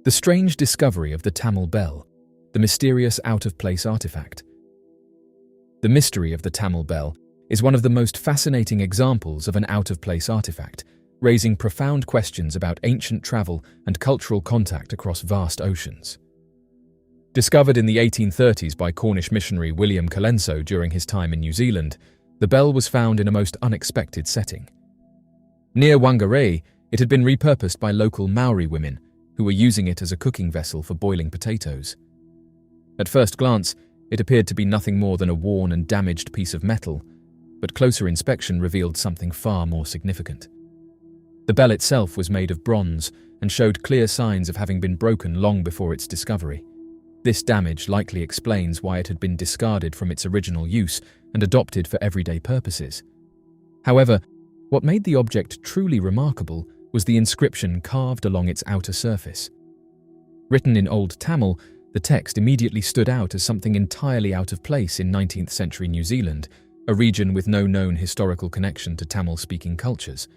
The strange discovery of the Tamil bell, the mysterious out-of-place artifact. The mystery of the Tamil bell is one of the most fascinating examples of an out-of-place artifact, raising profound questions about ancient travel and cultural contact across vast oceans. Discovered in the 1830s by Cornish missionary William Colenso during his time in New Zealand, the bell was found in a most unexpected setting. Near Whangarei, it had been repurposed by local Maori women who were using it as a cooking vessel for boiling potatoes. At first glance, it appeared to be nothing more than a worn and damaged piece of metal, but closer inspection revealed something far more significant. The bell itself was made of bronze and showed clear signs of having been broken long before its discovery. This damage likely explains why it had been discarded from its original use and adopted for everyday purposes. However, what made the object truly remarkable was the inscription carved along its outer surface. Written in Old Tamil, the text immediately stood out as something entirely out of place in 19th century New Zealand, a region with no known historical connection to Tamil-speaking cultures.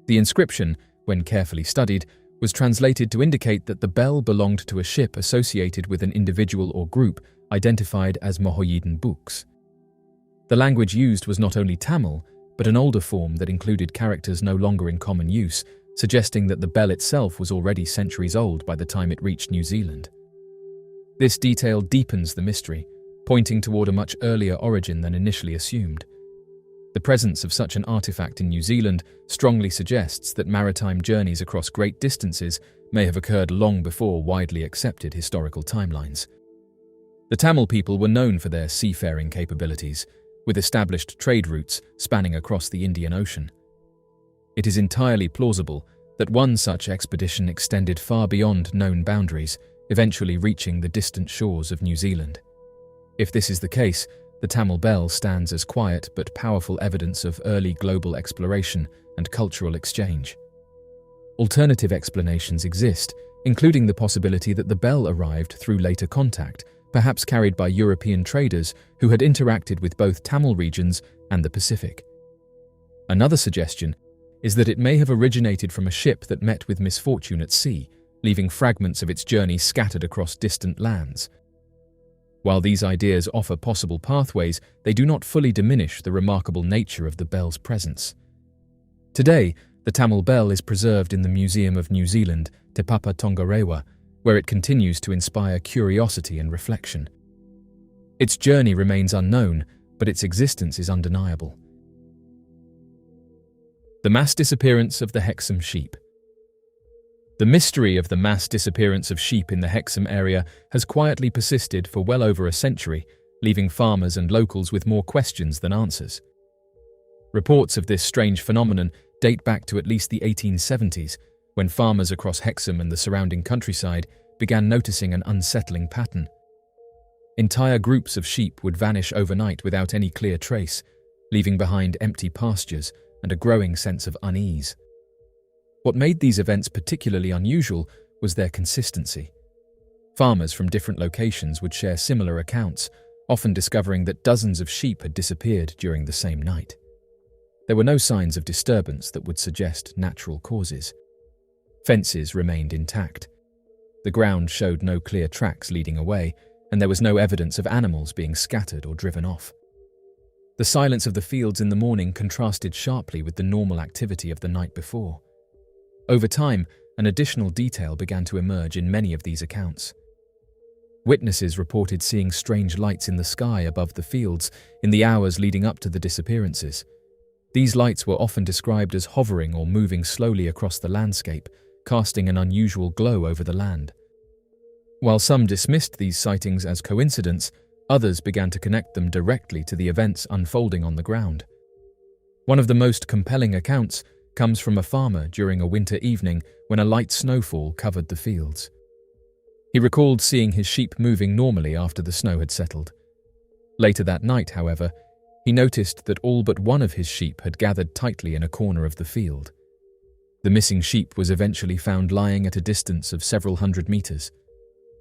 The inscription, when carefully studied, was translated to indicate that the bell belonged to a ship associated with an individual or group identified as Mohoyeden Books. The language used was not only Tamil, but an older form that included characters no longer in common use, suggesting that the bell itself was already centuries old by the time it reached New Zealand. This detail deepens the mystery, pointing toward a much earlier origin than initially assumed. The presence of such an artifact in New Zealand strongly suggests that maritime journeys across great distances may have occurred long before widely accepted historical timelines. The Tamil people were known for their seafaring capabilities, with established trade routes spanning across the Indian Ocean. It is entirely plausible that one such expedition extended far beyond known boundaries, eventually reaching the distant shores of New Zealand. If this is the case, the Tamil bell stands as quiet but powerful evidence of early global exploration and cultural exchange. Alternative explanations exist, including the possibility that the bell arrived through later contact, perhaps carried by European traders who had interacted with both Tamil regions and the Pacific. Another suggestion is that it may have originated from a ship that met with misfortune at sea, leaving fragments of its journey scattered across distant lands. While these ideas offer possible pathways, they do not fully diminish the remarkable nature of the bell's presence. Today, the Tamil bell is preserved in the Museum of New Zealand, Te Papa Tongarewa, where it continues to inspire curiosity and reflection. Its journey remains unknown, but its existence is undeniable. The mass disappearance of the Hexom sheep. The mystery of the mass disappearance of sheep in the Hexom area has quietly persisted for well over a century, leaving farmers and locals with more questions than answers. Reports of this strange phenomenon date back to at least the 1870s, when farmers across Hexom and the surrounding countryside began noticing an unsettling pattern. Entire groups of sheep would vanish overnight without any clear trace, leaving behind empty pastures and a growing sense of unease. What made these events particularly unusual was their consistency. Farmers from different locations would share similar accounts, often discovering that dozens of sheep had disappeared during the same night. There were no signs of disturbance that would suggest natural causes. Fences remained intact. The ground showed no clear tracks leading away, and there was no evidence of animals being scattered or driven off. The silence of the fields in the morning contrasted sharply with the normal activity of the night before. Over time, an additional detail began to emerge in many of these accounts. Witnesses reported seeing strange lights in the sky above the fields in the hours leading up to the disappearances. These lights were often described as hovering or moving slowly across the landscape, casting an unusual glow over the land. While some dismissed these sightings as coincidence, others began to connect them directly to the events unfolding on the ground. One of the most compelling accounts comes from a farmer during a winter evening when a light snowfall covered the fields. He recalled seeing his sheep moving normally after the snow had settled. Later that night, however, he noticed that all but one of his sheep had gathered tightly in a corner of the field. The missing sheep was eventually found lying at a distance of several hundred meters.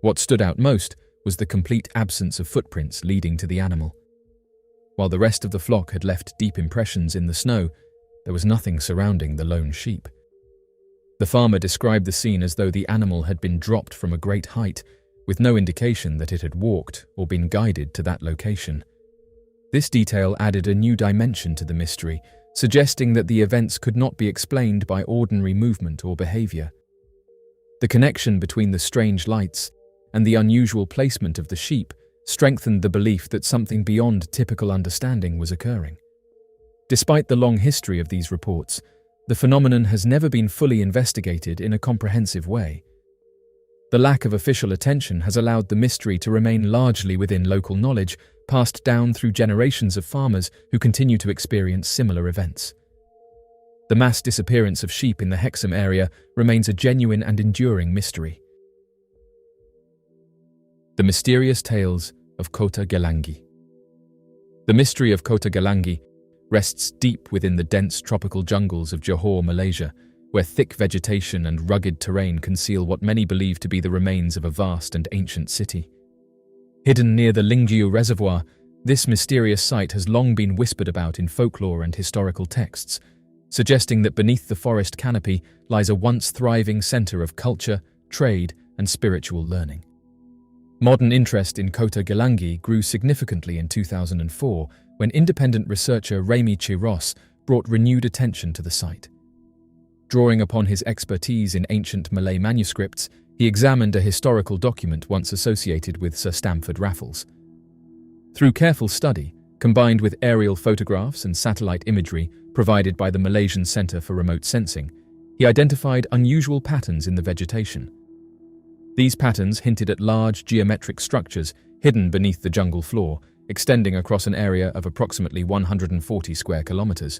What stood out most was the complete absence of footprints leading to the animal. While the rest of the flock had left deep impressions in the snow, there was nothing surrounding the lone sheep. The farmer described the scene as though the animal had been dropped from a great height, with no indication that it had walked or been guided to that location. This detail added a new dimension to the mystery, suggesting that the events could not be explained by ordinary movement or behavior. The connection between the strange lights and the unusual placement of the sheep strengthened the belief that something beyond typical understanding was occurring. Despite the long history of these reports, the phenomenon has never been fully investigated in a comprehensive way. The lack of official attention has allowed the mystery to remain largely within local knowledge, passed down through generations of farmers who continue to experience similar events. The mass disappearance of sheep in the Hexom area remains a genuine and enduring mystery. The mysterious tales of Kota Galangi. The mystery of Kota Galangi rests deep within the dense tropical jungles of Johor, Malaysia, where thick vegetation and rugged terrain conceal what many believe to be the remains of a vast and ancient city. Hidden near the Lingjiu Reservoir, this mysterious site has long been whispered about in folklore and historical texts, suggesting that beneath the forest canopy lies a once thriving center of culture, trade, and spiritual learning. Modern interest in Kota Galangi grew significantly in 2004 when independent researcher Ramy Chiros brought renewed attention to the site. Drawing upon his expertise in ancient Malay manuscripts, he examined a historical document once associated with Sir Stamford Raffles. Through careful study, combined with aerial photographs and satellite imagery provided by the Malaysian Centre for Remote Sensing, he identified unusual patterns in the vegetation. These patterns hinted at large geometric structures hidden beneath the jungle floor, extending across an area of approximately 140 square kilometers.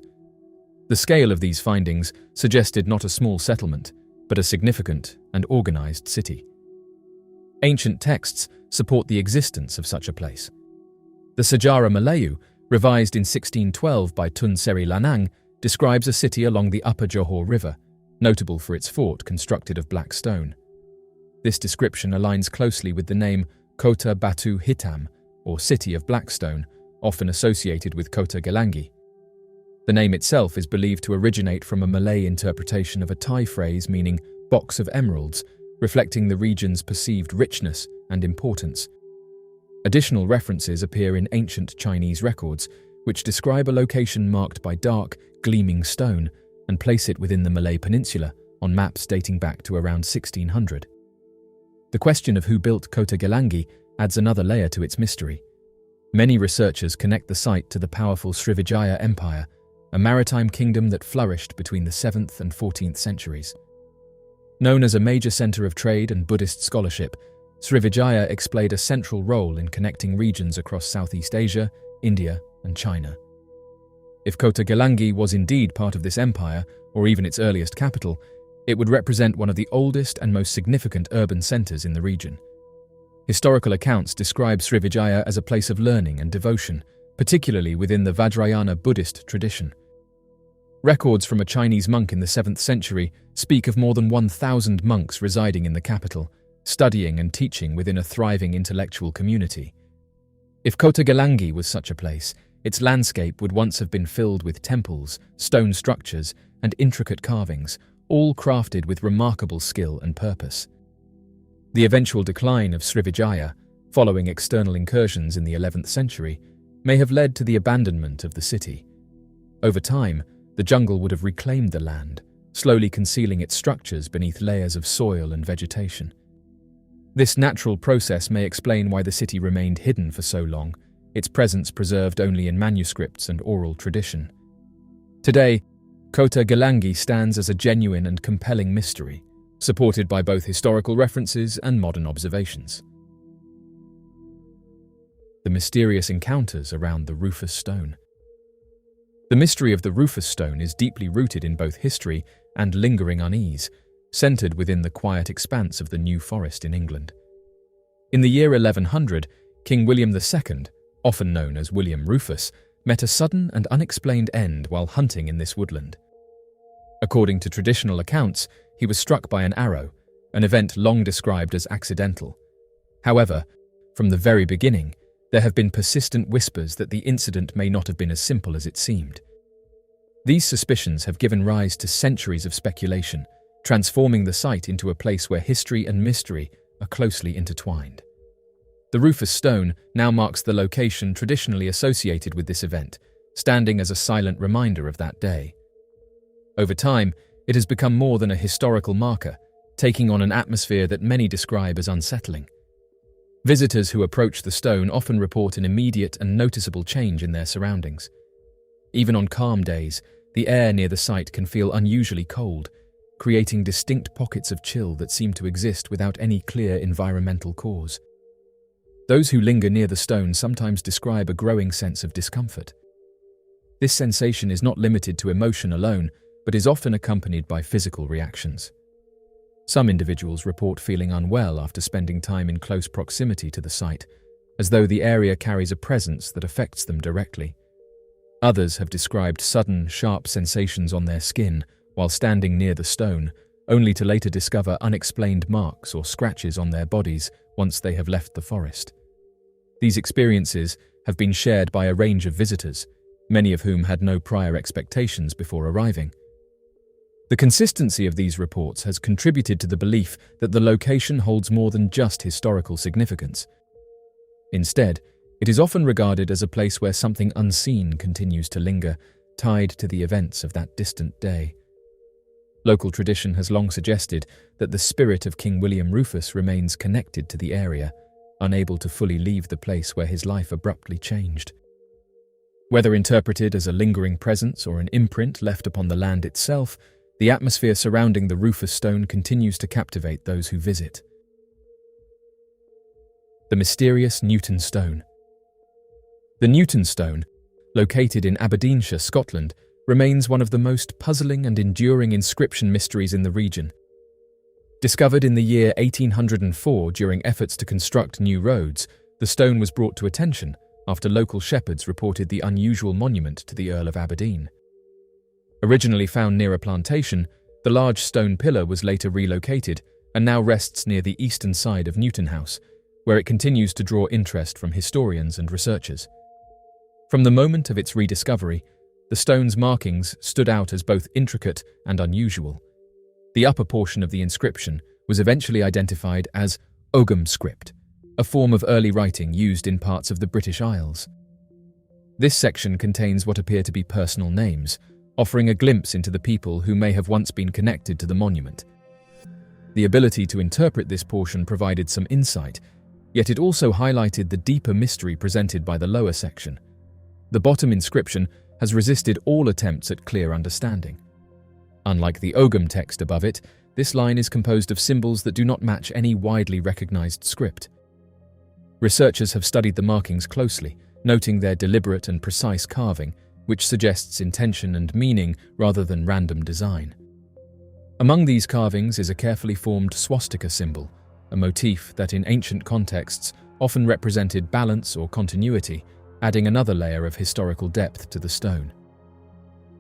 The scale of these findings suggested not a small settlement, but a significant and organized city. Ancient texts support the existence of such a place. The Sejarah Melayu, revised in 1612 by Tun Seri Lanang, describes a city along the upper Johor River, notable for its fort constructed of black stone. This description aligns closely with the name Kota Batu Hitam, or City of Blackstone, often associated with Kota Galangi. The name itself is believed to originate from a Malay interpretation of a Thai phrase meaning box of emeralds, reflecting the region's perceived richness and importance. Additional references appear in ancient Chinese records, which describe a location marked by dark, gleaming stone and place it within the Malay Peninsula on maps dating back to around 1600. The question of who built Kota Galangi adds another layer to its mystery. Many researchers connect the site to the powerful Srivijaya Empire, a maritime kingdom that flourished between the 7th and 14th centuries. Known as a major center of trade and Buddhist scholarship, Srivijaya played a central role in connecting regions across Southeast Asia, India, and China. If Kota Galangi was indeed part of this empire, or even its earliest capital, it would represent one of the oldest and most significant urban centers in the region. Historical accounts describe Srivijaya as a place of learning and devotion, particularly within the Vajrayana Buddhist tradition. Records from a Chinese monk in the 7th century speak of more than 1,000 monks residing in the capital, studying and teaching within a thriving intellectual community. If Kota Galangi was such a place, its landscape would once have been filled with temples, stone structures, and intricate carvings, all crafted with remarkable skill and purpose. The eventual decline of Srivijaya, following external incursions in the 11th century, may have led to the abandonment of the city. Over time, the jungle would have reclaimed the land, slowly concealing its structures beneath layers of soil and vegetation. This natural process may explain why the city remained hidden for so long, its presence preserved only in manuscripts and oral tradition. Today, Kota Galangi stands as a genuine and compelling mystery, supported by both historical references and modern observations. The mysterious encounters around the Rufus stone. The mystery of the Rufus stone is deeply rooted in both history and lingering unease, centered within the quiet expanse of the New Forest in England. In the year 1100, King William II, often known as William Rufus, met a sudden and unexplained end while hunting in this woodland. According to traditional accounts, he was struck by an arrow, an event long described as accidental. However, from the very beginning, there have been persistent whispers that the incident may not have been as simple as it seemed. These suspicions have given rise to centuries of speculation, transforming the site into a place where history and mystery are closely intertwined. The Rufus stone now marks the location traditionally associated with this event, standing as a silent reminder of that day. Over time, it has become more than a historical marker, taking on an atmosphere that many describe as unsettling. Visitors who approach the stone often report an immediate and noticeable change in their surroundings. Even on calm days, the air near the site can feel unusually cold, creating distinct pockets of chill that seem to exist without any clear environmental cause. Those who linger near the stone sometimes describe a growing sense of discomfort. This sensation is not limited to emotion alone, but is often accompanied by physical reactions. Some individuals report feeling unwell after spending time in close proximity to the site, as though the area carries a presence that affects them directly. Others have described sudden, sharp sensations on their skin while standing near the stone, only to later discover unexplained marks or scratches on their bodies once they have left the forest. These experiences have been shared by a range of visitors, many of whom had no prior expectations before arriving. The consistency of these reports has contributed to the belief that the location holds more than just historical significance. Instead, it is often regarded as a place where something unseen continues to linger, tied to the events of that distant day. Local tradition has long suggested that the spirit of King William Rufus remains connected to the area, unable to fully leave the place where his life abruptly changed. Whether interpreted as a lingering presence or an imprint left upon the land itself, the atmosphere surrounding the Rufus stone continues to captivate those who visit. The mysterious Newton Stone. The Newton Stone, located in Aberdeenshire, Scotland, remains one of the most puzzling and enduring inscription mysteries in the region. Discovered in the year 1804 during efforts to construct new roads, the stone was brought to attention after local shepherds reported the unusual monument to the Earl of Aberdeen. Originally found near a plantation, the large stone pillar was later relocated and now rests near the eastern side of Newton House, where it continues to draw interest from historians and researchers. From the moment of its rediscovery, the stone's markings stood out as both intricate and unusual. The upper portion of the inscription was eventually identified as Ogham script, a form of early writing used in parts of the British Isles. This section contains what appear to be personal names, offering a glimpse into the people who may have once been connected to the monument. The ability to interpret this portion provided some insight, yet it also highlighted the deeper mystery presented by the lower section. The bottom inscription has resisted all attempts at clear understanding. Unlike the Ogham text above it, this line is composed of symbols that do not match any widely recognized script. Researchers have studied the markings closely, noting their deliberate and precise carving, which suggests intention and meaning rather than random design. Among these carvings is a carefully formed swastika symbol, a motif that in ancient contexts often represented balance or continuity, adding another layer of historical depth to the stone.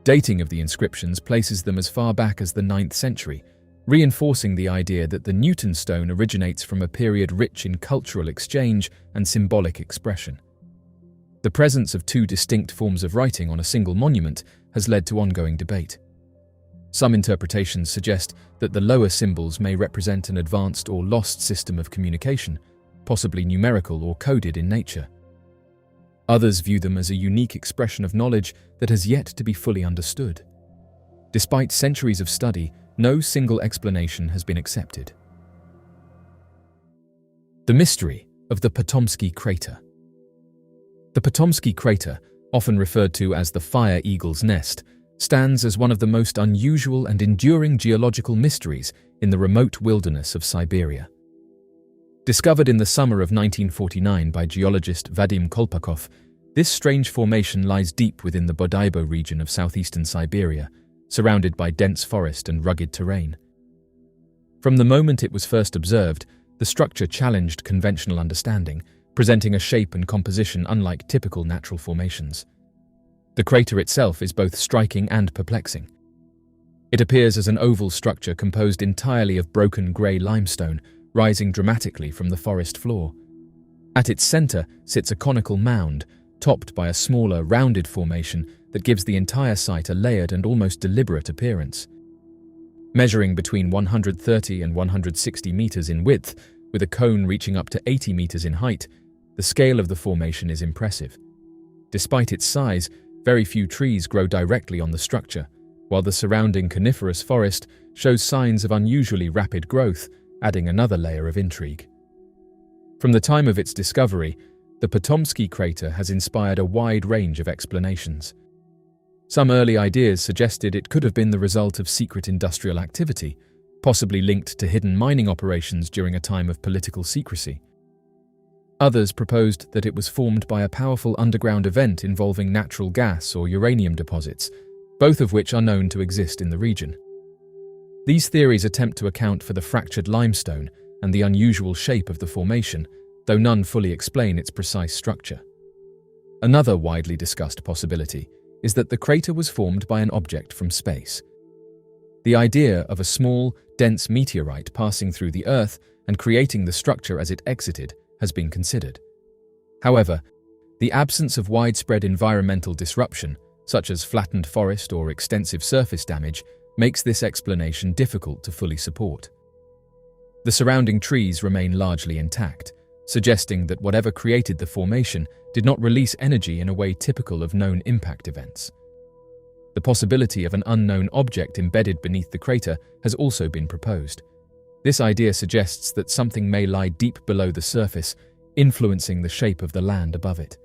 Dating of the inscriptions places them as far back as the 9th century, reinforcing the idea that the Newton stone originates from a period rich in cultural exchange and symbolic expression. The presence of two distinct forms of writing on a single monument has led to ongoing debate. Some interpretations suggest that the lower symbols may represent an advanced or lost system of communication, possibly numerical or coded in nature. Others view them as a unique expression of knowledge that has yet to be fully understood. Despite centuries of study, no single explanation has been accepted. The mystery of the Pomsky crater. The Pomsky crater, often referred to as the Fire Eagle's Nest, stands as one of the most unusual and enduring geological mysteries in the remote wilderness of Siberia. Discovered in the summer of 1949 by geologist Vadim Kolpakov, this strange formation lies deep within the Bodaibo region of southeastern Siberia, surrounded by dense forest and rugged terrain. From the moment it was first observed, the structure challenged conventional understanding, presenting a shape and composition unlike typical natural formations. The crater itself is both striking and perplexing. It appears as an oval structure composed entirely of broken grey limestone, rising dramatically from the forest floor. At its center sits a conical mound, topped by a smaller, rounded formation that gives the entire site a layered and almost deliberate appearance. Measuring between 130 and 160 meters in width, with a cone reaching up to 80 meters in height, the scale of the formation is impressive. Despite its size, very few trees grow directly on the structure, while the surrounding coniferous forest shows signs of unusually rapid growth, adding another layer of intrigue. From the time of its discovery, the Pomsky crater has inspired a wide range of explanations. Some early ideas suggested it could have been the result of secret industrial activity, possibly linked to hidden mining operations during a time of political secrecy. Others proposed that it was formed by a powerful underground event involving natural gas or uranium deposits, both of which are known to exist in the region. These theories attempt to account for the fractured limestone and the unusual shape of the formation, though none fully explain its precise structure. Another widely discussed possibility is that the crater was formed by an object from space. The idea of a small, dense meteorite passing through the Earth and creating the structure as it exited has been considered. However, the absence of widespread environmental disruption, such as flattened forest or extensive surface damage, makes this explanation difficult to fully support. The surrounding trees remain largely intact, suggesting that whatever created the formation did not release energy in a way typical of known impact events. The possibility of an unknown object embedded beneath the crater has also been proposed. This idea suggests that something may lie deep below the surface, influencing the shape of the land above it.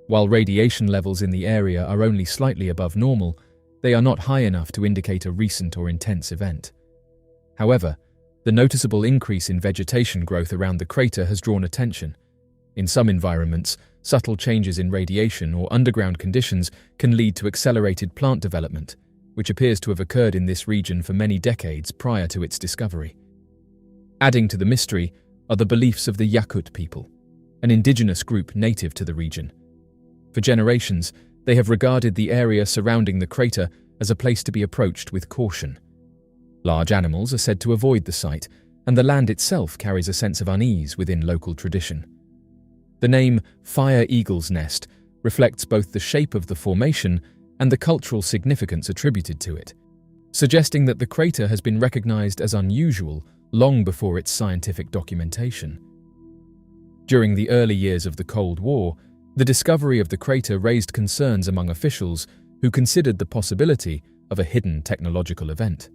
While radiation levels in the area are only slightly above normal, they are not high enough to indicate a recent or intense event. However, the noticeable increase in vegetation growth around the crater has drawn attention. In some environments, subtle changes in radiation or underground conditions can lead to accelerated plant development, which appears to have occurred in this region for many decades prior to its discovery. Adding to the mystery are the beliefs of the Yakut people, an indigenous group native to the region. For generations, they have regarded the area surrounding the crater as a place to be approached with caution. Large animals are said to avoid the site, and the land itself carries a sense of unease within local tradition. The name Fire Eagle's Nest reflects both the shape of the formation and the cultural significance attributed to it, suggesting that the crater has been recognized as unusual long before its scientific documentation. During the early years of the Cold War, the discovery of the crater raised concerns among officials who considered the possibility of a hidden technological event.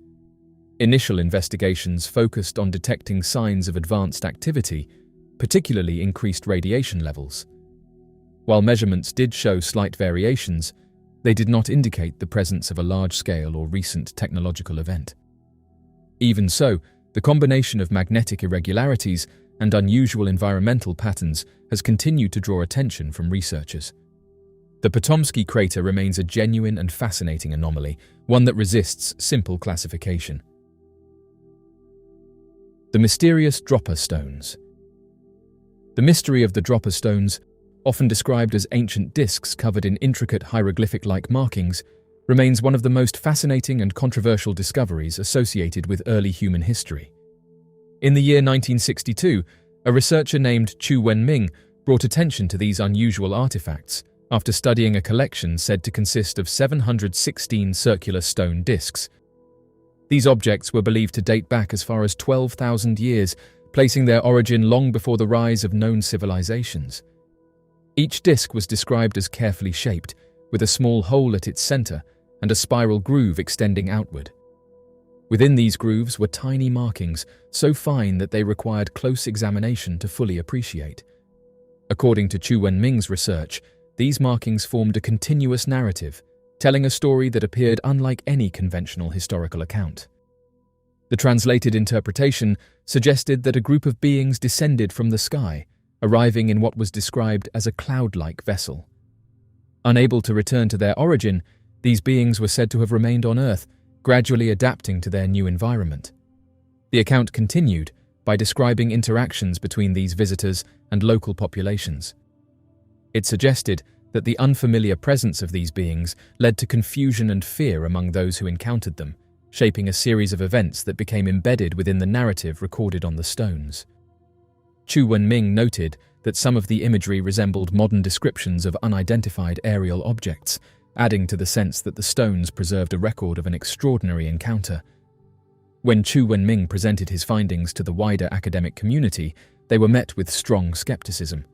Initial investigations focused on detecting signs of advanced activity, particularly increased radiation levels. While measurements did show slight variations, they did not indicate the presence of a large-scale or recent technological event. Even so, the combination of magnetic irregularities and unusual environmental patterns has continued to draw attention from researchers. The Pomsky crater remains a genuine and fascinating anomaly, one that resists simple classification. The mysterious dropper stones. The mystery of the dropper stones, often described as ancient discs covered in intricate hieroglyphic-like markings, remains one of the most fascinating and controversial discoveries associated with early human history. In the year 1962, a researcher named Chu Wenming brought attention to these unusual artifacts after studying a collection said to consist of 716 circular stone discs. These objects were believed to date back as far as 12,000 years, placing their origin long before the rise of known civilizations. Each disc was described as carefully shaped, with a small hole at its center and a spiral groove extending outward. Within these grooves were tiny markings, so fine that they required close examination to fully appreciate. According to Chu Wenming's research, these markings formed a continuous narrative, telling a story that appeared unlike any conventional historical account. The translated interpretation suggested that a group of beings descended from the sky, arriving in what was described as a cloud-like vessel. Unable to return to their origin, these beings were said to have remained on Earth, gradually adapting to their new environment. The account continued by describing interactions between these visitors and local populations. It suggested that the unfamiliar presence of these beings led to confusion and fear among those who encountered them, shaping a series of events that became embedded within the narrative recorded on the stones. Chu Wenming noted that some of the imagery resembled modern descriptions of unidentified aerial objects, adding to the sense that the stones preserved a record of an extraordinary encounter. When Chu Wenming presented his findings to the wider academic community, they were met with strong skepticism.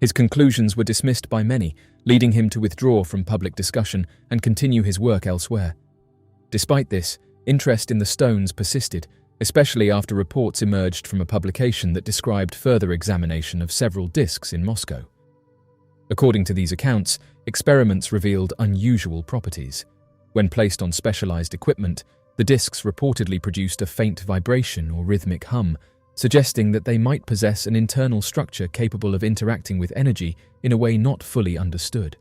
His conclusions were dismissed by many, leading him to withdraw from public discussion and continue his work elsewhere. Despite this, interest in the stones persisted, especially after reports emerged from a publication that described further examination of several discs in Moscow. According to these accounts, experiments revealed unusual properties. When placed on specialized equipment, the discs reportedly produced a faint vibration or rhythmic hum, suggesting that they might possess an internal structure capable of interacting with energy in a way not fully understood.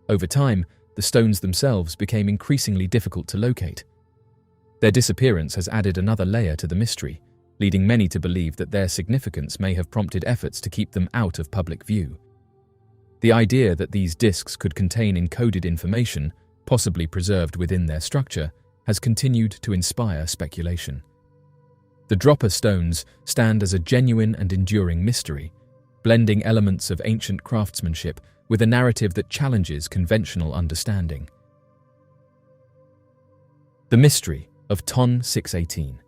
Over time, the stones themselves became increasingly difficult to locate. Their disappearance has added another layer to the mystery, leading many to believe that their significance may have prompted efforts to keep them out of public view. The idea that these discs could contain encoded information, possibly preserved within their structure, has continued to inspire speculation. The dropper stones stand as a genuine and enduring mystery, blending elements of ancient craftsmanship with a narrative that challenges conventional understanding. The mystery of Ton 618.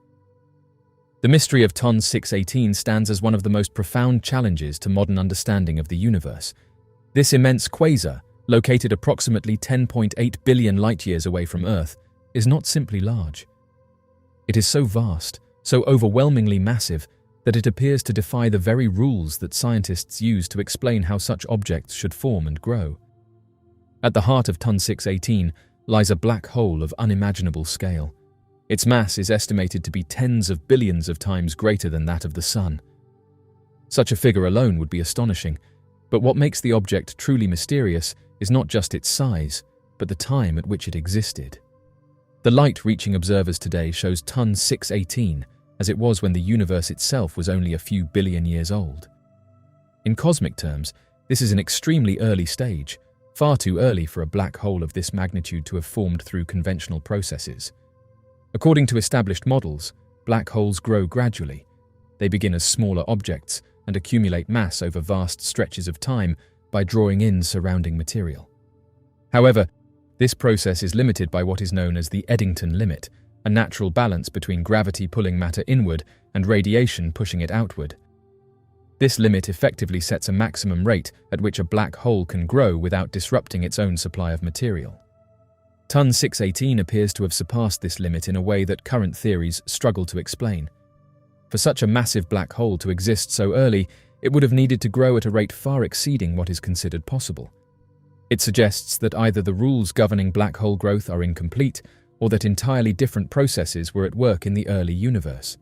The mystery of Ton 618 stands as one of the most profound challenges to modern understanding of the universe. This immense quasar, located approximately 10.8 billion light-years away from Earth, is not simply large. It is so vast, so overwhelmingly massive, that it appears to defy the very rules that scientists use to explain how such objects should form and grow. At the heart of Ton 618 lies a black hole of unimaginable scale. Its mass is estimated to be tens of billions of times greater than that of the Sun. Such a figure alone would be astonishing, but what makes the object truly mysterious is not just its size, but the time at which it existed. The light reaching observers today shows Ton 618 as it was when the universe itself was only a few billion years old. In cosmic terms, this is an extremely early stage, far too early for a black hole of this magnitude to have formed through conventional processes. According to established models, black holes grow gradually. They begin as smaller objects and accumulate mass over vast stretches of time by drawing in surrounding material. However, this process is limited by what is known as the Eddington limit, a natural balance between gravity pulling matter inward and radiation pushing it outward. This limit effectively sets a maximum rate at which a black hole can grow without disrupting its own supply of material. Ton 618 appears to have surpassed this limit in a way that current theories struggle to explain. For such a massive black hole to exist so early, it would have needed to grow at a rate far exceeding what is considered possible. It suggests that either the rules governing black hole growth are incomplete, or that entirely different processes were at work in the early universe.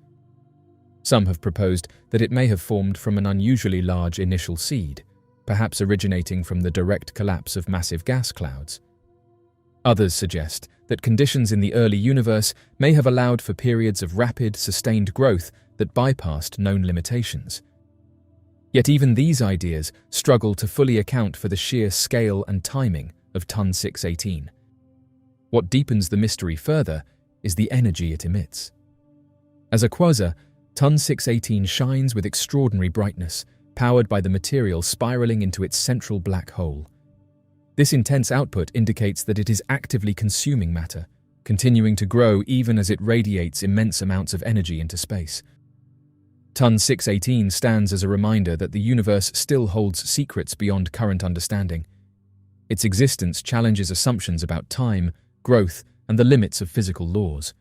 Some have proposed that it may have formed from an unusually large initial seed, perhaps originating from the direct collapse of massive gas clouds. Others suggest that conditions in the early universe may have allowed for periods of rapid, sustained growth that bypassed known limitations. Yet even these ideas struggle to fully account for the sheer scale and timing of Ton 618. What deepens the mystery further is the energy it emits. As a quasar, Ton 618 shines with extraordinary brightness, powered by the material spiraling into its central black hole. This intense output indicates that it is actively consuming matter, continuing to grow even as it radiates immense amounts of energy into space. Ton 618 stands as a reminder that the universe still holds secrets beyond current understanding. Its existence challenges assumptions about time, growth, and the limits of physical laws.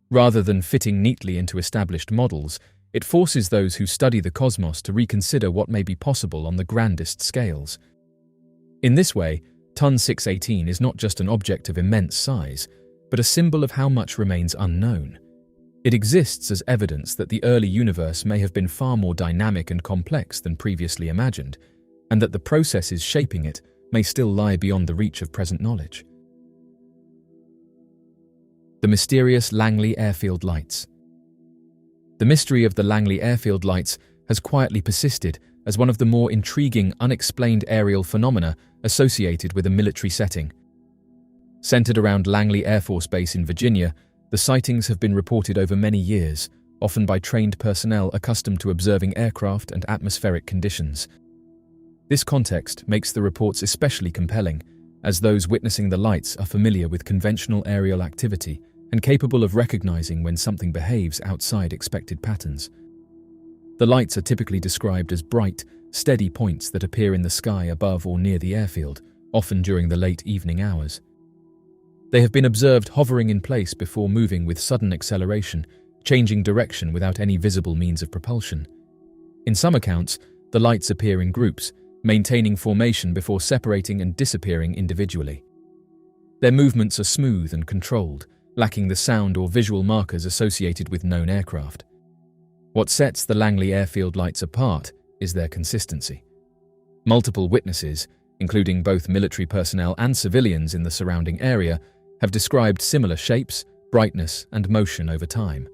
Rather than fitting neatly into established models, it forces those who study the cosmos to reconsider what may be possible on the grandest scales. In this way, Ton 618 is not just an object of immense size, but a symbol of how much remains unknown. It exists as evidence that the early universe may have been far more dynamic and complex than previously imagined, and that the processes shaping it may still lie beyond the reach of present knowledge. The mysterious Langley airfield lights. The mystery of the Langley airfield lights has quietly persisted as one of the more intriguing, unexplained aerial phenomena associated with a military setting. Centered around Langley Air Force Base in Virginia, the sightings have been reported over many years, often by trained personnel accustomed to observing aircraft and atmospheric conditions. This context makes the reports especially compelling, as those witnessing the lights are familiar with conventional aerial activity and capable of recognizing when something behaves outside expected patterns. The lights are typically described as bright, steady points that appear in the sky above or near the airfield, often during the late evening hours. They have been observed hovering in place before moving with sudden acceleration, changing direction without any visible means of propulsion. In some accounts, the lights appear in groups, maintaining formation before separating and disappearing individually. Their movements are smooth and controlled, lacking the sound or visual markers associated with known aircraft. What sets the Langley airfield lights apart is their consistency. Multiple witnesses, including both military personnel and civilians in the surrounding area, have described similar shapes, brightness, and motion over time.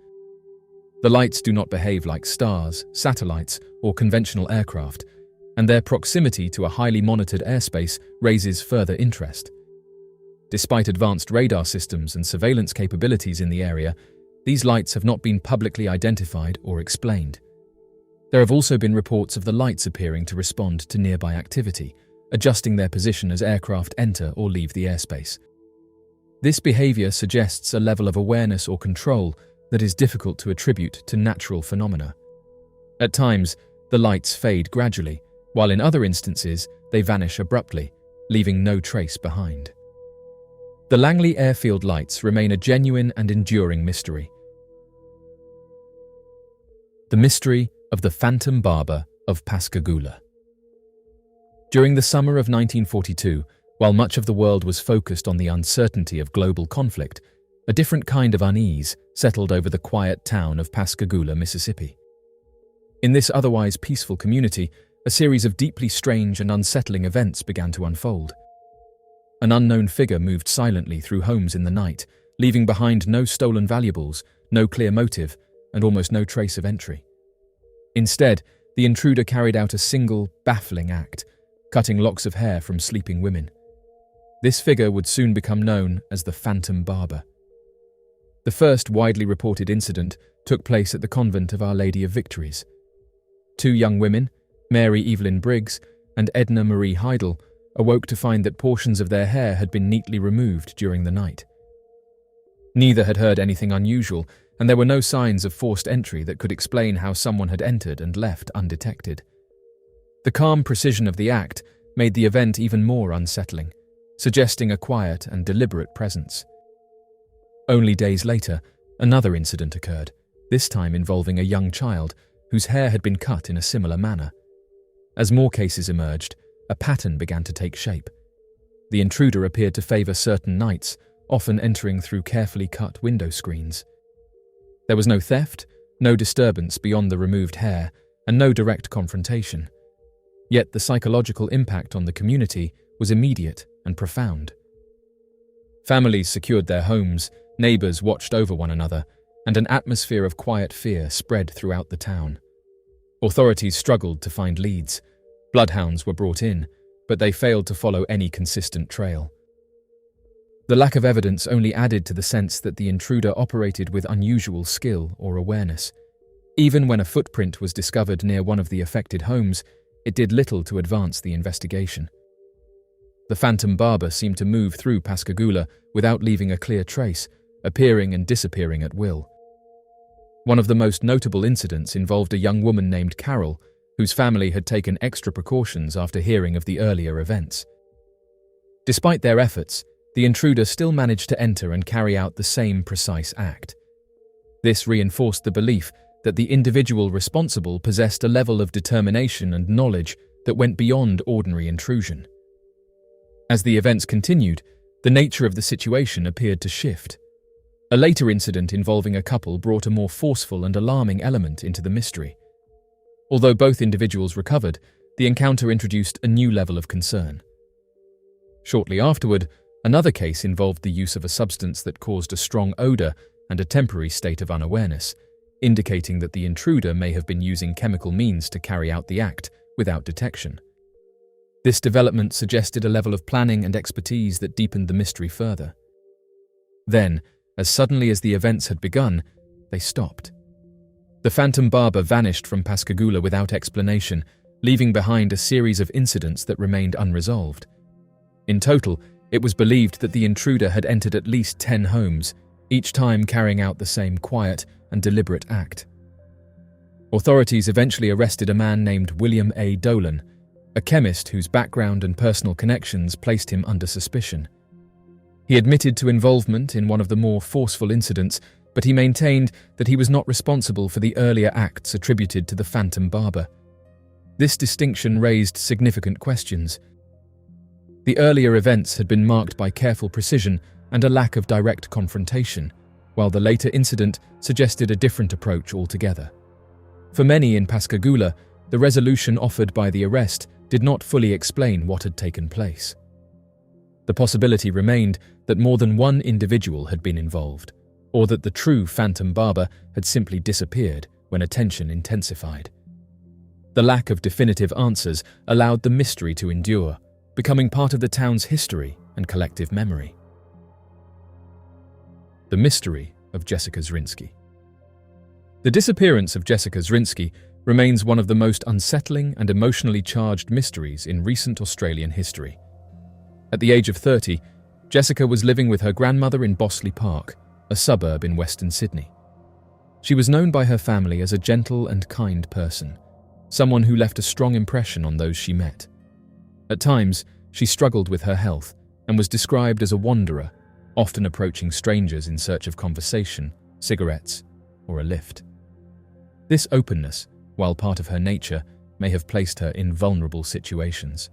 The lights do not behave like stars, satellites, or conventional aircraft, and their proximity to a highly monitored airspace raises further interest. Despite advanced radar systems and surveillance capabilities in the area, these lights have not been publicly identified or explained. There have also been reports of the lights appearing to respond to nearby activity, adjusting their position as aircraft enter or leave the airspace. This behavior suggests a level of awareness or control that is difficult to attribute to natural phenomena. At times, the lights fade gradually, while in other instances, they vanish abruptly, leaving no trace behind. The Langley airfield lights remain a genuine and enduring mystery. The mystery of the phantom barber of Pascagoula. During the summer of 1942, while much of the world was focused on the uncertainty of global conflict, a different kind of unease settled over the quiet town of Pascagoula, Mississippi. In this otherwise peaceful community, a series of deeply strange and unsettling events began to unfold. An unknown figure moved silently through homes in the night, leaving behind no stolen valuables, no clear motive, and almost no trace of entry. Instead, the intruder carried out a single, baffling act, cutting locks of hair from sleeping women. This figure would soon become known as the Phantom Barber. The first widely reported incident took place at the convent of Our Lady of Victories. Two young women, Mary Evelyn Briggs and Edna Marie Heidel, awoke to find that portions of their hair had been neatly removed during the night. Neither had heard anything unusual, and there were no signs of forced entry that could explain how someone had entered and left undetected. The calm precision of the act made the event even more unsettling, suggesting a quiet and deliberate presence. Only days later, another incident occurred, this time involving a young child whose hair had been cut in a similar manner. As more cases emerged, a pattern began to take shape. The intruder appeared to favor certain nights, often entering through carefully cut window screens. There was no theft, no disturbance beyond the removed hair, and no direct confrontation. Yet the psychological impact on the community was immediate and profound. Families secured their homes, neighbors watched over one another, and an atmosphere of quiet fear spread throughout the town. Authorities struggled to find leads. Bloodhounds were brought in, but they failed to follow any consistent trail. The lack of evidence only added to the sense that the intruder operated with unusual skill or awareness. Even when a footprint was discovered near one of the affected homes, it did little to advance the investigation. The Phantom Barber seemed to move through Pascagoula without leaving a clear trace, appearing and disappearing at will. One of the most notable incidents involved a young woman named Carol, whose family had taken extra precautions after hearing of the earlier events. Despite their efforts, the intruder still managed to enter and carry out the same precise act. This reinforced the belief that the individual responsible possessed a level of determination and knowledge that went beyond ordinary intrusion. As the events continued, the nature of the situation appeared to shift. A later incident involving a couple brought a more forceful and alarming element into the mystery. Although both individuals recovered, the encounter introduced a new level of concern. Shortly afterward, another case involved the use of a substance that caused a strong odor and a temporary state of unawareness, indicating that the intruder may have been using chemical means to carry out the act without detection. This development suggested a level of planning and expertise that deepened the mystery further. Then, as suddenly as the events had begun, they stopped. The Phantom Barber vanished from Pascagoula without explanation, leaving behind a series of incidents that remained unresolved. In total, it was believed that the intruder had entered at least 10 homes, each time carrying out the same quiet and deliberate act. Authorities eventually arrested a man named William A. Dolan, a chemist whose background and personal connections placed him under suspicion. He admitted to involvement in one of the more forceful incidents, but he maintained that he was not responsible for the earlier acts attributed to the phantom barber. This distinction raised significant questions. The earlier events had been marked by careful precision and a lack of direct confrontation, while the later incident suggested a different approach altogether. For many in Pascagoula, the resolution offered by the arrest did not fully explain what had taken place. The possibility remained that more than one individual had been involved, or that the true phantom barber had simply disappeared when attention intensified. The lack of definitive answers allowed the mystery to endure, becoming part of the town's history and collective memory. The mystery of Jessica Zinsky. The disappearance of Jessica Zinsky remains one of the most unsettling and emotionally charged mysteries in recent Australian history. At the age of 30, Jessica was living with her grandmother in Bossley Park, a suburb in Western Sydney. She was known by her family as a gentle and kind person, someone who left a strong impression on those she met. At times, she struggled with her health and was described as a wanderer, often approaching strangers in search of conversation, cigarettes, or a lift. This openness, while part of her nature, may have placed her in vulnerable situations.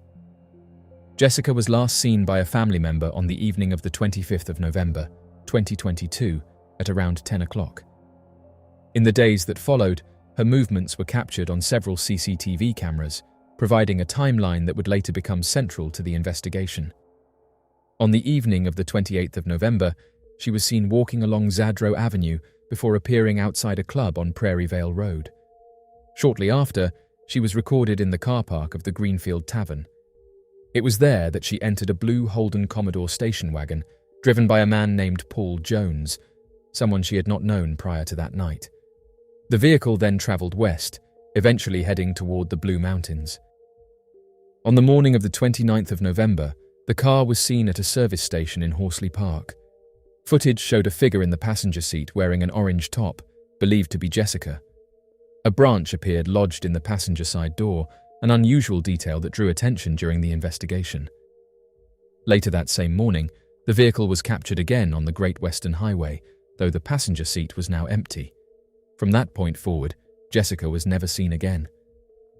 Jessica was last seen by a family member on the evening of the 25th of November, 2022, at around 10 o'clock. In the days that followed, her movements were captured on several CCTV cameras, providing a timeline that would later become central to the investigation. On the evening of the 28th of November, she was seen walking along Zadro Avenue before appearing outside a club on Prairie Vale Road. Shortly after, she was recorded in the car park of the Greenfield Tavern. It was there that she entered a blue Holden Commodore station wagon, driven by a man named Paul Jones, someone she had not known prior to that night. The vehicle then travelled west, eventually heading toward the Blue Mountains. On the morning of the 29th of November, the car was seen at a service station in Horsley Park. Footage showed a figure in the passenger seat wearing an orange top, believed to be Jessica. A branch appeared lodged in the passenger side door, an unusual detail that drew attention during the investigation. Later that same morning, the vehicle was captured again on the Great Western Highway, though the passenger seat was now empty. From that point forward, Jessica was never seen again.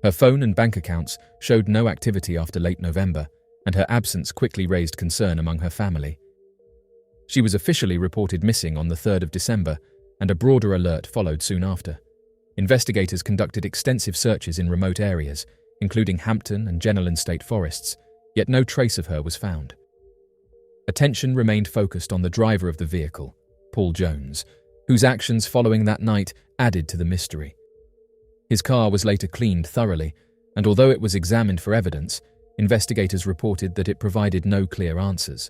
Her phone and bank accounts showed no activity after late November, and her absence quickly raised concern among her family. She was officially reported missing on the 3rd of December, and a broader alert followed soon after. Investigators conducted extensive searches in remote areas, including Hampton and Jenolan State Forests, yet no trace of her was found. Attention remained focused on the driver of the vehicle, Paul Jones, whose actions following that night added to the mystery. His car was later cleaned thoroughly, and although it was examined for evidence, investigators reported that it provided no clear answers.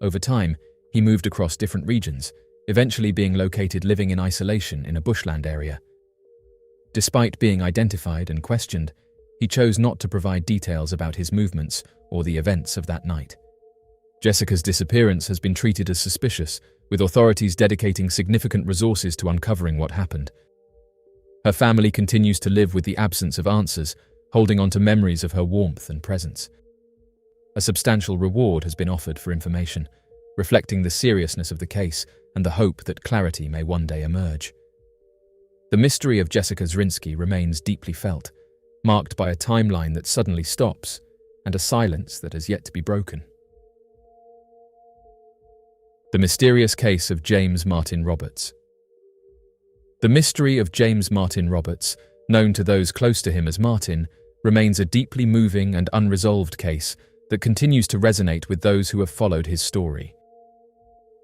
Over time, he moved across different regions, eventually being located living in isolation in a bushland area. Despite being identified and questioned, he chose not to provide details about his movements or the events of that night. Jessica's disappearance has been treated as suspicious, with authorities dedicating significant resources to uncovering what happened. Her family continues to live with the absence of answers, holding on to memories of her warmth and presence. A substantial reward has been offered for information, reflecting the seriousness of the case and the hope that clarity may one day emerge. The mystery of Jessica Zinsky remains deeply felt, marked by a timeline that suddenly stops and a silence that has yet to be broken. The mysterious case of James Martin Roberts. The mystery of James Martin Roberts, known to those close to him as Martin, remains a deeply moving and unresolved case that continues to resonate with those who have followed his story.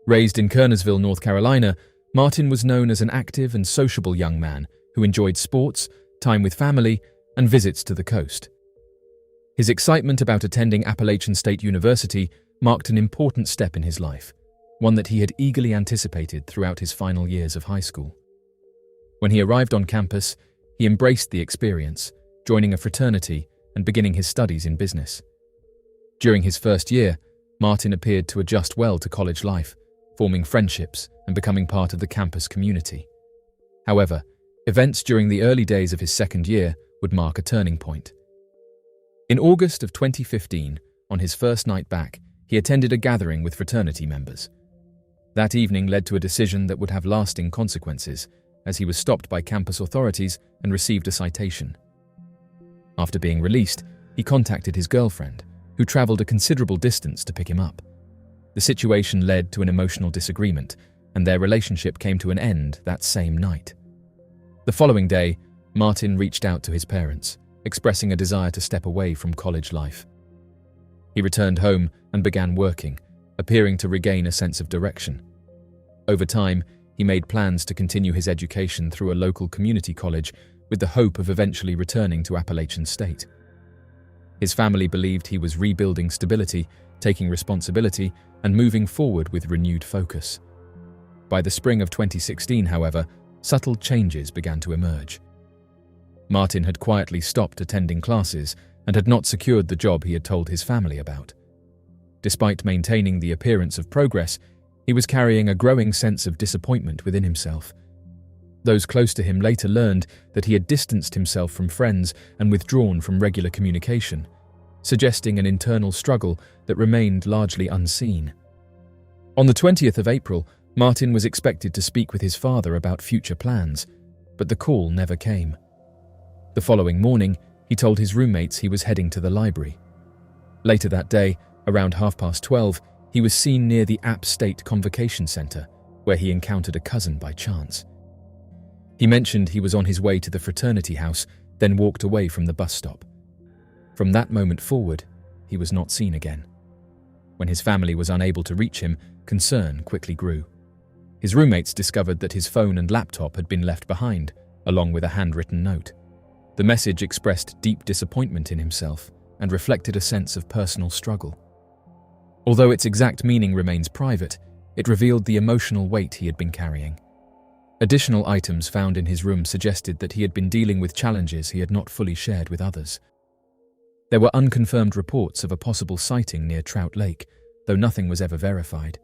Raised in Kernersville, North Carolina, Martin was known as an active and sociable young man who enjoyed sports, time with family, and visits to the coast. His excitement about attending Appalachian State University marked an important step in his life, one that he had eagerly anticipated throughout his final years of high school. When he arrived on campus, he embraced the experience, joining a fraternity and beginning his studies in business. During his first year, Martin appeared to adjust well to college life, forming friendships and becoming part of the campus community. However, events during the early days of his second year would mark a turning point. In August of 2015, on his first night back, he attended a gathering with fraternity members. That evening led to a decision that would have lasting consequences, as he was stopped by campus authorities and received a citation. After being released, he contacted his girlfriend, who traveled a considerable distance to pick him up. The situation led to an emotional disagreement, and their relationship came to an end that same night. The following day, Martin reached out to his parents, expressing a desire to step away from college life. He returned home and began working, appearing to regain a sense of direction. Over time, he made plans to continue his education through a local community college with the hope of eventually returning to Appalachian State. His family believed he was rebuilding stability, taking responsibility, and moving forward with renewed focus. By the spring of 2016, however, subtle changes began to emerge. Martin had quietly stopped attending classes and had not secured the job he had told his family about. Despite maintaining the appearance of progress, he was carrying a growing sense of disappointment within himself. Those close to him later learned that he had distanced himself from friends and withdrawn from regular communication, suggesting an internal struggle that remained largely unseen. On the 20th of April, Martin was expected to speak with his father about future plans, but the call never came. The following morning, he told his roommates he was heading to the library. Later that day, around 12:30, he was seen near the App State Convocation Center, where he encountered a cousin by chance. He mentioned he was on his way to the fraternity house, then walked away from the bus stop. From that moment forward, he was not seen again. When his family was unable to reach him, concern quickly grew. His roommates discovered that his phone and laptop had been left behind, along with a handwritten note. The message expressed deep disappointment in himself and reflected a sense of personal struggle. Although its exact meaning remains private, it revealed the emotional weight he had been carrying. Additional items found in his room suggested that he had been dealing with challenges he had not fully shared with others. There were unconfirmed reports of a possible sighting near Trout Lake, though nothing was ever verified.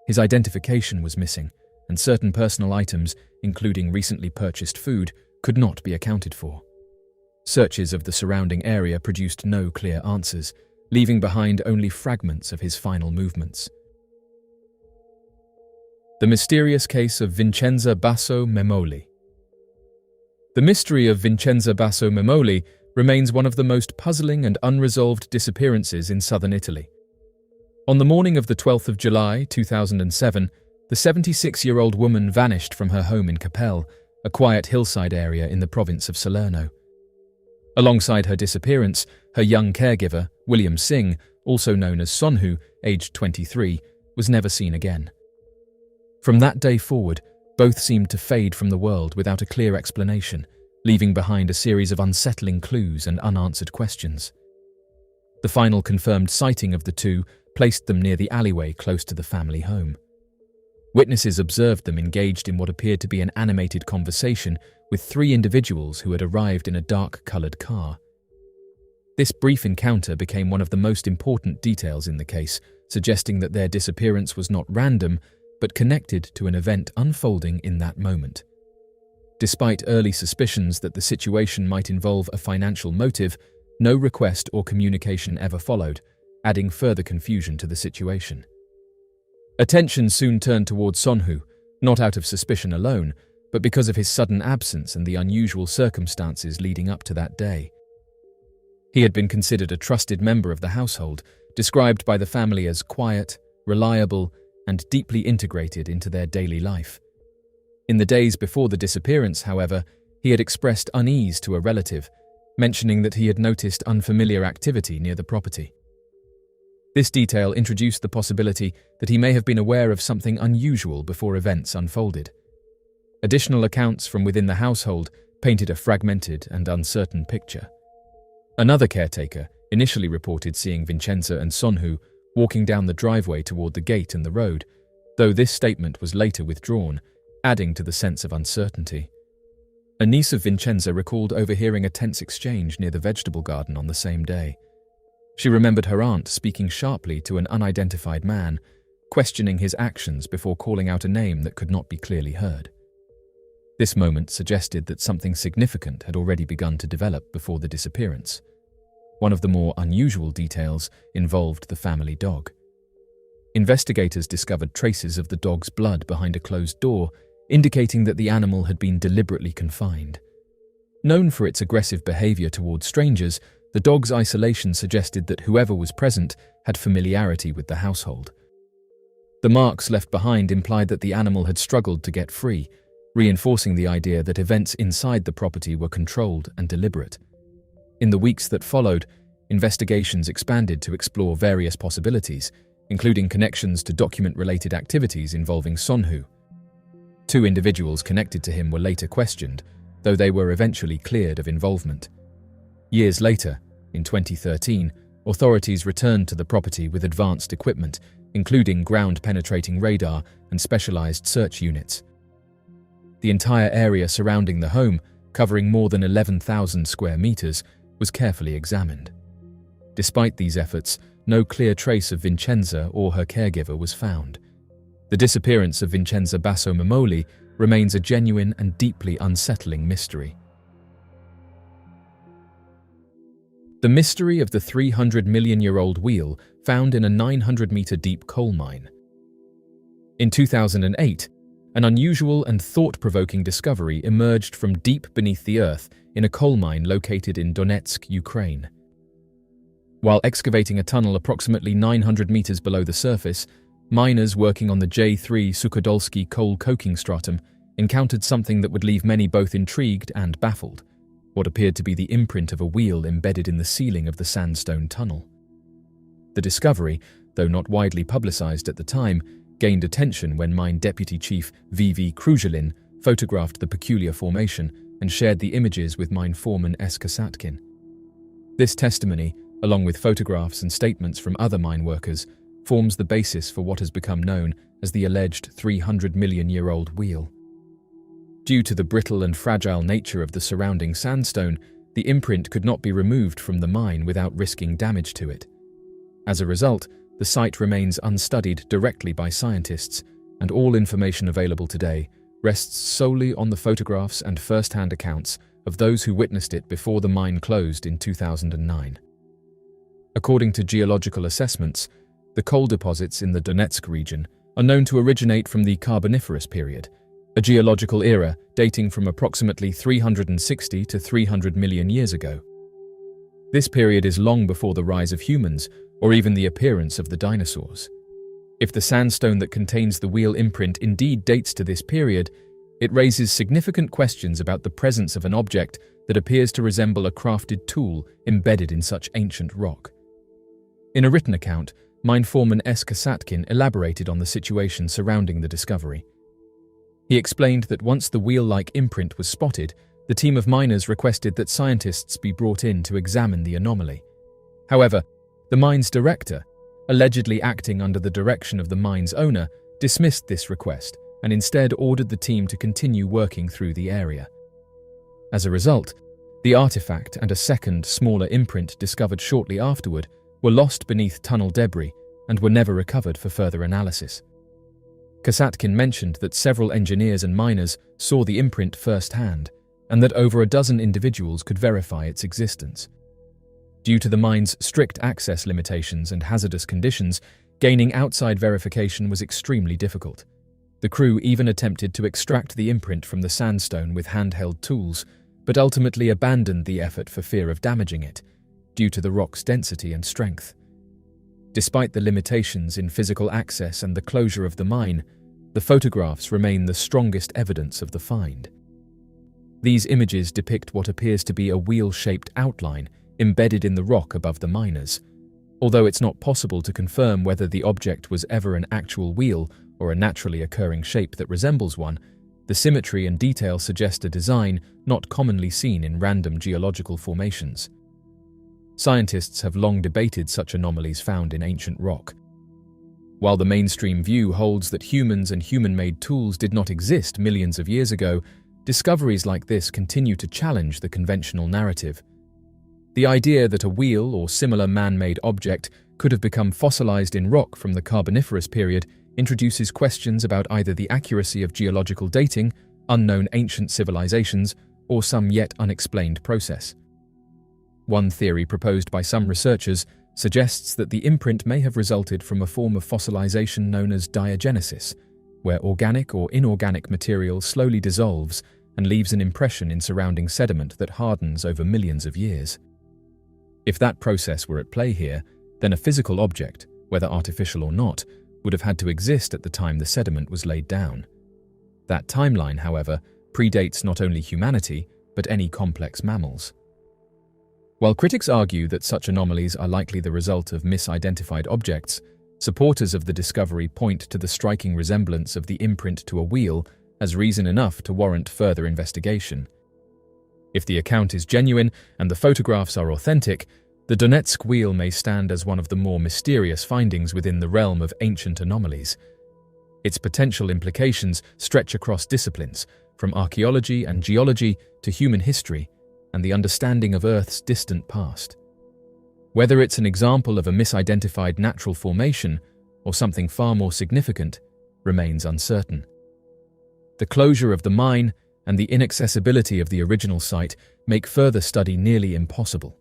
His identification was missing, and certain personal items, including recently purchased food, could not be accounted for. Searches of the surrounding area produced no clear answers, leaving behind only fragments of his final movements. The mysterious case of Vincenza Baso Mimoli. The mystery of Vincenza Baso Mimoli remains one of the most puzzling and unresolved disappearances in southern Italy. On the morning of the 12th of July, 2007, the 76-year-old woman vanished from her home in Capel, a quiet hillside area in the province of Salerno. Alongside her disappearance, her young caregiver, William Singh, also known as Sonhu, aged 23, was never seen again. From that day forward, both seemed to fade from the world without a clear explanation, leaving behind a series of unsettling clues and unanswered questions. The final confirmed sighting of the two placed them near the alleyway close to the family home. Witnesses observed them engaged in what appeared to be an animated conversation with three individuals who had arrived in a dark-coloured car. This brief encounter became one of the most important details in the case, suggesting that their disappearance was not random, but connected to an event unfolding in that moment. Despite early suspicions that the situation might involve a financial motive, no request or communication ever followed, adding further confusion to the situation. Attention soon turned towards Sonhu, not out of suspicion alone, but because of his sudden absence and the unusual circumstances leading up to that day. He had been considered a trusted member of the household, described by the family as quiet, reliable, and deeply integrated into their daily life. In the days before the disappearance, however, he had expressed unease to a relative, mentioning that he had noticed unfamiliar activity near the property. This detail introduced the possibility that he may have been aware of something unusual before events unfolded. Additional accounts from within the household painted a fragmented and uncertain picture. Another caretaker initially reported seeing Vincenza and Sonhu walking down the driveway toward the gate and the road, though this statement was later withdrawn, adding to the sense of uncertainty. A niece of Vincenza recalled overhearing a tense exchange near the vegetable garden on the same day. She remembered her aunt speaking sharply to an unidentified man, questioning his actions before calling out a name that could not be clearly heard. This moment suggested that something significant had already begun to develop before the disappearance. One of the more unusual details involved the family dog. Investigators discovered traces of the dog's blood behind a closed door, indicating that the animal had been deliberately confined. Known for its aggressive behavior towards strangers, the dog's isolation suggested that whoever was present had familiarity with the household. The marks left behind implied that the animal had struggled to get free, reinforcing the idea that events inside the property were controlled and deliberate. In the weeks that followed, investigations expanded to explore various possibilities, including connections to document-related activities involving Sonhu. 2 individuals connected to him were later questioned, though they were eventually cleared of involvement. Years later, in 2013, authorities returned to the property with advanced equipment, including ground-penetrating radar and specialized search units. The entire area surrounding the home, covering more than 11,000 square meters, was carefully examined. Despite these efforts, no clear trace of Vincenza or her caregiver was found. The disappearance of Vincenza Baso Mimoli remains a genuine and deeply unsettling mystery. The mystery of the 300-million-year-old wheel found in a 900-meter-deep coal mine. In 2008, an unusual and thought-provoking discovery emerged from deep beneath the earth in a coal mine located in Donetsk, Ukraine. While excavating a tunnel approximately 900 meters below the surface, miners working on the J3 Sukhodolsky coal coking stratum encountered something that would leave many both intrigued and baffled: what appeared to be the imprint of a wheel embedded in the ceiling of the sandstone tunnel. The discovery, though not widely publicized at the time, gained attention when Mine Deputy Chief V.V. Kruzhelin photographed the peculiar formation and shared the images with Mine Foreman S. Kasatkin. This testimony, along with photographs and statements from other mine workers, forms the basis for what has become known as the alleged 300-million-year-old wheel. Due to the brittle and fragile nature of the surrounding sandstone, the imprint could not be removed from the mine without risking damage to it. As a result, the site remains unstudied directly by scientists, and all information available today rests solely on the photographs and first-hand accounts of those who witnessed it before the mine closed in 2009. According to geological assessments, the coal deposits in the Donetsk region are known to originate from the Carboniferous period, a geological era dating from approximately 360 to 300 million years ago. This period is long before the rise of humans or even the appearance of the dinosaurs. If the sandstone that contains the wheel imprint indeed dates to this period, it raises significant questions about the presence of an object that appears to resemble a crafted tool embedded in such ancient rock. In a written account, Mine Foreman S. Kasatkin elaborated on the situation surrounding the discovery. He explained that once the wheel-like imprint was spotted, the team of miners requested that scientists be brought in to examine the anomaly. However, the mine's director, allegedly acting under the direction of the mine's owner, dismissed this request and instead ordered the team to continue working through the area. As a result, the artifact and a second, smaller imprint discovered shortly afterward were lost beneath tunnel debris and were never recovered for further analysis. Kasatkin mentioned that several engineers and miners saw the imprint firsthand, and that over a dozen individuals could verify its existence. Due to the mine's strict access limitations and hazardous conditions, gaining outside verification was extremely difficult. The crew even attempted to extract the imprint from the sandstone with handheld tools, but ultimately abandoned the effort for fear of damaging it, due to the rock's density and strength. Despite the limitations in physical access and the closure of the mine, the photographs remain the strongest evidence of the find. These images depict what appears to be a wheel-shaped outline embedded in the rock above the miners. Although it's not possible to confirm whether the object was ever an actual wheel or a naturally occurring shape that resembles one, the symmetry and detail suggest a design not commonly seen in random geological formations. Scientists have long debated such anomalies found in ancient rock. While the mainstream view holds that humans and human-made tools did not exist millions of years ago, discoveries like this continue to challenge the conventional narrative. The idea that a wheel or similar man-made object could have become fossilized in rock from the Carboniferous period introduces questions about either the accuracy of geological dating, unknown ancient civilizations, or some yet unexplained process. One theory proposed by some researchers suggests that the imprint may have resulted from a form of fossilization known as diagenesis, where organic or inorganic material slowly dissolves and leaves an impression in surrounding sediment that hardens over millions of years. If that process were at play here, then a physical object, whether artificial or not, would have had to exist at the time the sediment was laid down. That timeline, however, predates not only humanity, but any complex mammals. While critics argue that such anomalies are likely the result of misidentified objects, supporters of the discovery point to the striking resemblance of the imprint to a wheel as reason enough to warrant further investigation. If the account is genuine and the photographs are authentic, the Donetsk wheel may stand as one of the more mysterious findings within the realm of ancient anomalies. Its potential implications stretch across disciplines, from archaeology and geology to human history and the understanding of Earth's distant past. Whether it's an example of a misidentified natural formation or something far more significant remains uncertain. The closure of the mine and the inaccessibility of the original site make further study nearly impossible.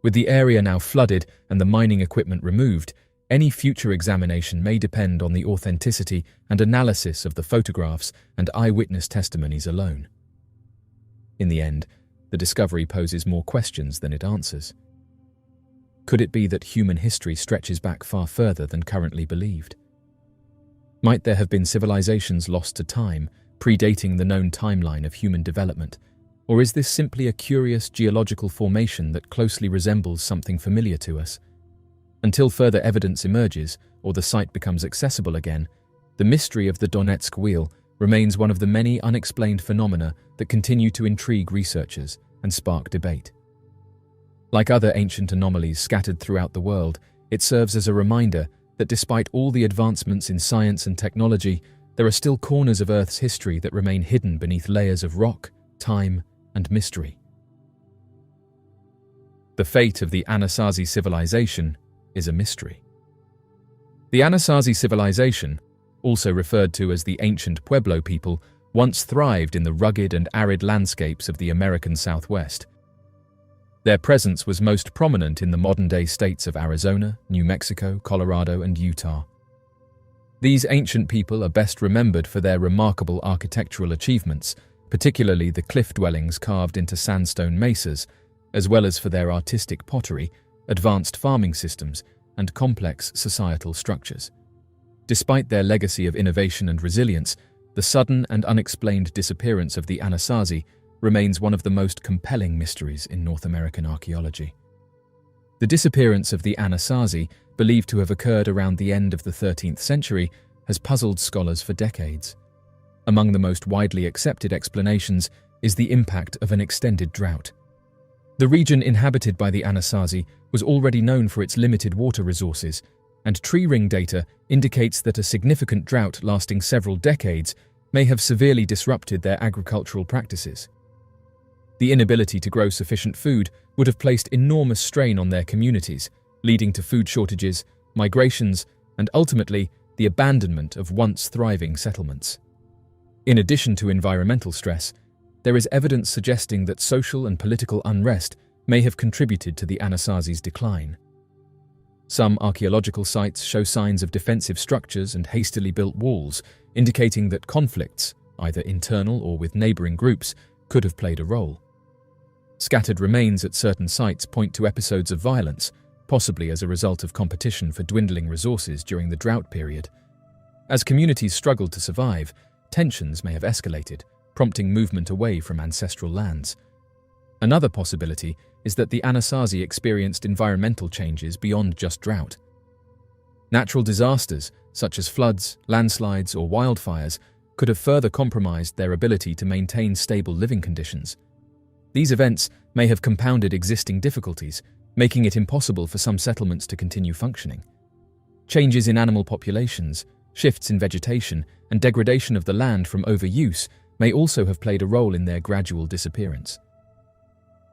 With the area now flooded and the mining equipment removed, any future examination may depend on the authenticity and analysis of the photographs and eyewitness testimonies alone. In the end, the discovery poses more questions than it answers. Could it be that human history stretches back far further than currently believed? Might there have been civilizations lost to time, predating the known timeline of human development? Or is this simply a curious geological formation that closely resembles something familiar to us? Until further evidence emerges or the site becomes accessible again, the mystery of the Donetsk wheel remains one of the many unexplained phenomena that continue to intrigue researchers and spark debate. Like other ancient anomalies scattered throughout the world, it serves as a reminder that despite all the advancements in science and technology, there are still corners of Earth's history that remain hidden beneath layers of rock, time, and mystery. The fate of the Anasazi civilization is a mystery. The Anasazi civilization, also referred to as the ancient Pueblo people, once thrived in the rugged and arid landscapes of the American Southwest. Their presence was most prominent in the modern-day states of Arizona, New Mexico, Colorado, and Utah. These ancient people are best remembered for their remarkable architectural achievements, particularly the cliff dwellings carved into sandstone mesas, as well as for their artistic pottery, advanced farming systems, and complex societal structures. Despite their legacy of innovation and resilience, the sudden and unexplained disappearance of the Anasazi remains one of the most compelling mysteries in North American archaeology. The disappearance of the Anasazi, believed to have occurred around the end of the 13th century, has puzzled scholars for decades. Among the most widely accepted explanations is the impact of an extended drought. The region inhabited by the Anasazi was already known for its limited water resources, and tree ring data indicates that a significant drought lasting several decades may have severely disrupted their agricultural practices. The inability to grow sufficient food would have placed enormous strain on their communities, leading to food shortages, migrations, and ultimately the abandonment of once thriving settlements. In addition to environmental stress, there is evidence suggesting that social and political unrest may have contributed to the Anasazi's decline. Some archaeological sites show signs of defensive structures and hastily built walls, indicating that conflicts, either internal or with neighboring groups, could have played a role. Scattered remains at certain sites point to episodes of violence, possibly as a result of competition for dwindling resources during the drought period. As communities struggled to survive, tensions may have escalated, prompting movement away from ancestral lands. Another possibility is that the Anasazi experienced environmental changes beyond just drought. Natural disasters, such as floods, landslides, or wildfires, could have further compromised their ability to maintain stable living conditions. These events may have compounded existing difficulties, making it impossible for some settlements to continue functioning. Changes in animal populations, shifts in vegetation, and degradation of the land from overuse may also have played a role in their gradual disappearance.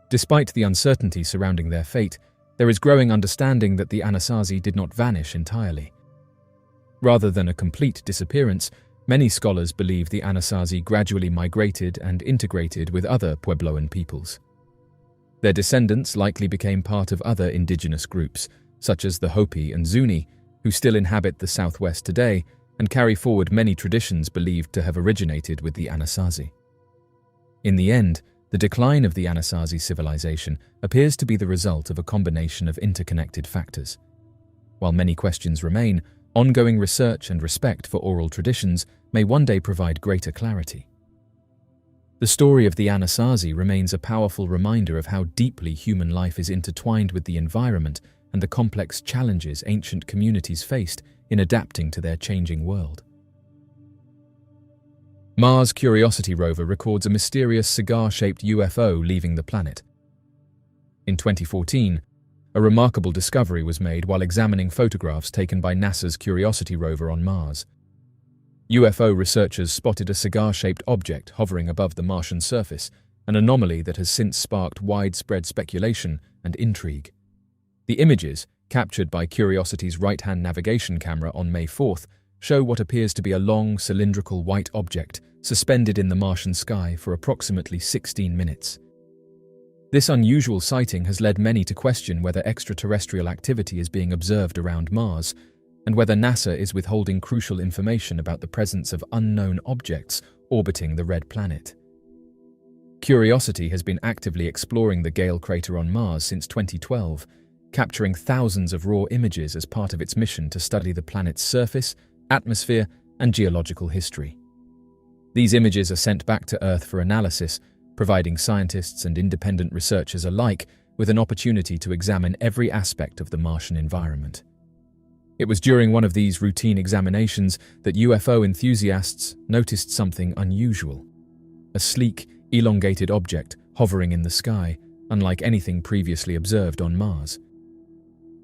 Despite the uncertainty surrounding their fate, there is growing understanding that the Anazi did not vanish entirely. Rather than a complete disappearance, many scholars believe the Anasazi gradually migrated and integrated with other Puebloan peoples. Their descendants likely became part of other indigenous groups, such as the Hopi and Zuni, who still inhabit the southwest today and carry forward many traditions believed to have originated with the Anasazi. In the end, the decline of the Anasazi civilization appears to be the result of a combination of interconnected factors. While many questions remain, ongoing research and respect for oral traditions may one day provide greater clarity. The story of the Anasazi remains a powerful reminder of how deeply human life is intertwined with the environment and the complex challenges ancient communities faced in adapting to their changing world. Mars Curiosity rover records a mysterious cigar-shaped UFO leaving the planet. In 2014, a remarkable discovery was made while examining photographs taken by NASA's Curiosity rover on Mars. UFO researchers spotted a cigar-shaped object hovering above the Martian surface, an anomaly that has since sparked widespread speculation and intrigue. The images, captured by Curiosity's right-hand navigation camera on May 4th, show what appears to be a long, cylindrical white object suspended in the Martian sky for approximately 16 minutes. This unusual sighting has led many to question whether extraterrestrial activity is being observed around Mars, and whether NASA is withholding crucial information about the presence of unknown objects orbiting the red planet. Curiosity has been actively exploring the Gale crater on Mars since 2012, capturing thousands of raw images as part of its mission to study the planet's surface, atmosphere, and geological history. These images are sent back to Earth for analysis, providing scientists and independent researchers alike with an opportunity to examine every aspect of the Martian environment. It was during one of these routine examinations that UFO enthusiasts noticed something unusual: a sleek, elongated object hovering in the sky, unlike anything previously observed on Mars.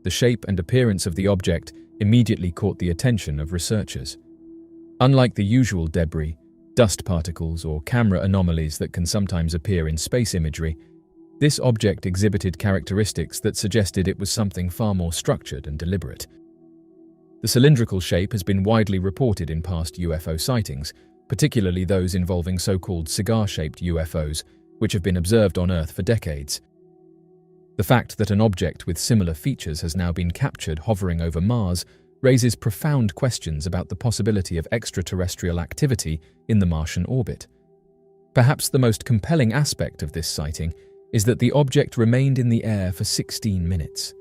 The shape and appearance of the object immediately caught the attention of researchers. Unlike the usual debris, dust particles, or camera anomalies that can sometimes appear in space imagery, this object exhibited characteristics that suggested it was something far more structured and deliberate. The cylindrical shape has been widely reported in past UFO sightings, particularly those involving so-called cigar-shaped UFOs, which have been observed on Earth for decades. The fact that an object with similar features has now been captured hovering over Mars raises profound questions about the possibility of extraterrestrial activity in the Martian orbit. Perhaps the most compelling aspect of this sighting is that the object remained in the air for 16 minutes.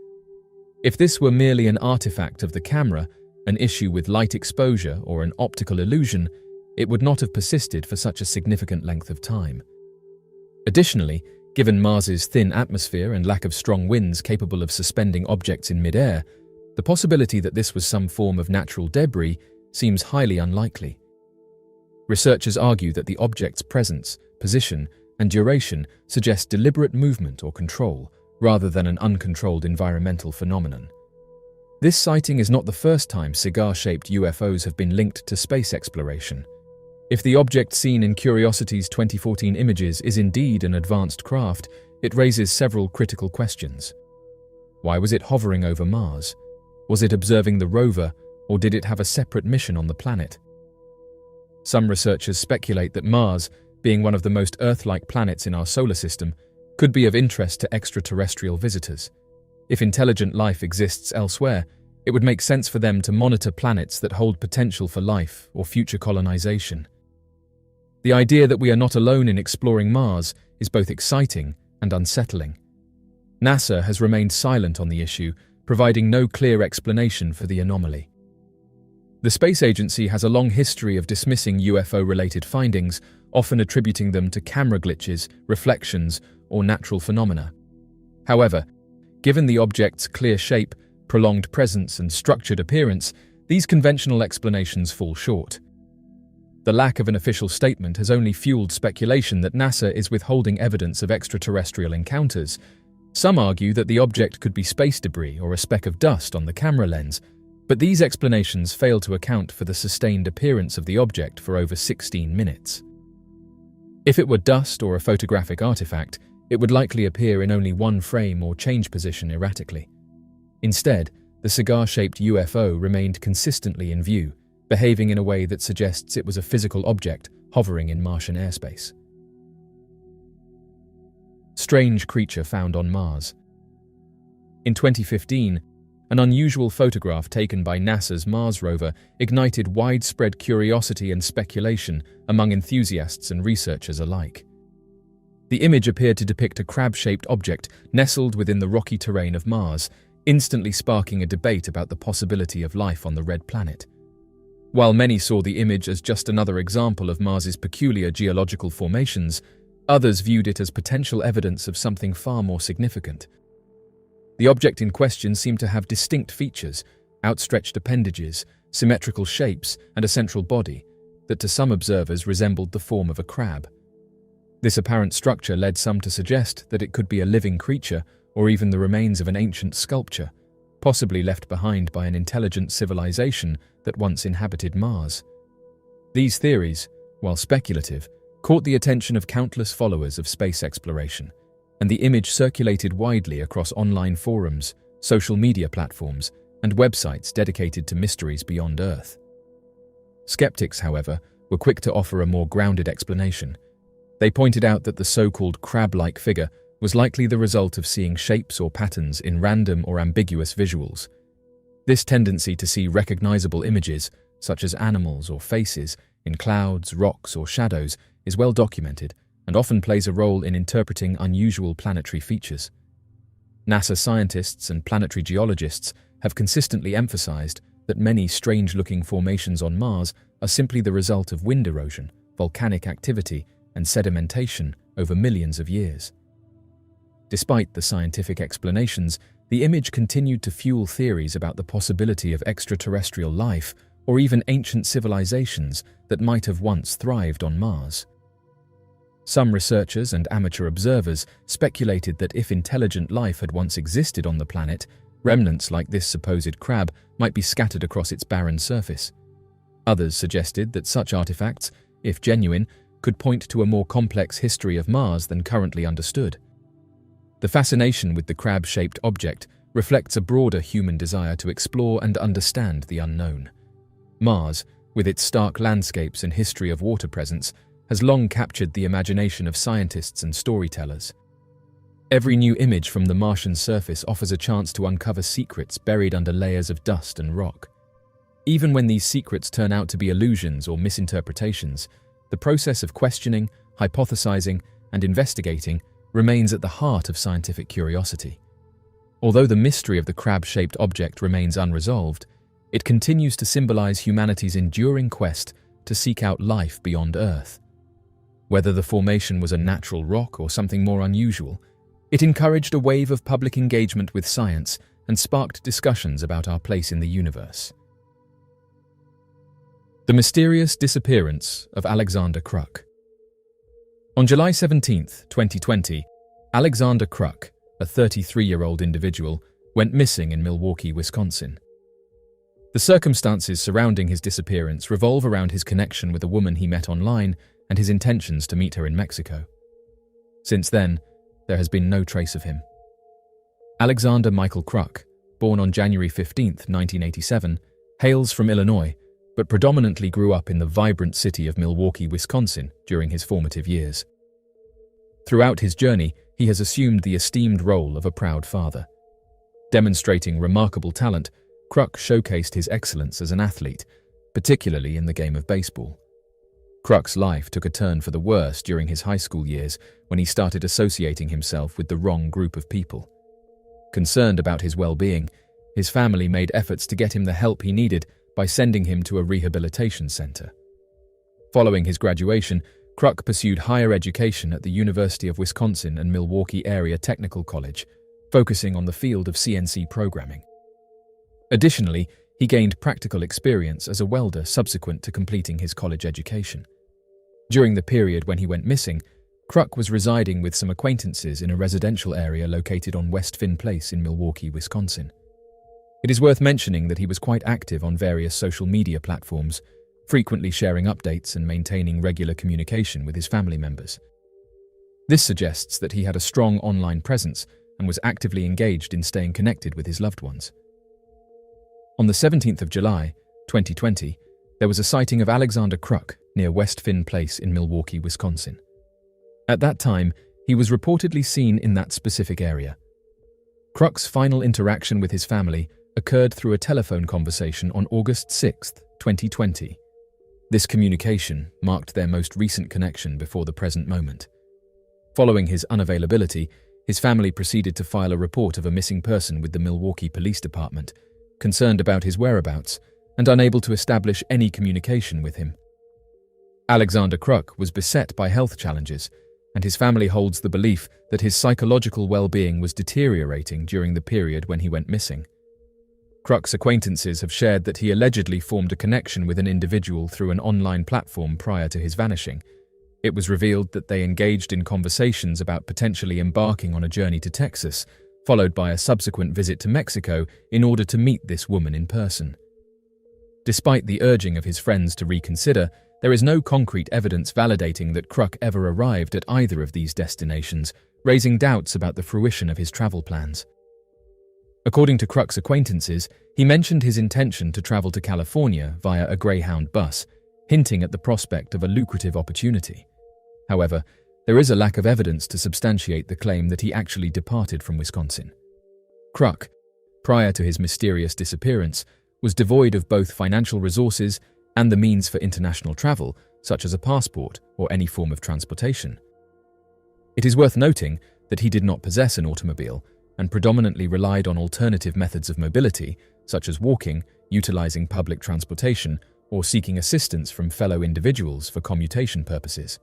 If this were merely an artifact of the camera, an issue with light exposure, or an optical illusion, it would not have persisted for such a significant length of time. Additionally, given Mars's thin atmosphere and lack of strong winds capable of suspending objects in mid-air, the possibility that this was some form of natural debris seems highly unlikely. Researchers argue that the object's presence, position, and duration suggest deliberate movement or control, rather than an uncontrolled environmental phenomenon. This sighting is not the first time cigar-shaped UFOs have been linked to space exploration. If the object seen in Curiosity's 2014 images is indeed an advanced craft, it raises several critical questions. Why was it hovering over Mars? Was it observing the rover, or did it have a separate mission on the planet? Some researchers speculate that Mars, being one of the most Earth-like planets in our solar system, could be of interest to extraterrestrial visitors. If intelligent life exists elsewhere, it would make sense for them to monitor planets that hold potential for life or future colonization. The idea that we are not alone in exploring Mars is both exciting and unsettling. NASA has remained silent on the issue, providing no clear explanation for the anomaly. The space agency has a long history of dismissing UFO-related findings, often attributing them to camera glitches, reflections, or natural phenomena. However, given the object's clear shape, prolonged presence, and structured appearance, these conventional explanations fall short. The lack of an official statement has only fueled speculation that NASA is withholding evidence of extraterrestrial encounters. Some argue that the object could be space debris or a speck of dust on the camera lens, but these explanations fail to account for the sustained appearance of the object for over 16 minutes. If it were dust or a photographic artifact, it would likely appear in only one frame or change position erratically. Instead, the cigar-shaped UFO remained consistently in view, behaving in a way that suggests it was a physical object hovering in Martian airspace. Strange creature found on Mars. In 2015, an unusual photograph taken by NASA's Mars rover ignited widespread curiosity and speculation among enthusiasts and researchers alike. The image appeared to depict a crab-shaped object nestled within the rocky terrain of Mars, instantly sparking a debate about the possibility of life on the red planet. While many saw the image as just another example of Mars's peculiar geological formations, others viewed it as potential evidence of something far more significant. The object in question seemed to have distinct features, outstretched appendages, symmetrical shapes, and a central body that to some observers resembled the form of a crab. This apparent structure led some to suggest that it could be a living creature or even the remains of an ancient sculpture, possibly left behind by an intelligent civilization that once inhabited Mars. These theories, while speculative, caught the attention of countless followers of space exploration, and the image circulated widely across online forums, social media platforms, and websites dedicated to mysteries beyond Earth. Skeptics, however, were quick to offer a more grounded explanation. They pointed out that the so-called crab-like figure was likely the result of seeing shapes or patterns in random or ambiguous visuals. This tendency to see recognizable images, such as animals or faces, in clouds, rocks, or shadows, is well documented and often plays a role in interpreting unusual planetary features. NASA scientists and planetary geologists have consistently emphasized that many strange-looking formations on Mars are simply the result of wind erosion, volcanic activity, and sedimentation over millions of years. Despite the scientific explanations, the image continued to fuel theories about the possibility of extraterrestrial life or even ancient civilizations that might have once thrived on Mars. Some researchers and amateur observers speculated that if intelligent life had once existed on the planet, remnants like this supposed crab might be scattered across its barren surface. Others suggested that such artifacts, if genuine, could point to a more complex history of Mars than currently understood. The fascination with the crab-shaped object reflects a broader human desire to explore and understand the unknown. Mars, with its stark landscapes and history of water presence, has long captured the imagination of scientists and storytellers. Every new image from the Martian surface offers a chance to uncover secrets buried under layers of dust and rock. Even when these secrets turn out to be illusions or misinterpretations, the process of questioning, hypothesizing, and investigating remains at the heart of scientific curiosity. Although the mystery of the crab-shaped object remains unresolved, it continues to symbolize humanity's enduring quest to seek out life beyond Earth. Whether the formation was a natural rock or something more unusual, it encouraged a wave of public engagement with science and sparked discussions about our place in the universe. The mysterious disappearance of Alexander Kruk. On July 17, 2020, Alexander Kruk, a 33-year-old individual, went missing in Milwaukee, Wisconsin. The circumstances surrounding his disappearance revolve around his connection with a woman he met online and his intentions to meet her in Mexico. Since then, there has been no trace of him. Alexander Michael Kruk, born on January 15, 1987, hails from Illinois, but predominantly grew up in the vibrant city of Milwaukee, Wisconsin during his formative years. Throughout his journey, he has assumed the esteemed role of a proud father. Demonstrating remarkable talent, Kruk showcased his excellence as an athlete, particularly in the game of baseball. Kruk's life took a turn for the worse during his high school years when he started associating himself with the wrong group of people. Concerned about his well-being, his family made efforts to get him the help he needed by sending him to a rehabilitation center. Following his graduation, Kruk pursued higher education at the University of Wisconsin and Milwaukee Area Technical College, focusing on the field of CNC programming. Additionally, he gained practical experience as a welder subsequent to completing his college education. During the period when he went missing, Kruk was residing with some acquaintances in a residential area located on West Finn Place in Milwaukee, Wisconsin. It is worth mentioning that he was quite active on various social media platforms, frequently sharing updates and maintaining regular communication with his family members. This suggests that he had a strong online presence and was actively engaged in staying connected with his loved ones. On the 17th of July, 2020, there was a sighting of Alexander Kruk near West Finn Place in Milwaukee, Wisconsin. At that time, he was reportedly seen in that specific area. Kruk's final interaction with his family occurred through a telephone conversation on August 6, 2020. This communication marked their most recent connection before the present moment. Following his unavailability, his family proceeded to file a report of a missing person with the Milwaukee Police Department, concerned about his whereabouts and unable to establish any communication with him. Alexander Kruk was beset by health challenges, and his family holds the belief that his psychological well-being was deteriorating during the period when he went missing. Kruk's acquaintances have shared that he allegedly formed a connection with an individual through an online platform prior to his vanishing. It was revealed that they engaged in conversations about potentially embarking on a journey to Texas, followed by a subsequent visit to Mexico in order to meet this woman in person. Despite the urging of his friends to reconsider, there is no concrete evidence validating that Kruk ever arrived at either of these destinations, raising doubts about the fruition of his travel plans. According to Kruk's acquaintances, he mentioned his intention to travel to California via a Greyhound bus, hinting at the prospect of a lucrative opportunity. However, there is a lack of evidence to substantiate the claim that he actually departed from Wisconsin. Kruk, prior to his mysterious disappearance, was devoid of both financial resources and the means for international travel, such as a passport or any form of transportation. It is worth noting that he did not possess an automobile and predominantly relied on alternative methods of mobility, such as walking, utilizing public transportation, or seeking assistance from fellow individuals for commutation purposes.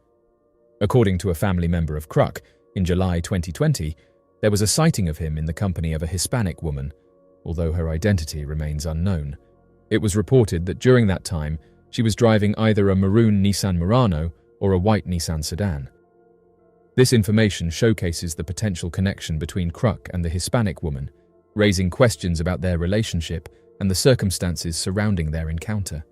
According to a family member of Kruk, in July 2020, there was a sighting of him in the company of a Hispanic woman, although her identity remains unknown. It was reported that during that time, she was driving either a maroon Nissan Murano or a white Nissan sedan. This information showcases the potential connection between Kruk and the Hispanic woman, raising questions about their relationship and the circumstances surrounding their encounter.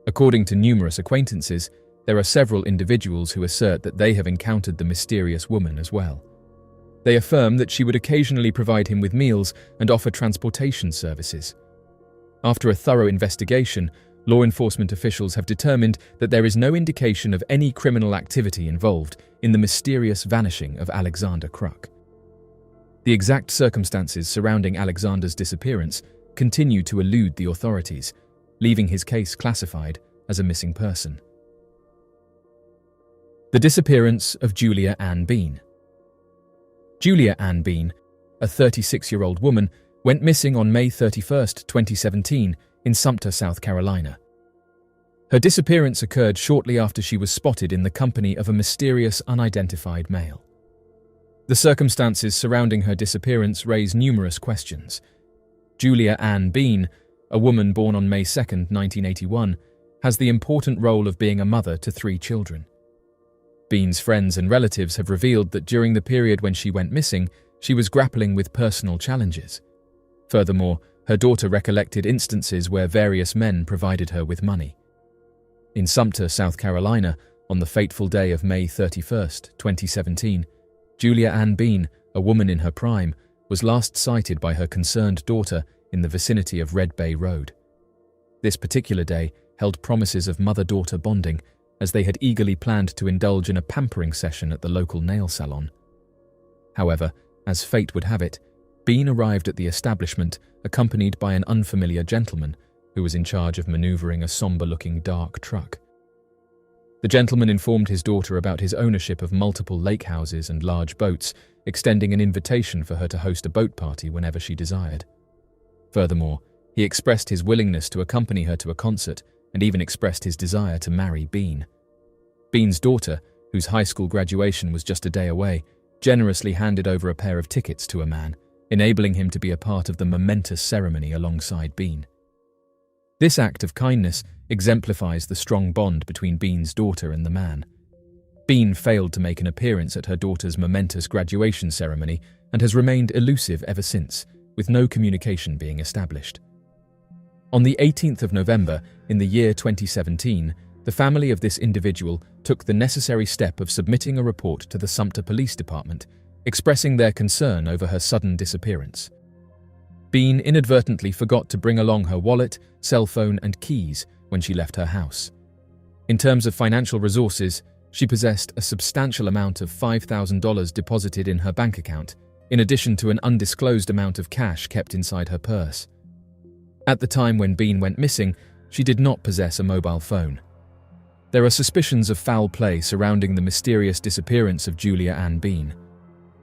According to numerous acquaintances, there are several individuals who assert that they have encountered the mysterious woman as well. They affirm that she would occasionally provide him with meals and offer transportation services. After a thorough investigation, law enforcement officials have determined that there is no indication of any criminal activity involved in the mysterious vanishing of Alexander Kruk. The exact circumstances surrounding Alexander's disappearance continue to elude the authorities, leaving his case classified as a missing person. The disappearance of Julia Ann Bean. Julia Ann Bean, a 36-year-old woman, went missing on May 31, 2017, in Sumter, South Carolina. Her disappearance occurred shortly after she was spotted in the company of a mysterious unidentified male. The circumstances surrounding her disappearance raise numerous questions. Julia Ann Bean, a woman born on May 2, 1981, has the important role of being a mother to 3 children. Bean's friends and relatives have revealed that during the period when she went missing, she was grappling with personal challenges. Furthermore, her daughter recollected instances where various men provided her with money. In Sumter, South Carolina, on the fateful day of May 31, 2017, Julia Ann Bean, a woman in her prime, was last sighted by her concerned daughter in the vicinity of Red Bay Road. This particular day held promises of mother-daughter bonding, as they had eagerly planned to indulge in a pampering session at the local nail salon. However, as fate would have it, Bean arrived at the establishment accompanied by an unfamiliar gentleman who was in charge of maneuvering a somber-looking dark truck. The gentleman informed his daughter about his ownership of multiple lake houses and large boats, extending an invitation for her to host a boat party whenever she desired. Furthermore, he expressed his willingness to accompany her to a concert and even expressed his desire to marry Bean. Bean's daughter, whose high school graduation was just a day away, generously handed over a pair of tickets to a man, enabling him to be a part of the momentous ceremony alongside Bean. This act of kindness exemplifies the strong bond between Bean's daughter and the man. Bean failed to make an appearance at her daughter's momentous graduation ceremony and has remained elusive ever since, with no communication being established. On the 18th of November, in the year 2017, the family of this individual took the necessary step of submitting a report to the Sumter Police Department, expressing their concern over her sudden disappearance. Bean inadvertently forgot to bring along her wallet, cell phone, and keys when she left her house. In terms of financial resources, she possessed a substantial amount of $5,000 deposited in her bank account, in addition to an undisclosed amount of cash kept inside her purse. At the time when Bean went missing, she did not possess a mobile phone. There are suspicions of foul play surrounding the mysterious disappearance of Julia Ann Bean.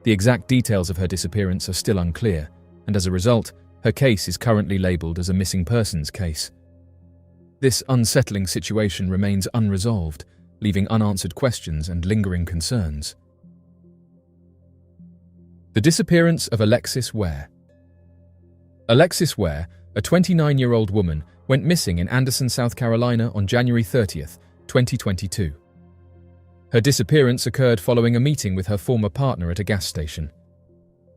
The exact details of her disappearance are still unclear, and as a result, her case is currently labelled as a missing persons case. This unsettling situation remains unresolved, leaving unanswered questions and lingering concerns. The disappearance of Alexis Wear. Alexis Wear, a 29-year-old woman, went missing in Anderson, South Carolina on January 30th, 2022. Her disappearance occurred following a meeting with her former partner at a gas station.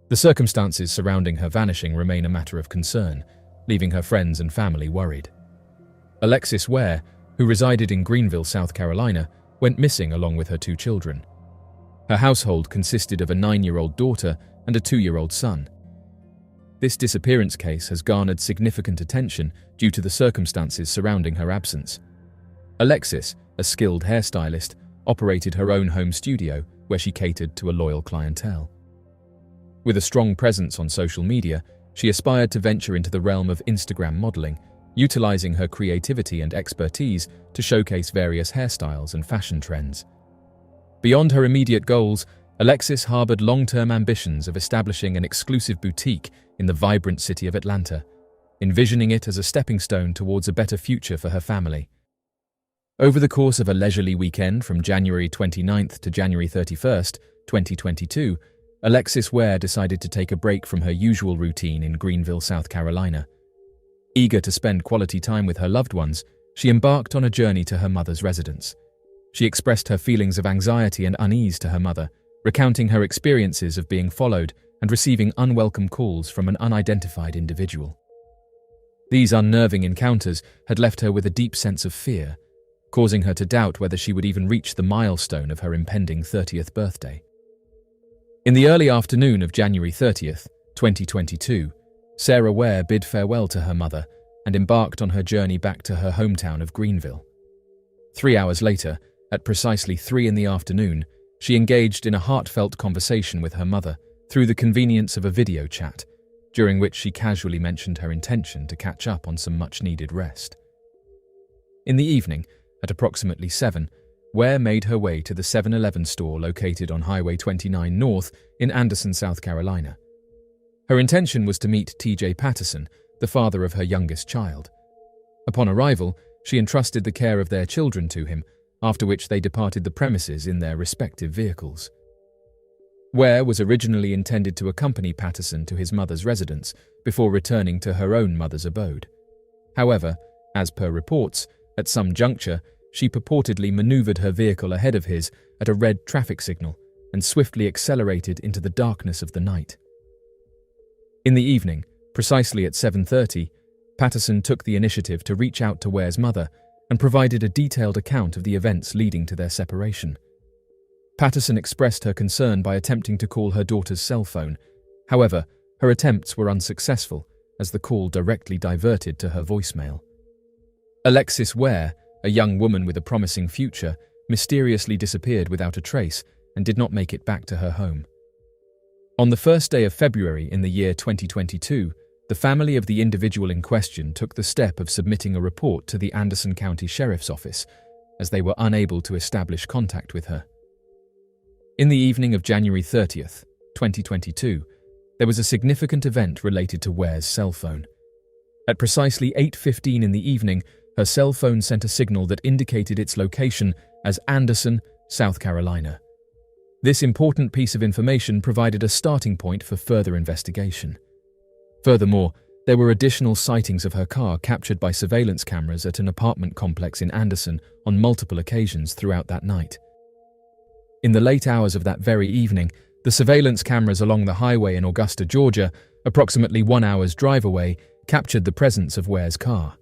The circumstances surrounding her vanishing remain a matter of concern, leaving her friends and family worried. Alexis Wear, who resided in Greenville, South Carolina, went missing along with her 2 children. Her household consisted of a 9-year-old daughter and a 2-year-old son. This disappearance case has garnered significant attention due to the circumstances surrounding her absence. Alexis, a skilled hairstylist, operated her own home studio where she catered to a loyal clientele. With a strong presence on social media, she aspired to venture into the realm of Instagram modeling, utilizing her creativity and expertise to showcase various hairstyles and fashion trends. Beyond her immediate goals, Alexis harbored long-term ambitions of establishing an exclusive boutique in the vibrant city of Atlanta, envisioning it as a stepping stone towards a better future for her family. Over the course of a leisurely weekend from January 29th to January 31st, 2022, Alexis Wear decided to take a break from her usual routine in Greenville, South Carolina. Eager to spend quality time with her loved ones, she embarked on a journey to her mother's residence. She expressed her feelings of anxiety and unease to her mother, recounting her experiences of being followed and receiving unwelcome calls from an unidentified individual. These unnerving encounters had left her with a deep sense of fear, causing her to doubt whether she would even reach the milestone of her impending 30th birthday. In the early afternoon of January 30th, 2022, Sarah Wear bid farewell to her mother and embarked on her journey back to her hometown of Greenville. 3 hours later, at precisely 3 p.m, she engaged in a heartfelt conversation with her mother through the convenience of a video chat, during which she casually mentioned her intention to catch up on some much-needed rest. In the evening, at approximately 7, Wear made her way to the 7-Eleven store located on Highway 29 North in Anderson, South Carolina. Her intention was to meet T.J. Patterson, the father of her youngest child. Upon arrival, she entrusted the care of their children to him, after which they departed the premises in their respective vehicles. Wear was originally intended to accompany Patterson to his mother's residence before returning to her own mother's abode. However, as per reports, at some juncture, she purportedly maneuvered her vehicle ahead of his at a red traffic signal and swiftly accelerated into the darkness of the night. In the evening, precisely at 7:30, Patterson took the initiative to reach out to Wear's mother and provided a detailed account of the events leading to their separation. Patterson expressed her concern by attempting to call her daughter's cell phone. However, her attempts were unsuccessful as the call directly diverted to her voicemail. Alexis Wear, a young woman with a promising future, mysteriously disappeared without a trace and did not make it back to her home. On the first day of February in the year 2022, the family of the individual in question took the step of submitting a report to the Anderson County Sheriff's Office, as they were unable to establish contact with her. In the evening of January 30th, 2022, there was a significant event related to Wear's cell phone. At precisely 8:15 in the evening, her cell phone sent a signal that indicated its location as Anderson, South Carolina. This important piece of information provided a starting point for further investigation. Furthermore, there were additional sightings of her car captured by surveillance cameras at an apartment complex in Anderson on multiple occasions throughout that night. In the late hours of that very evening, the surveillance cameras along the highway in Augusta, Georgia, approximately 1 hour's drive away, captured the presence of Wear's car.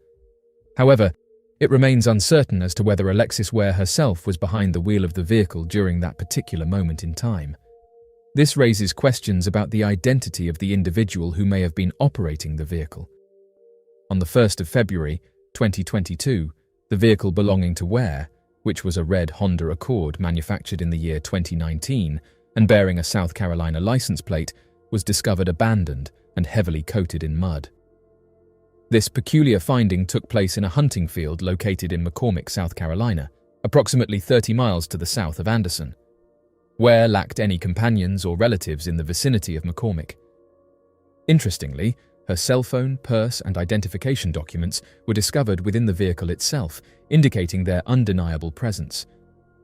However, It remains uncertain as to whether Alexis Wear herself was behind the wheel of the vehicle during that particular moment in time. This raises questions about the identity of the individual who may have been operating the vehicle. On the 1st of February, 2022, the vehicle belonging to Wear, which was a red Honda Accord manufactured in the year 2019 and bearing a South Carolina license plate, was discovered abandoned and heavily coated in mud. This peculiar finding took place in a hunting field located in McCormick, South Carolina, approximately 30 miles to the south of Anderson. Wear lacked any companions or relatives in the vicinity of McCormick. Interestingly, her cell phone, purse, and identification documents were discovered within the vehicle itself, indicating their undeniable presence.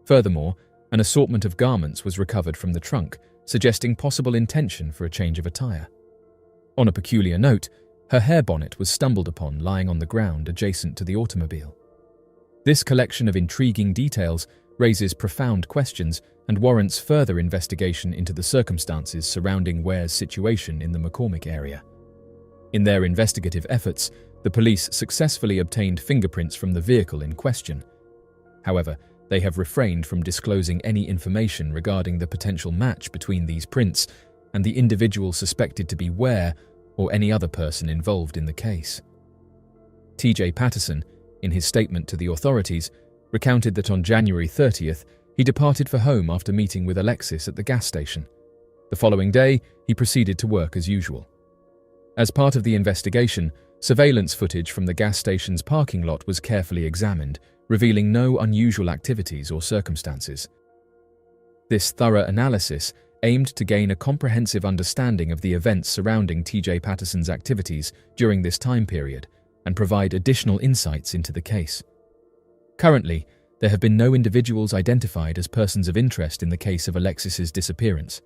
Furthermore, an assortment of garments was recovered from the trunk, suggesting possible intention for a change of attire. On a peculiar note, her hair bonnet was stumbled upon lying on the ground adjacent to the automobile. This collection of intriguing details raises profound questions and warrants further investigation into the circumstances surrounding Wear's situation in the McCormick area. In their investigative efforts, the police successfully obtained fingerprints from the vehicle in question. However, they have refrained from disclosing any information regarding the potential match between these prints and the individual suspected to be Wear or any other person involved in the case. T.J. Patterson, in his statement to the authorities, recounted that on January 30th, he departed for home after meeting with Alexis at the gas station. The following day, he proceeded to work as usual. As part of the investigation, surveillance footage from the gas station's parking lot was carefully examined, revealing no unusual activities or circumstances. This thorough analysis aimed to gain a comprehensive understanding of the events surrounding T.J. Patterson's activities during this time period and provide additional insights into the case. Currently, there have been no individuals identified as persons of interest in the case of Alexis's disappearance.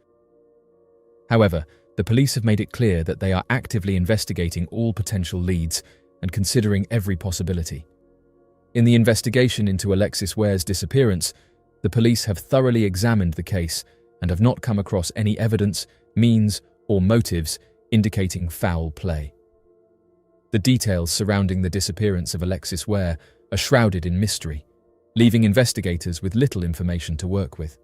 However, the police have made it clear that they are actively investigating all potential leads and considering every possibility. In the investigation into Alexis Wear's disappearance, the police have thoroughly examined the case and have not come across any evidence, means, or motives indicating foul play. The details surrounding the disappearance of Alexis Wear are shrouded in mystery, leaving investigators with little information to work with.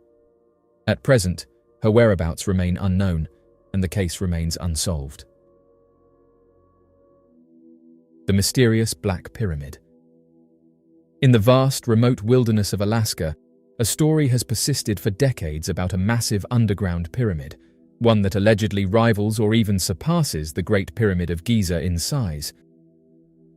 At present, her whereabouts remain unknown, and the case remains unsolved. The mysterious Black Pyramid. In the vast, remote wilderness of Alaska, a story has persisted for decades about a massive underground pyramid, one that allegedly rivals or even surpasses the Great Pyramid of Giza in size.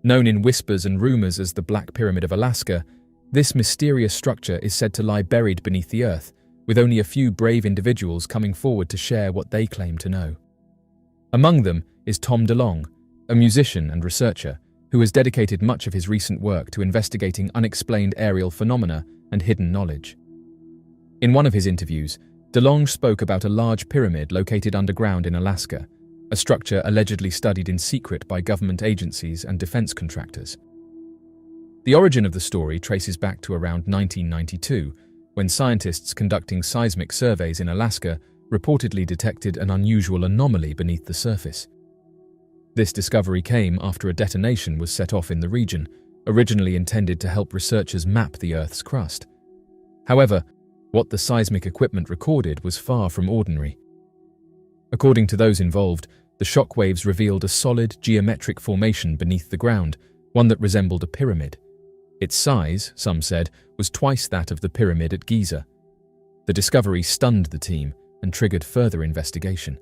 Known in whispers and rumors as the Black Pyramid of Alaska, this mysterious structure is said to lie buried beneath the earth, with only a few brave individuals coming forward to share what they claim to know. Among them is Tom DeLonge, a musician and researcher who has dedicated much of his recent work to investigating unexplained aerial phenomena and hidden knowledge. In one of his interviews, DeLonge spoke about a large pyramid located underground in Alaska, a structure allegedly studied in secret by government agencies and defense contractors. The origin of the story traces back to around 1992, when scientists conducting seismic surveys in Alaska reportedly detected an unusual anomaly beneath the surface. This discovery came after a detonation was set off in the region, originally intended to help researchers map the Earth's crust. However, what the seismic equipment recorded was far from ordinary. According to those involved, the shockwaves revealed a solid geometric formation beneath the ground, one that resembled a pyramid. Its size, some said, was twice that of the pyramid at Giza. The discovery stunned the team and triggered further investigation.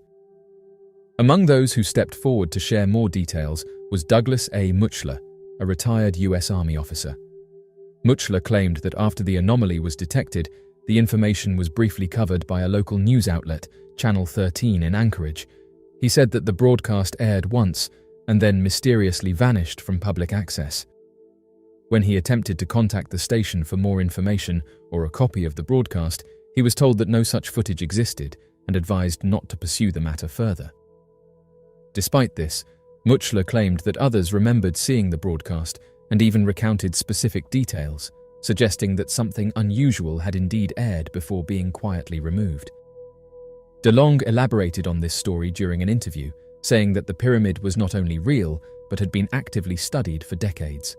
Among those who stepped forward to share more details was Douglas A. Muchler, a retired U.S. Army officer. Muchler claimed that after the anomaly was detected, the information was briefly covered by a local news outlet, Channel 13 in Anchorage. He said that the broadcast aired once and then mysteriously vanished from public access. When he attempted to contact the station for more information or a copy of the broadcast, he was told that no such footage existed and advised not to pursue the matter further. Despite this, Muchler claimed that others remembered seeing the broadcast and even recounted specific details, suggesting that something unusual had indeed aired before being quietly removed. DeLonge elaborated on this story during an interview, saying that the pyramid was not only real, but had been actively studied for decades.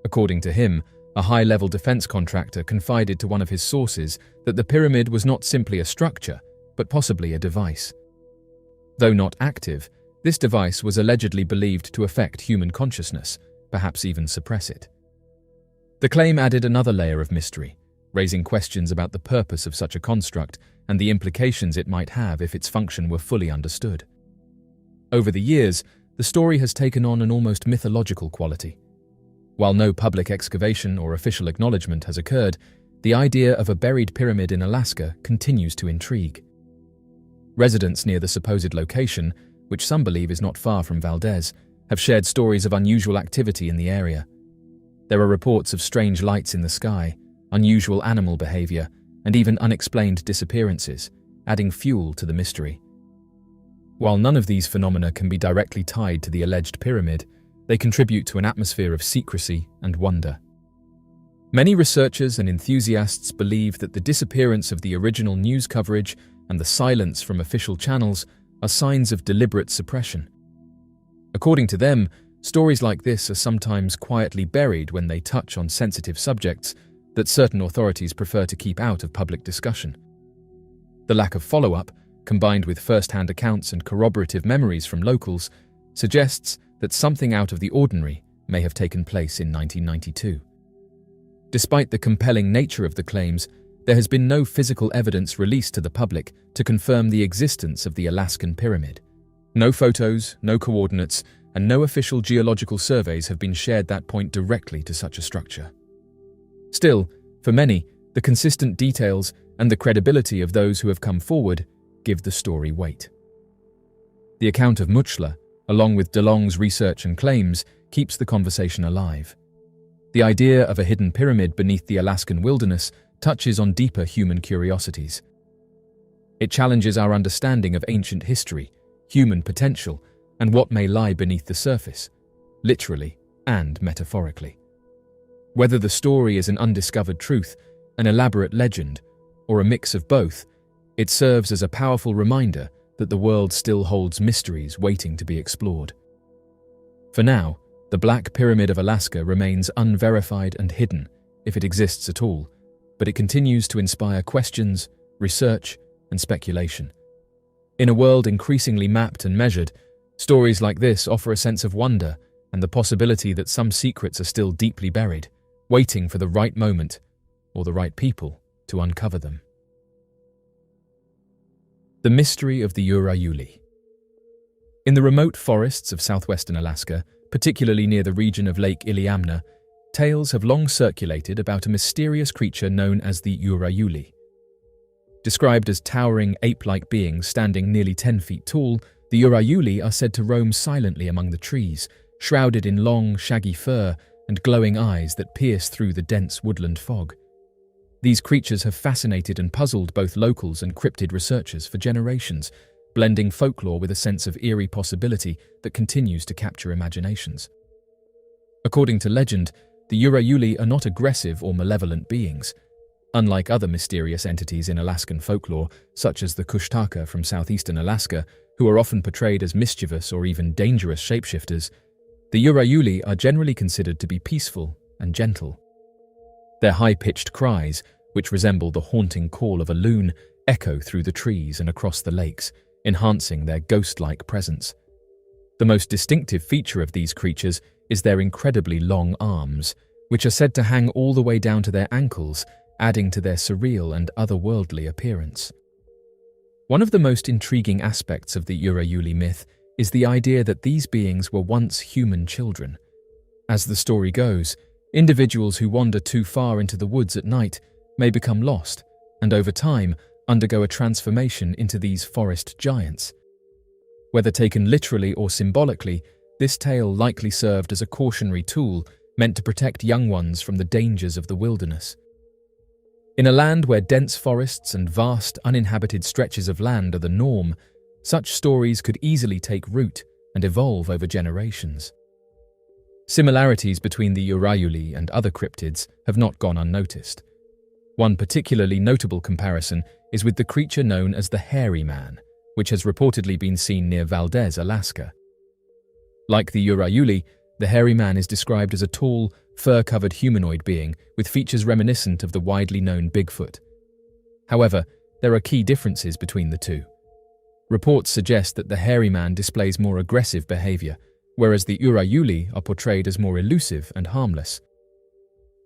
According to him, a high-level defense contractor confided to one of his sources that the pyramid was not simply a structure, but possibly a device. Though not active, this device was allegedly believed to affect human consciousness, perhaps even suppress it. The claim added another layer of mystery, raising questions about the purpose of such a construct and the implications it might have if its function were fully understood. Over the years, the story has taken on an almost mythological quality. While no public excavation or official acknowledgement has occurred, the idea of a buried pyramid in Alaska continues to intrigue. Residents near the supposed location, which some believe is not far from Valdez, have shared stories of unusual activity in the area. There are reports of strange lights in the sky, unusual animal behavior, and even unexplained disappearances, adding fuel to the mystery. While none of these phenomena can be directly tied to the alleged pyramid, they contribute to an atmosphere of secrecy and wonder. Many researchers and enthusiasts believe that the disappearance of the original news coverage and the silence from official channels are signs of deliberate suppression. According to them, stories like this are sometimes quietly buried when they touch on sensitive subjects that certain authorities prefer to keep out of public discussion. The lack of follow-up, combined with first-hand accounts and corroborative memories from locals, suggests that something out of the ordinary may have taken place in 1992. Despite the compelling nature of the claims, there has been no physical evidence released to the public to confirm the existence of the Alaskan pyramid. No photos, no coordinates, and no official geological surveys have been shared that point directly to such a structure. Still, for many, the consistent details and the credibility of those who have come forward give the story weight. The account of Muchla, along with DeLong's research and claims, keeps the conversation alive. The idea of a hidden pyramid beneath the Alaskan wilderness touches on deeper human curiosities. It challenges our understanding of ancient history, human potential, and what may lie beneath the surface, literally and metaphorically. Whether the story is an undiscovered truth, an elaborate legend, or a mix of both, it serves as a powerful reminder that the world still holds mysteries waiting to be explored. For now, the Black Pyramid of Alaska remains unverified and hidden, if it exists at all, but it continues to inspire questions, research, and speculation. In a world increasingly mapped and measured, stories like this offer a sense of wonder and the possibility that some secrets are still deeply buried, waiting for the right moment or the right people to uncover them. The mystery of the Urauli. In the remote forests of southwestern Alaska, particularly near the region of Lake Iliamna, tales have long circulated about a mysterious creature known as the Urauli. Described as towering ape-like beings standing nearly 10 feet tall, the Urauli are said to roam silently among the trees, shrouded in long, shaggy fur and glowing eyes that pierce through the dense woodland fog. These creatures have fascinated and puzzled both locals and cryptid researchers for generations, blending folklore with a sense of eerie possibility that continues to capture imaginations. According to legend, the Urauli are not aggressive or malevolent beings. Unlike other mysterious entities in Alaskan folklore, such as the Kushtaka from southeastern Alaska, who are often portrayed as mischievous or even dangerous shapeshifters, the Urauli are generally considered to be peaceful and gentle. Their high-pitched cries, which resemble the haunting call of a loon, echo through the trees and across the lakes, enhancing their ghost-like presence. The most distinctive feature of these creatures is their incredibly long arms, which are said to hang all the way down to their ankles, adding to their surreal and otherworldly appearance. One of the most intriguing aspects of the Urauli myth is the idea that these beings were once human children. As the story goes, individuals who wander too far into the woods at night may become lost, and over time undergo a transformation into these forest giants. Whether taken literally or symbolically, this tale likely served as a cautionary tool meant to protect young ones from the dangers of the wilderness. In a land where dense forests and vast uninhabited stretches of land are the norm, such stories could easily take root and evolve over generations. Similarities between the Urauli and other cryptids have not gone unnoticed. One particularly notable comparison is with the creature known as the Hairy Man, which has reportedly been seen near Valdez, Alaska. Like the Urauli, The hairy man is described as a tall, fur-covered humanoid being with features reminiscent of the widely known Bigfoot. However, there are key differences between the two. Reports suggest that the hairy man displays more aggressive behavior, whereas the Urayuli are portrayed as more elusive and harmless.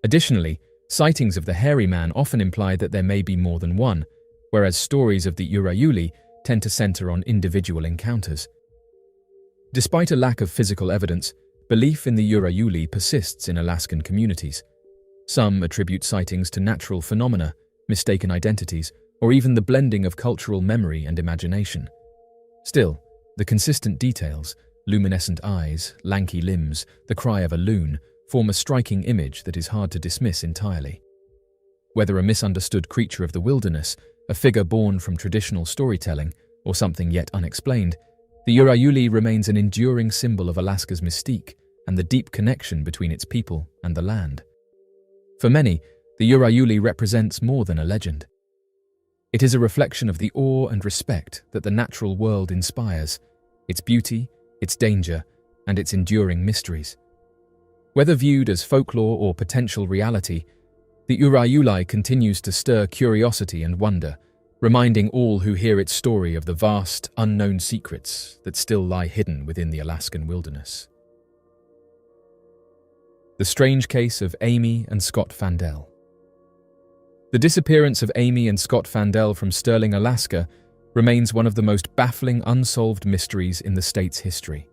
Additionally, sightings of the hairy man often imply that there may be more than one, whereas stories of the Urayuli tend to center on individual encounters. Despite a lack of physical evidence, belief in the Urayuli persists in Alaskan communities. Some attribute sightings to natural phenomena, mistaken identities, or even the blending of cultural memory and imagination. Still, the consistent details, luminescent eyes, lanky limbs, the cry of a loon, form a striking image that is hard to dismiss entirely. Whether a misunderstood creature of the wilderness, a figure born from traditional storytelling, or something yet unexplained, the Urayuli remains an enduring symbol of Alaska's mystique and the deep connection between its people and the land. For many, the Urayuli represents more than a legend. It is a reflection of the awe and respect that the natural world inspires, its beauty, its danger, and its enduring mysteries. Whether viewed as folklore or potential reality, the Urayuli continues to stir curiosity and wonder, reminding all who hear its story of the vast, unknown secrets that still lie hidden within the Alaskan wilderness. The strange case of Amy and Scott Fandell. The disappearance of Amy and Scott Fandell from Sterling, Alaska, remains one of the most baffling unsolved mysteries in the state's history.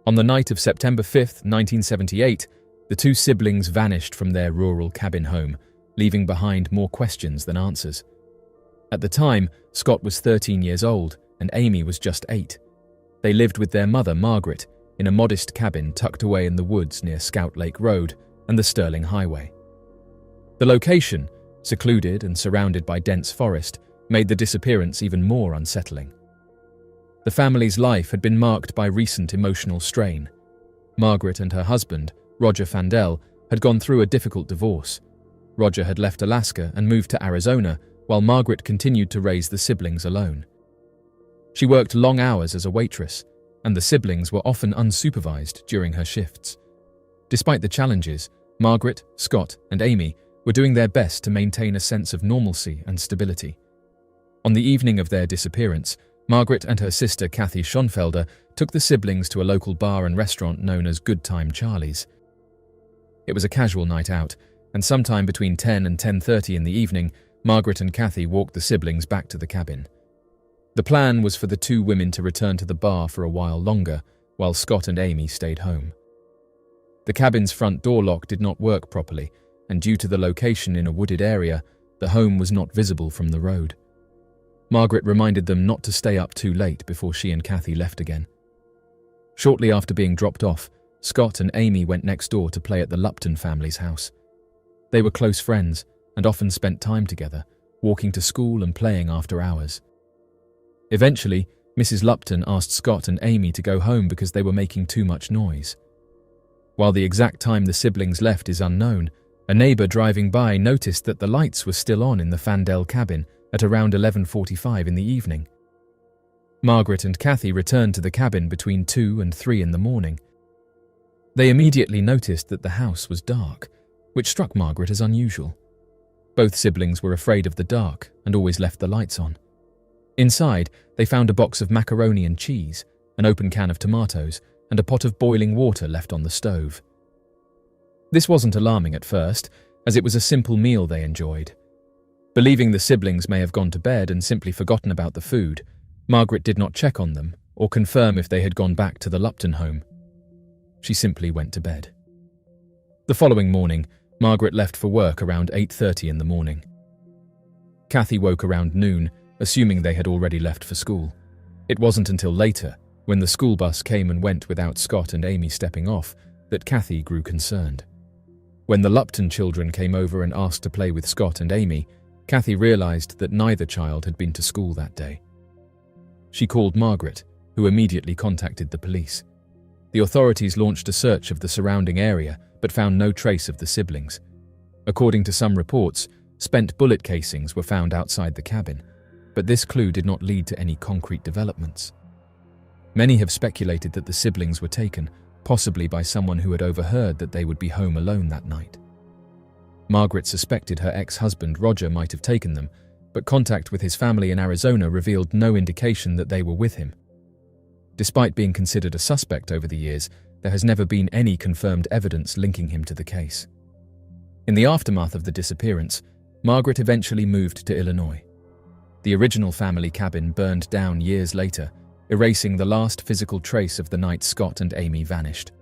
On the night of September 5, 1978, the two siblings vanished from their rural cabin home, leaving behind more questions than answers. At the time, Scott was 13 years old and Amy was just 8. They lived with their mother, Margaret, in a modest cabin tucked away in the woods near Scout Lake Road and the Sterling Highway. The location, secluded and surrounded by dense forest, made the disappearance even more unsettling. The family's life had been marked by recent emotional strain. Margaret and her husband, Roger Fandell, had gone through a difficult divorce. Roger had left Alaska and moved to Arizona, while Margaret continued to raise the siblings alone. She worked long hours as a waitress, and the siblings were often unsupervised during her shifts. Despite the challenges, Margaret, Scott, and Amy were doing their best to maintain a sense of normalcy and stability. On the evening of their disappearance, Margaret and her sister Kathy Schonfelder took the siblings to a local bar and restaurant known as Good Time Charlie's. It was a casual night out, and sometime between 10 and 10:30 in the evening, Margaret and Kathy walked the siblings back to the cabin. The plan was for the two women to return to the bar for a while longer, while Scott and Amy stayed home. The cabin's front door lock did not work properly, and due to the location in a wooded area, the home was not visible from the road. Margaret reminded them not to stay up too late before she and Kathy left again. Shortly after being dropped off, Scott and Amy went next door to play at the Lupton family's house. They were close friends and often spent time together, walking to school and playing after hours. Eventually, Mrs. Lupton asked Scott and Amy to go home because they were making too much noise. While the exact time the siblings left is unknown, a neighbor driving by noticed that the lights were still on in the Fandell cabin at around 11:45 in the evening. Margaret and Kathy returned to the cabin between 2 and 3 in the morning. They immediately noticed that the house was dark, which struck Margaret as unusual. Both siblings were afraid of the dark and always left the lights on. Inside, they found a box of macaroni and cheese, an open can of tomatoes, and a pot of boiling water left on the stove. This wasn't alarming at first, as it was a simple meal they enjoyed. Believing the siblings may have gone to bed and simply forgotten about the food, Margaret did not check on them or confirm if they had gone back to the Lupton home. She simply went to bed. The following morning, Margaret left for work around 8:30 in the morning. Kathy woke around noon, assuming they had already left for school. It wasn't until later, when the school bus came and went without Scott and Amy stepping off, that Kathy grew concerned. When the Lupton children came over and asked to play with Scott and Amy, Kathy realized that neither child had been to school that day. She called Margaret, who immediately contacted the police. The authorities launched a search of the surrounding area, but found no trace of the siblings. According to some reports, spent bullet casings were found outside the cabin, but this clue did not lead to any concrete developments. Many have speculated that the siblings were taken, possibly by someone who had overheard that they would be home alone that night. Margaret suspected her ex-husband Roger might have taken them, but contact with his family in Arizona revealed no indication that they were with him. Despite being considered a suspect over the years, there has never been any confirmed evidence linking him to the case. In the aftermath of the disappearance, Margaret eventually moved to Illinois. The original family cabin burned down years later, erasing the last physical trace of the night Scott and Amy vanished.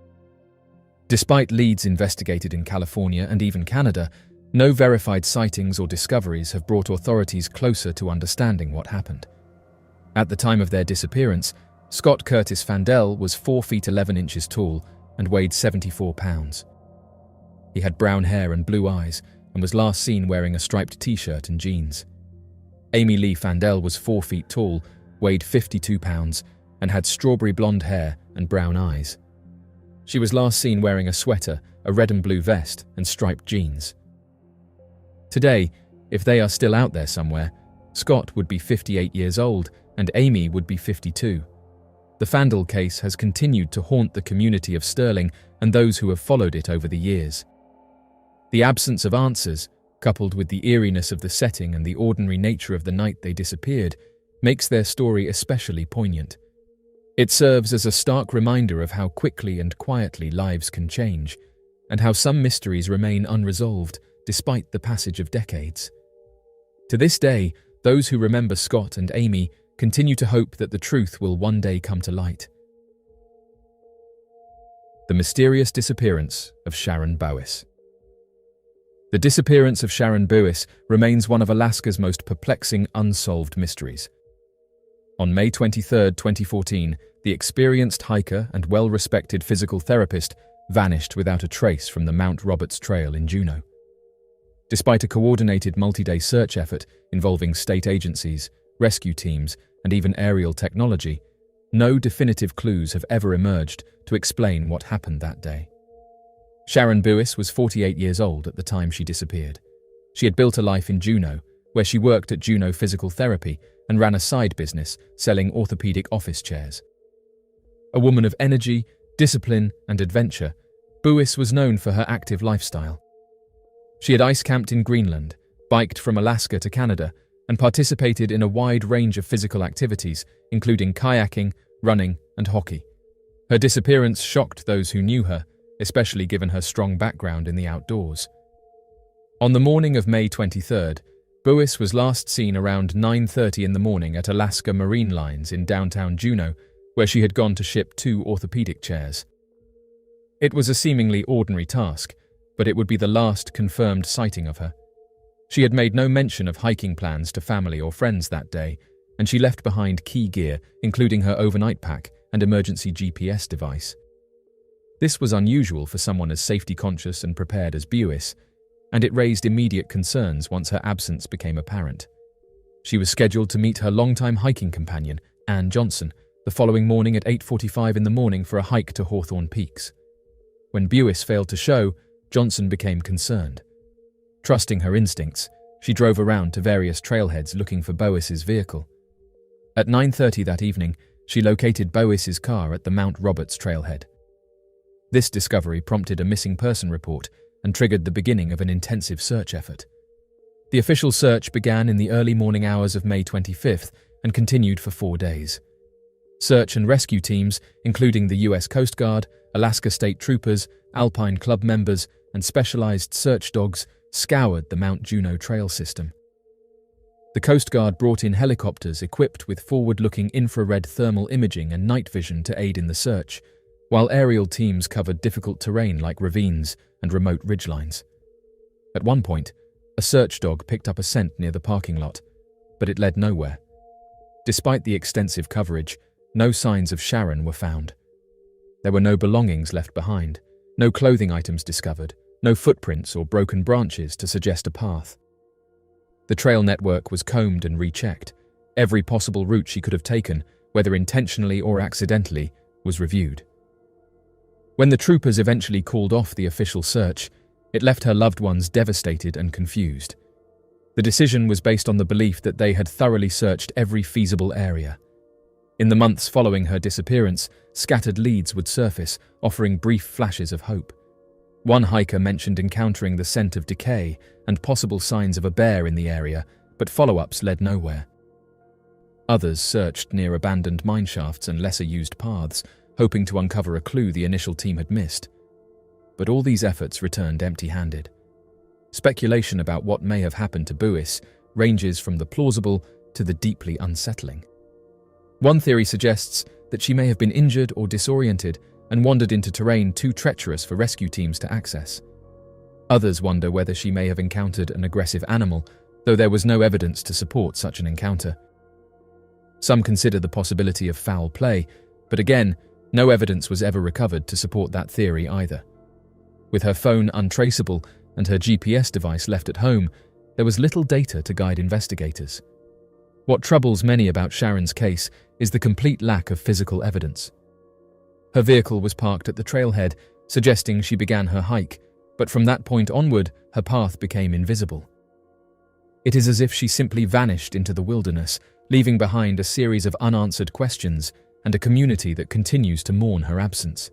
Despite leads investigated in California and even Canada, no verified sightings or discoveries have brought authorities closer to understanding what happened. At the time of their disappearance, Scott Curtis Fandell was 4 feet 11 inches tall and weighed 74 pounds. He had brown hair and blue eyes and was last seen wearing a striped t-shirt and jeans. Amy Lee Fandell was 4 feet tall, weighed 52 pounds, and had strawberry blonde hair and brown eyes. She was last seen wearing a sweater, a red and blue vest, and striped jeans. Today, if they are still out there somewhere, Scott would be 58 years old and Amy would be 52. The Fandell case has continued to haunt the community of Sterling and those who have followed it over the years. The absence of answers, coupled with the eeriness of the setting and the ordinary nature of the night they disappeared, makes their story especially poignant. It serves as a stark reminder of how quickly and quietly lives can change, and how some mysteries remain unresolved despite the passage of decades. To this day, those who remember Scott and Amy continue to hope that the truth will one day come to light. The mysterious disappearance of Sharon Buis. The disappearance of Sharon Buis remains one of Alaska's most perplexing unsolved mysteries. On May 23, 2014, the experienced hiker and well-respected physical therapist vanished without a trace from the Mount Roberts Trail in Juneau. Despite a coordinated multi-day search effort involving state agencies, rescue teams, and even aerial technology, no definitive clues have ever emerged to explain what happened that day. Sharon Buis was 48 years old at the time she disappeared. She had built a life in Juneau, where she worked at Juneau Physical Therapy and ran a side business selling orthopedic office chairs. A woman of energy, discipline, and adventure, Buis was known for her active lifestyle. She had ice camped in Greenland, biked from Alaska to Canada, and participated in a wide range of physical activities, including kayaking, running, and hockey. Her disappearance shocked those who knew her, especially given her strong background in the outdoors. On the morning of May 23rd, Buis was last seen around 9:30 in the morning at Alaska Marine Lines in downtown Juneau, where she had gone to ship 2 orthopedic chairs. It was a seemingly ordinary task, but it would be the last confirmed sighting of her. She had made no mention of hiking plans to family or friends that day, and she left behind key gear, including her overnight pack and emergency GPS device. This was unusual for someone as safety-conscious and prepared as Buis, and it raised immediate concerns once her absence became apparent. She was scheduled to meet her longtime hiking companion, Ann Johnson, the following morning at 8:45 in the morning for a hike to Hawthorne Peaks. When Buis failed to show, Johnson became concerned. Trusting her instincts, she drove around to various trailheads looking for Buis's vehicle. At 9:30 that evening, she located Buis's car at the Mount Roberts trailhead. This discovery prompted a missing person report and triggered the beginning of an intensive search effort. The official search began in the early morning hours of May 25th and continued for 4 days. Search and rescue teams, including the U.S. Coast Guard, Alaska State Troopers, Alpine Club members, and specialized search dogs, scoured the Mount Juneau trail system. The Coast Guard brought in helicopters equipped with forward-looking infrared thermal imaging and night vision to aid in the search, while aerial teams covered difficult terrain like ravines and remote ridgelines. At one point, a search dog picked up a scent near the parking lot, but it led nowhere. Despite the extensive coverage, no signs of Sharon were found. There were no belongings left behind, no clothing items discovered, no footprints or broken branches to suggest a path. The trail network was combed and rechecked. Every possible route she could have taken, whether intentionally or accidentally, was reviewed. When the troopers eventually called off the official search, it left her loved ones devastated and confused. The decision was based on the belief that they had thoroughly searched every feasible area. In the months following her disappearance, scattered leads would surface, offering brief flashes of hope. One hiker mentioned encountering the scent of decay and possible signs of a bear in the area, but follow-ups led nowhere. Others searched near abandoned mineshafts and lesser-used paths, hoping to uncover a clue the initial team had missed. But all these efforts returned empty-handed. Speculation about what may have happened to Buis ranges from the plausible to the deeply unsettling. One theory suggests that she may have been injured or disoriented and wandered into terrain too treacherous for rescue teams to access. Others wonder whether she may have encountered an aggressive animal, though there was no evidence to support such an encounter. Some consider the possibility of foul play, but again, no evidence was ever recovered to support that theory either. With her phone untraceable and her GPS device left at home, there was little data to guide investigators. What troubles many about Sharon's case is the complete lack of physical evidence. Her vehicle was parked at the trailhead, suggesting she began her hike, but from that point onward, her path became invisible. It is as if she simply vanished into the wilderness, leaving behind a series of unanswered questions and a community that continues to mourn her absence.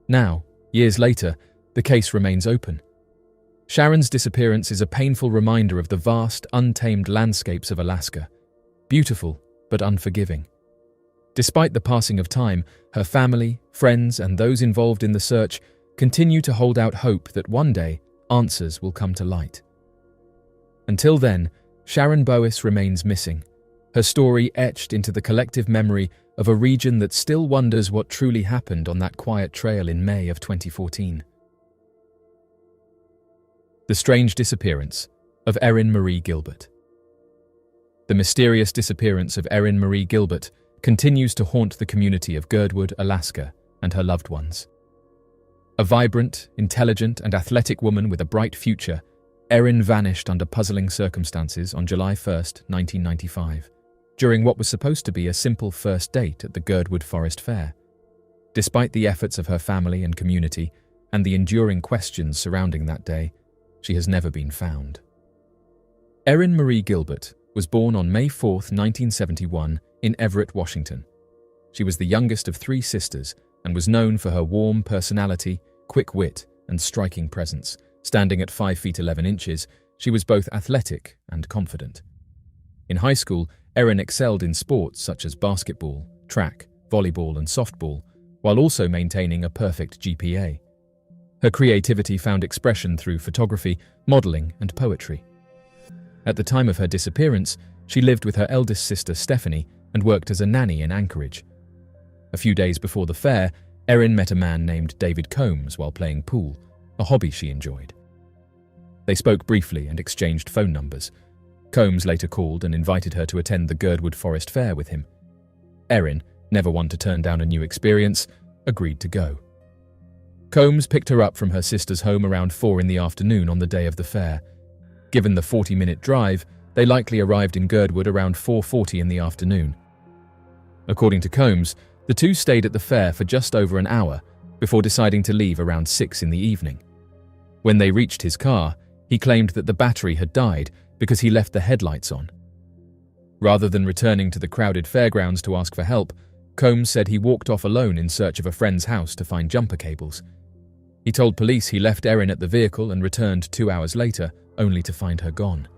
Now, years later, the case remains open. Sharon's disappearance is a painful reminder of the vast, untamed landscapes of Alaska, beautiful but unforgiving. Despite the passing of time, her family, friends, and those involved in the search continue to hold out hope that one day answers will come to light. Until then, Sharon Buis remains missing, her story etched into the collective memory of a region that still wonders what truly happened on that quiet trail in May of 2014. The strange disappearance of Erin Marie Gilbert. The mysterious disappearance of Erin Marie Gilbert continues to haunt the community of Girdwood, Alaska, and her loved ones. A vibrant, intelligent, and athletic woman with a bright future, Erin vanished under puzzling circumstances on July 1, 1995, during what was supposed to be a simple first date at the Girdwood Forest Fair. Despite the efforts of her family and community, and the enduring questions surrounding that day, she has never been found. Erin Marie Gilbert was born on May 4, 1971, in Everett, Washington. She was the youngest of 3 sisters and was known for her warm personality, quick wit, and striking presence. Standing at 5 feet 11 inches, she was both athletic and confident. In high school, Erin excelled in sports such as basketball, track, volleyball, and softball, while also maintaining a perfect GPA. Her creativity found expression through photography, modeling, and poetry. At the time of her disappearance, she lived with her eldest sister Stephanie and worked as a nanny in Anchorage. A few days before the fair, Erin met a man named David Combs while playing pool, a hobby she enjoyed. They spoke briefly and exchanged phone numbers. Combs later called and invited her to attend the Girdwood Forest Fair with him. Erin, never one to turn down a new experience, agreed to go. Combs picked her up from her sister's home around 4 in the afternoon on the day of the fair. Given the 40-minute drive, they likely arrived in Girdwood around 4:40 in the afternoon. According to Combs, the two stayed at the fair for just over an hour before deciding to leave around 6 in the evening. When they reached his car, he claimed that the battery had died because he left the headlights on. Rather than returning to the crowded fairgrounds to ask for help, Combs said he walked off alone in search of a friend's house to find jumper cables. He told police he left Erin at the vehicle and returned 2 hours later, only to find her gone.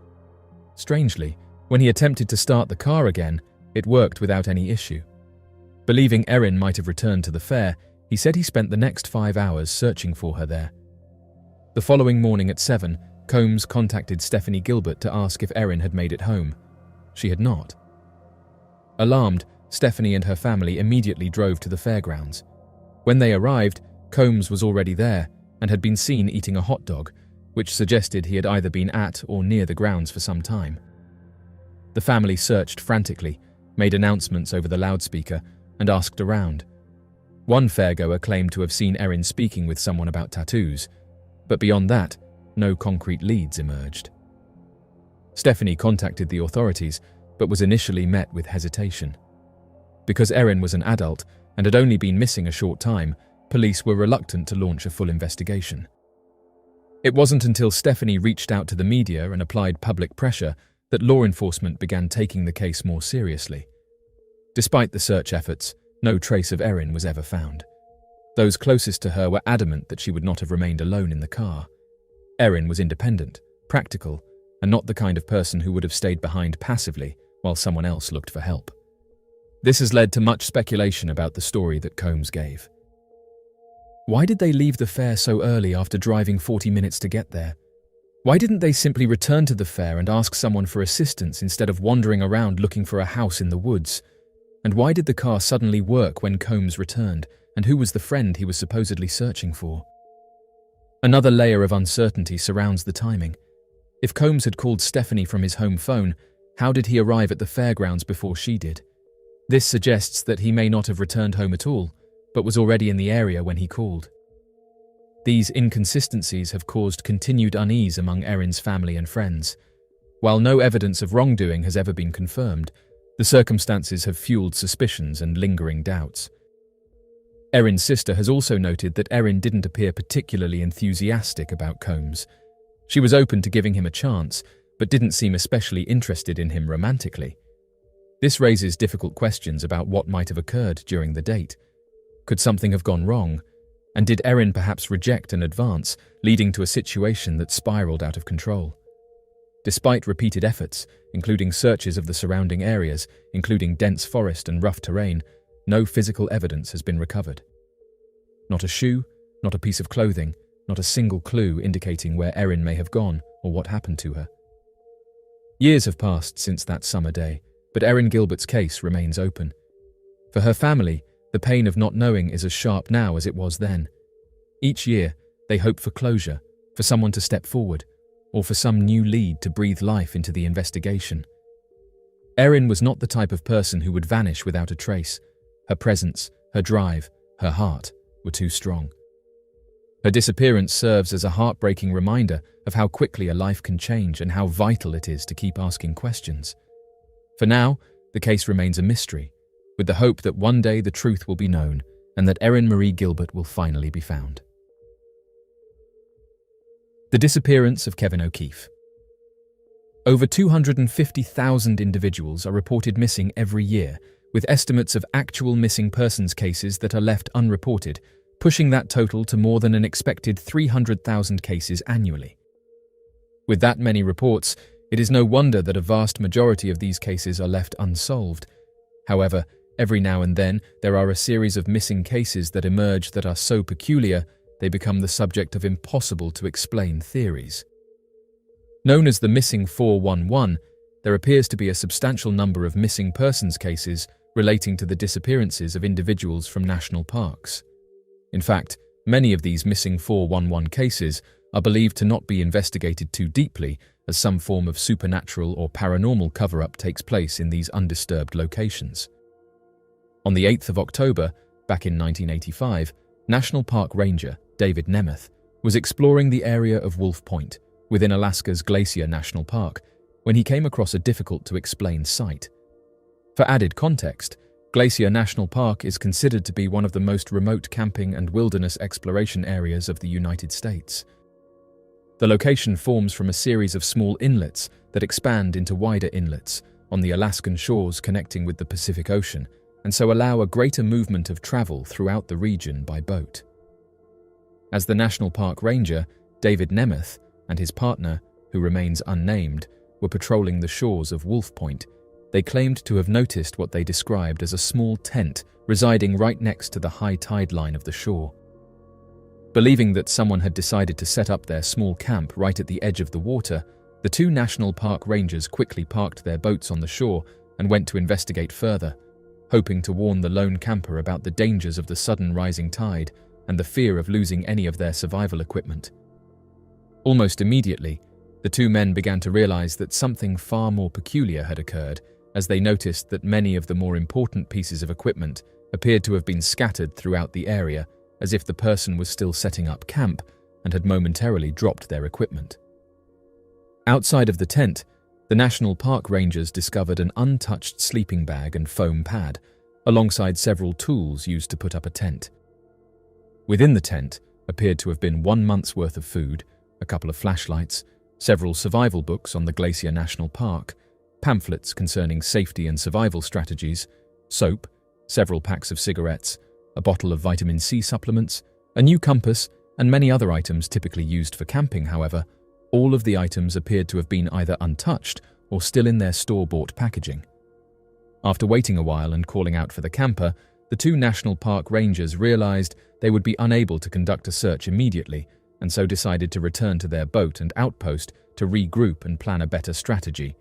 Strangely, when he attempted to start the car again, it worked without any issue. Believing Erin might have returned to the fair, he said he spent the next 5 hours searching for her there. The following morning at 7, Combs contacted Stephanie Gilbert to ask if Erin had made it home. She had not. Alarmed, Stephanie and her family immediately drove to the fairgrounds. When they arrived, Combs was already there and had been seen eating a hot dog, which suggested he had either been at or near the grounds for some time. The family searched frantically, made announcements over the loudspeaker, and asked around. One fairgoer claimed to have seen Erin speaking with someone about tattoos, but beyond that, no concrete leads emerged. Stephanie contacted the authorities, but was initially met with hesitation. Because Erin was an adult and had only been missing a short time, police were reluctant to launch a full investigation. It wasn't until Stephanie reached out to the media and applied public pressure that law enforcement began taking the case more seriously. Despite the search efforts, No trace of Erin was ever found. Those closest to her were adamant that she would not have remained alone in the car. Erin was independent, practical, and not the kind of person who would have stayed behind passively while someone else looked for help. This has led to much speculation about the story that Combs gave. Why did they leave the fair so early after driving 40 minutes to get there? Why didn't they simply return to the fair and ask someone for assistance instead of wandering around looking for a house in the woods? And why did the car suddenly work when Combs returned, and who was the friend he was supposedly searching for? Another layer of uncertainty surrounds the timing. If Combs had called Stephanie from his home phone, how did he arrive at the fairgrounds before she did? This suggests that he may not have returned home at all, but was already in the area when he called. These inconsistencies have caused continued unease among Erin's family and friends. While no evidence of wrongdoing has ever been confirmed, the circumstances have fueled suspicions and lingering doubts. Erin's sister has also noted that Erin didn't appear particularly enthusiastic about Combs. She was open to giving him a chance, but didn't seem especially interested in him romantically. This raises difficult questions about what might have occurred during the date. Could something have gone wrong? And did Erin perhaps reject an advance, leading to a situation that spiraled out of control? Despite repeated efforts, including searches of the surrounding areas, including dense forest and rough terrain, no physical evidence has been recovered. Not a shoe, not a piece of clothing, not a single clue indicating where Erin may have gone or what happened to her. Years have passed since that summer day, but Erin Gilbert's case remains open. For her family, the pain of not knowing is as sharp now as it was then. Each year, they hope for closure, for someone to step forward, or for some new lead to breathe life into the investigation. Erin was not the type of person who would vanish without a trace. Her presence, her drive, her heart were too strong. Her disappearance serves as a heartbreaking reminder of how quickly a life can change and how vital it is to keep asking questions. For now, the case remains a mystery, with the hope that one day the truth will be known and that Erin Marie Gilbert will finally be found. The disappearance of Kevin O'Keefe. Over 250,000 individuals are reported missing every year, with estimates of actual missing persons cases that are left unreported, pushing that total to more than an expected 300,000 cases annually. With that many reports, it is no wonder that a vast majority of these cases are left unsolved. However, every now and then there are a series of missing cases that emerge that are so peculiar they become the subject of impossible to explain theories. Known as the Missing 411, there appears to be a substantial number of missing persons cases relating to the disappearances of individuals from national parks. In fact, many of these Missing 411 cases are believed to not be investigated too deeply, as some form of supernatural or paranormal cover-up takes place in these undisturbed locations. On the 8th of October, back in 1985, National Park Ranger David Nemeth was exploring the area of Wolf Point within Alaska's Glacier National Park when he came across a difficult-to-explain sight. For added context, Glacier National Park is considered to be one of the most remote camping and wilderness exploration areas of the United States. The location forms from a series of small inlets that expand into wider inlets on the Alaskan shores connecting with the Pacific Ocean, and so allow a greater movement of travel throughout the region by boat. As the National Park Ranger, David Nemeth, and his partner, who remains unnamed, were patrolling the shores of Wolf Point, they claimed to have noticed what they described as a small tent residing right next to the high tide line of the shore. Believing that someone had decided to set up their small camp right at the edge of the water, the two National Park Rangers quickly parked their boats on the shore and went to investigate further, hoping to warn the lone camper about the dangers of the sudden rising tide and the fear of losing any of their survival equipment. Almost immediately, the two men began to realize that something far more peculiar had occurred as they noticed that many of the more important pieces of equipment appeared to have been scattered throughout the area, as if the person was still setting up camp and had momentarily dropped their equipment. Outside of the tent, the National Park Rangers discovered an untouched sleeping bag and foam pad, alongside several tools used to put up a tent. Within the tent appeared to have been 1 month's worth of food, a couple of flashlights, several survival books on the Glacier National Park, pamphlets concerning safety and survival strategies, soap, several packs of cigarettes, a bottle of vitamin C supplements, a new compass, and many other items typically used for camping. However, all of the items appeared to have been either untouched or still in their store-bought packaging. After waiting a while and calling out for the camper, the two national park rangers realized they would be unable to conduct a search immediately, and so decided to return to their boat and outpost to regroup and plan a better strategy.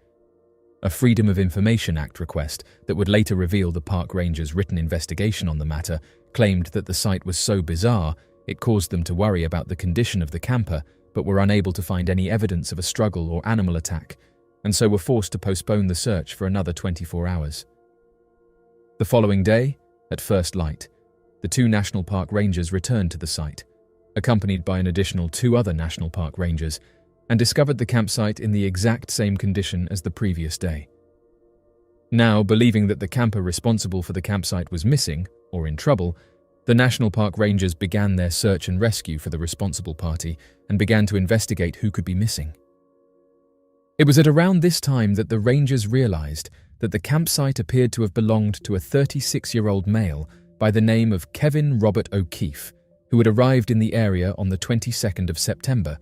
A Freedom of Information Act request that would later reveal the park rangers' written investigation on the matter claimed that the site was so bizarre it caused them to worry about the condition of the camper, but were unable to find any evidence of a struggle or animal attack, and so were forced to postpone the search for another 24 hours. The following day, at first light, the two national park rangers returned to the site, accompanied by an additional 2 other national park rangers, and discovered the campsite in the exact same condition as the previous day. Now, believing that the camper responsible for the campsite was missing, or in trouble, the national park rangers began their search and rescue for the responsible party and began to investigate who could be missing. It was at around this time that the rangers realized that the campsite appeared to have belonged to a 36-year-old male by the name of Kevin Robert O'Keefe, who had arrived in the area on the 22nd of September,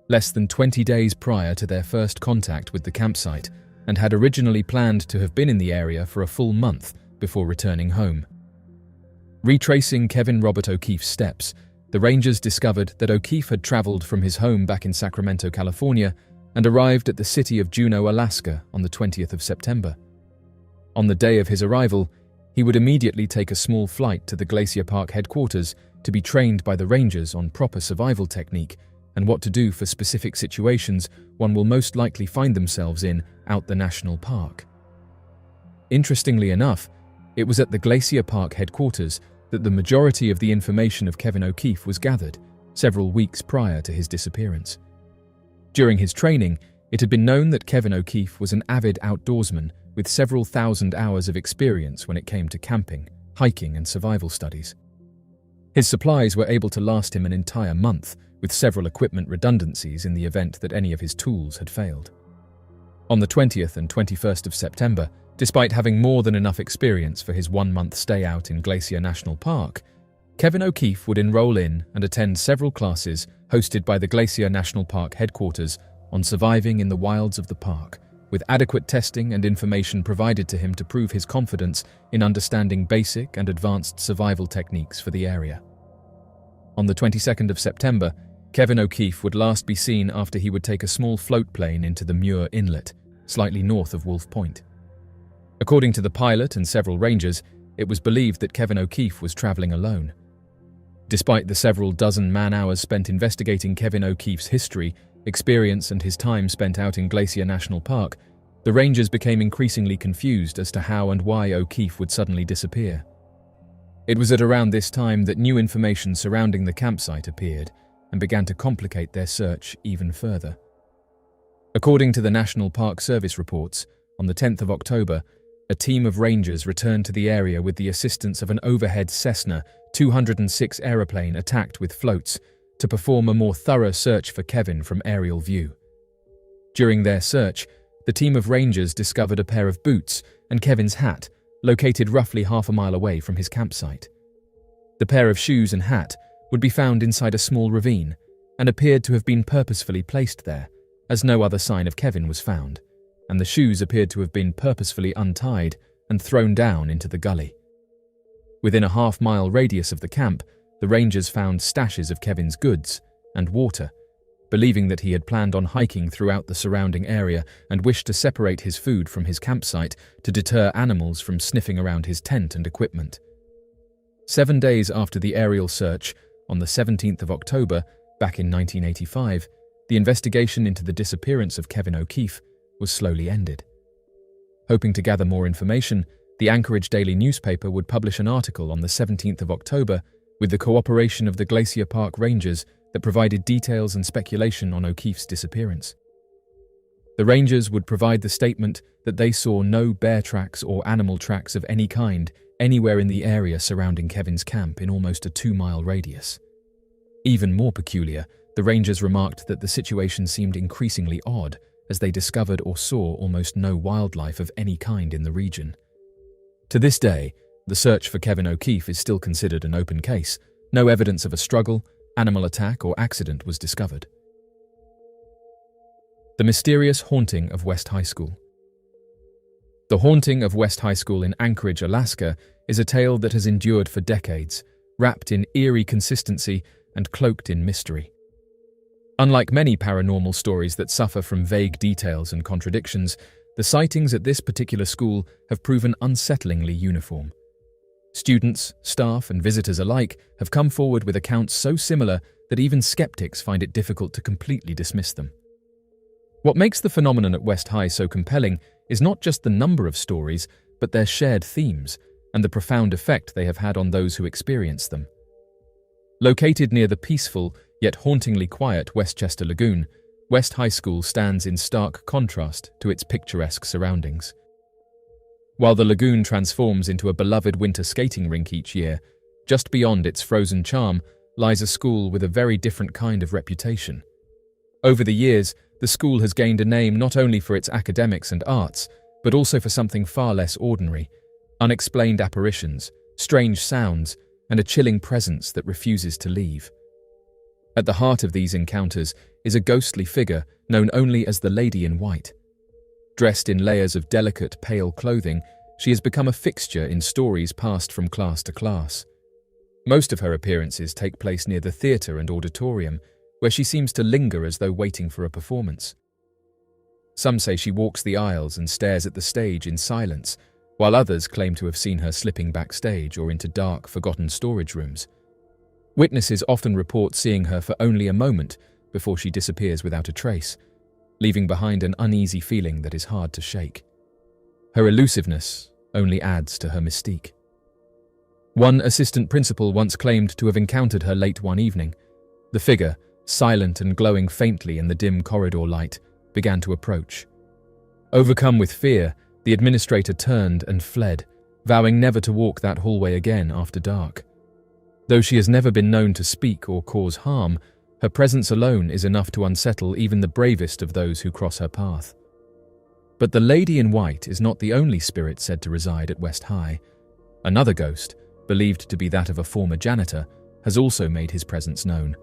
less than 20 days prior to their first contact with the campsite, and had originally planned to have been in the area for a full month before returning home. Retracing Kevin Robert O'Keefe's steps, the rangers discovered that O'Keefe had traveled from his home back in Sacramento, California, and arrived at the city of Juneau, Alaska on the 20th of September. On the day of his arrival, he would immediately take a small flight to the Glacier Park headquarters to be trained by the rangers on proper survival technique and what to do for specific situations one will most likely find themselves in out the national park. Interestingly enough, it was at the Glacier Park headquarters that the majority of the information of Kevin O'Keefe was gathered, several weeks prior to his disappearance. During his training, it had been known that Kevin O'Keefe was an avid outdoorsman with several thousand hours of experience when it came to camping, hiking, and survival studies. His supplies were able to last him an entire month, with several equipment redundancies in the event that any of his tools had failed. On the 20th and 21st of September, despite having more than enough experience for his 1-month stay out in Glacier National Park, Kevin O'Keefe would enroll in and attend several classes hosted by the Glacier National Park headquarters on surviving in the wilds of the park, with adequate testing and information provided to him to prove his confidence in understanding basic and advanced survival techniques for the area. On the 22nd of September, Kevin O'Keefe would last be seen after he would take a small float plane into the Muir Inlet, slightly north of Wolf Point. According to the pilot and several rangers, it was believed that Kevin O'Keefe was traveling alone. Despite the several dozen man-hours spent investigating Kevin O'Keefe's history, experience, and his time spent out in Glacier National Park, the rangers became increasingly confused as to how and why O'Keefe would suddenly disappear. It was at around this time that new information surrounding the campsite appeared and began to complicate their search even further. According to the National Park Service reports, on the 10th of October, a team of rangers returned to the area with the assistance of an overhead Cessna 206 aeroplane attacked with floats to perform a more thorough search for Kevin from aerial view. During their search, the team of rangers discovered a pair of boots and Kevin's hat, located roughly half a mile away from his campsite. The pair of shoes and hat would be found inside a small ravine and appeared to have been purposefully placed there, as no other sign of Kevin was found, and the shoes appeared to have been purposefully untied and thrown down into the gully. Within a half-mile radius of the camp, the rangers found stashes of Kevin's goods and water, believing that he had planned on hiking throughout the surrounding area and wished to separate his food from his campsite to deter animals from sniffing around his tent and equipment. 7 days after the aerial search, on the 17th of October, back in 1985, the investigation into the disappearance of Kevin O'Keefe was slowly ended. Hoping to gather more information, the Anchorage Daily newspaper would publish an article on the 17th of October with the cooperation of the Glacier Park Rangers that provided details and speculation on O'Keefe's disappearance. The Rangers would provide the statement that they saw no bear tracks or animal tracks of any kind anywhere in the area surrounding Kevin's camp in almost a 2-mile radius. Even more peculiar, the Rangers remarked that the situation seemed increasingly odd as they discovered or saw almost no wildlife of any kind in the region. To this day, The search for Kevin O'Keefe is still considered an open case. No evidence of a struggle, animal attack, or accident was discovered. The mysterious haunting of West High School. The haunting of West High School in Anchorage, Alaska, is a tale that has endured for decades, wrapped in eerie consistency and cloaked in mystery. Unlike many paranormal stories that suffer from vague details and contradictions, the sightings at this particular school have proven unsettlingly uniform. Students, staff, and visitors alike have come forward with accounts so similar that even skeptics find it difficult to completely dismiss them. What makes the phenomenon at West High so compelling is not just the number of stories, but their shared themes and the profound effect they have had on those who experience them. Located near the peaceful, yet hauntingly quiet Westchester Lagoon, West High School stands in stark contrast to its picturesque surroundings. While the lagoon transforms into a beloved winter skating rink each year, just beyond its frozen charm lies a school with a very different kind of reputation. Over the years, the school has gained a name not only for its academics and arts, but also for something far less ordinary: unexplained apparitions, strange sounds, and a chilling presence that refuses to leave. At the heart of these encounters is a ghostly figure known only as the Lady in White. Dressed in layers of delicate, pale clothing, she has become a fixture in stories passed from class to class. Most of her appearances take place near the theatre and auditorium, where she seems to linger as though waiting for a performance. Some say she walks the aisles and stares at the stage in silence, while others claim to have seen her slipping backstage or into dark, forgotten storage rooms. Witnesses often report seeing her for only a moment before she disappears without a trace, leaving behind an uneasy feeling that is hard to shake. Her elusiveness only adds to her mystique. One assistant principal once claimed to have encountered her late one evening. The figure, silent and glowing faintly in the dim corridor light, began to approach. Overcome with fear, the administrator turned and fled, vowing never to walk that hallway again after dark. Though she has never been known to speak or cause harm, her presence alone is enough to unsettle even the bravest of those who cross her path. But the Lady in White is not the only spirit said to reside at West High. Another ghost, believed to be that of a former janitor, has also made his presence known.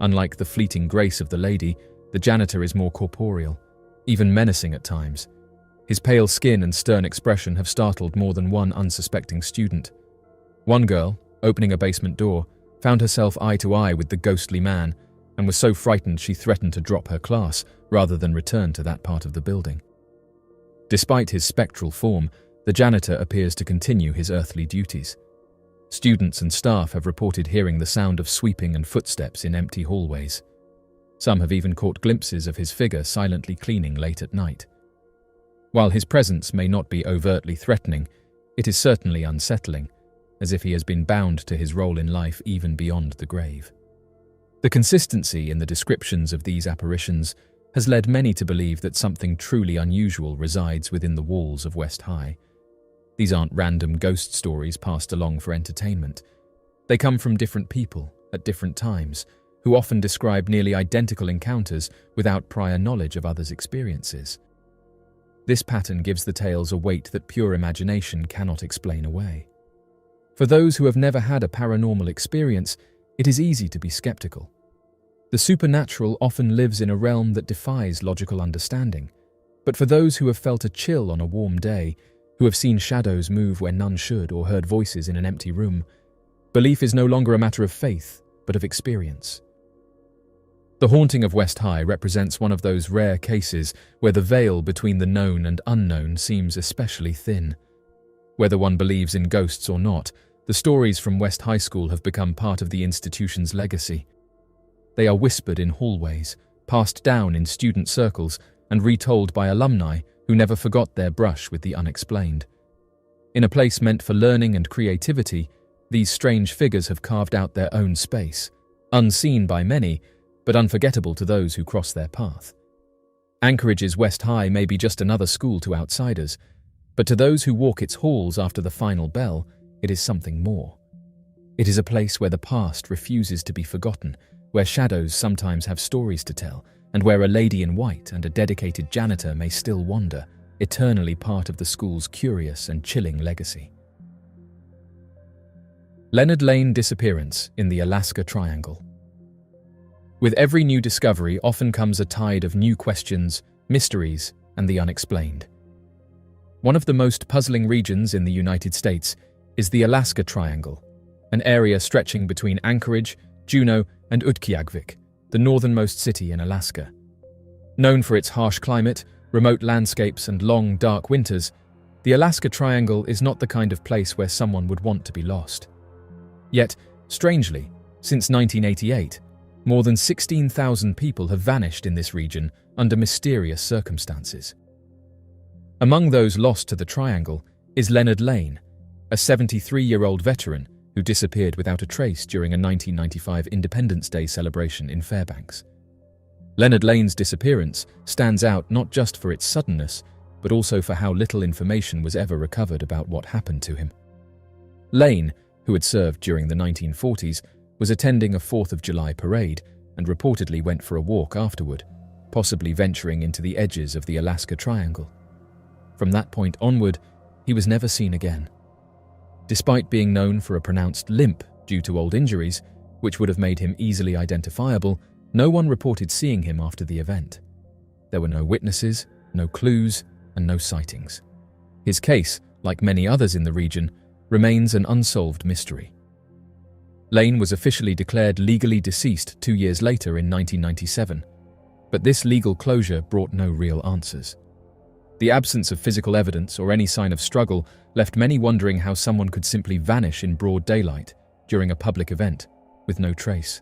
Unlike the fleeting grace of the lady, the janitor is more corporeal, even menacing at times. His pale skin and stern expression have startled more than one unsuspecting student. One girl, opening a basement door, found herself eye to eye with the ghostly man and was so frightened she threatened to drop her class rather than return to that part of the building. Despite his spectral form, the janitor appears to continue his earthly duties. Students and staff have reported hearing the sound of sweeping and footsteps in empty hallways. Some have even caught glimpses of his figure silently cleaning late at night. While his presence may not be overtly threatening, it is certainly unsettling, as if he has been bound to his role in life even beyond the grave. The consistency in the descriptions of these apparitions has led many to believe that something truly unusual resides within the walls of West High. These aren't random ghost stories passed along for entertainment. They come from different people, at different times, who often describe nearly identical encounters without prior knowledge of others' experiences. This pattern gives the tales a weight that pure imagination cannot explain away. For those who have never had a paranormal experience, it is easy to be skeptical. The supernatural often lives in a realm that defies logical understanding. But for those who have felt a chill on a warm day, who have seen shadows move where none should or heard voices in an empty room, belief is no longer a matter of faith, but of experience. The haunting of West High represents one of those rare cases where the veil between the known and unknown seems especially thin. Whether one believes in ghosts or not, the stories from West High School have become part of the institution's legacy. They are whispered in hallways, passed down in student circles, and retold by alumni who never forgot their brush with the unexplained. In a place meant for learning and creativity, these strange figures have carved out their own space, unseen by many, but unforgettable to those who cross their path. Anchorage's West High may be just another school to outsiders, but to those who walk its halls after the final bell, it is something more. It is a place where the past refuses to be forgotten, where shadows sometimes have stories to tell, and where a lady in white and a dedicated janitor may still wander, eternally part of the school's curious and chilling legacy. Leonard Lane disappearance in the Alaska Triangle. With every new discovery often comes a tide of new questions, mysteries, and the unexplained. One of the most puzzling regions in the United States is the Alaska Triangle, an area stretching between Anchorage, Juneau, and Utqiagvik, the northernmost city in Alaska. Known for its harsh climate, remote landscapes, and long, dark winters, the Alaska Triangle is not the kind of place where someone would want to be lost. Yet, strangely, since 1988, more than 16,000 people have vanished in this region under mysterious circumstances. Among those lost to the Triangle is Leonard Lane, a 73-year-old veteran who disappeared without a trace during a 1995 Independence Day celebration in Fairbanks. Leonard Lane's disappearance stands out not just for its suddenness, but also for how little information was ever recovered about what happened to him. Lane, who had served during the 1940s, was attending a 4th of July parade and reportedly went for a walk afterward, possibly venturing into the edges of the Alaska Triangle. From that point onward, he was never seen again. Despite being known for a pronounced limp due to old injuries, which would have made him easily identifiable, no one reported seeing him after the event. There were no witnesses, no clues, and no sightings. His case, like many others in the region, remains an unsolved mystery. Lane was officially declared legally deceased 2 years later in 1997, but this legal closure brought no real answers. The absence of physical evidence or any sign of struggle left many wondering how someone could simply vanish in broad daylight during a public event with no trace.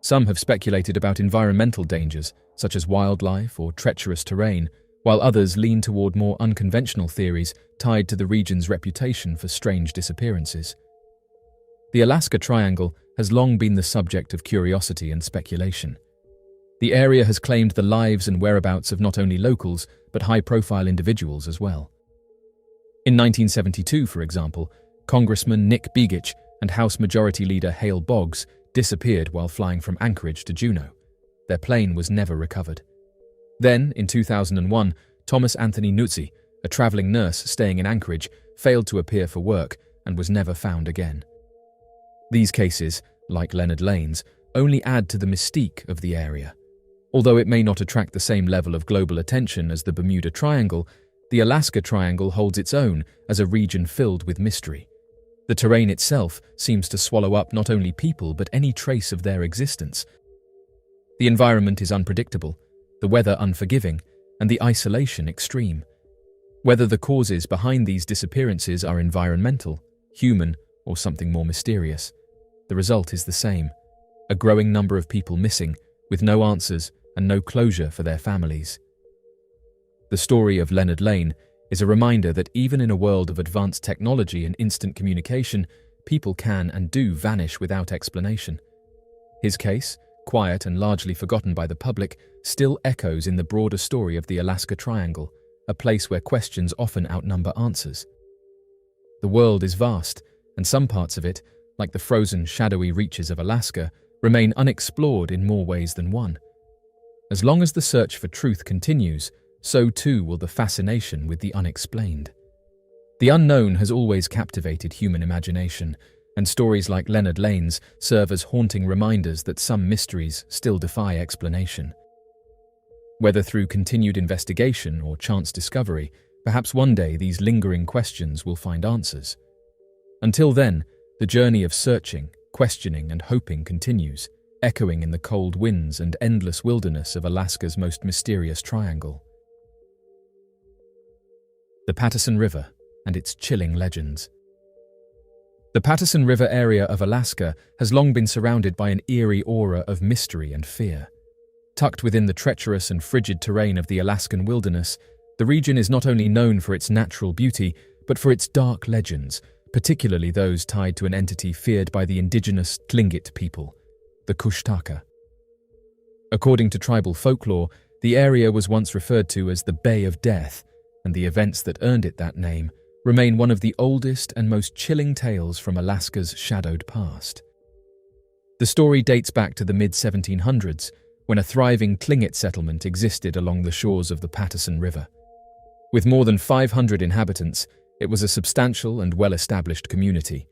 Some have speculated about environmental dangers, such as wildlife or treacherous terrain, while others lean toward more unconventional theories tied to the region's reputation for strange disappearances. The Alaska Triangle has long been the subject of curiosity and speculation. The area has claimed the lives and whereabouts of not only locals, but high-profile individuals as well. In 1972, for example, Congressman Nick Begich and House Majority Leader Hale Boggs disappeared while flying from Anchorage to Juneau. Their plane was never recovered. Then, in 2001, Thomas Anthony Nuzzi, a traveling nurse staying in Anchorage, failed to appear for work and was never found again. These cases, like Leonard Lane's, only add to the mystique of the area. Although it may not attract the same level of global attention as the Bermuda Triangle, the Alaska Triangle holds its own as a region filled with mystery. The terrain itself seems to swallow up not only people but any trace of their existence. The environment is unpredictable, the weather unforgiving, and the isolation extreme. Whether the causes behind these disappearances are environmental, human, or something more mysterious, the result is the same: a growing number of people missing, with no answers and no closure for their families. The story of Leonard Lane is a reminder that even in a world of advanced technology and instant communication, people can and do vanish without explanation. His case, quiet and largely forgotten by the public, still echoes in the broader story of the Alaska Triangle, a place where questions often outnumber answers. The world is vast, and some parts of it, like the frozen, shadowy reaches of Alaska, remain unexplored in more ways than one. As long as the search for truth continues, so too will the fascination with the unexplained. The unknown has always captivated human imagination, and stories like Leonard Lane's serve as haunting reminders that some mysteries still defy explanation. Whether through continued investigation or chance discovery, perhaps one day these lingering questions will find answers. Until then, the journey of searching, questioning, and hoping continues, echoing in the cold winds and endless wilderness of Alaska's most mysterious triangle. The Patterson River and its chilling legends. The Patterson River area of Alaska has long been surrounded by an eerie aura of mystery and fear. Tucked within the treacherous and frigid terrain of the Alaskan wilderness, the region is not only known for its natural beauty, but for its dark legends, particularly those tied to an entity feared by the indigenous Tlingit people, the Kushtaka. According to tribal folklore, the area was once referred to as the Bay of Death, and the events that earned it that name remain one of the oldest and most chilling tales from Alaska's shadowed past. The story dates back to the mid-1700s, when a thriving Tlingit settlement existed along the shores of the Patterson River. With more than 500 inhabitants, it was a substantial and well-established community.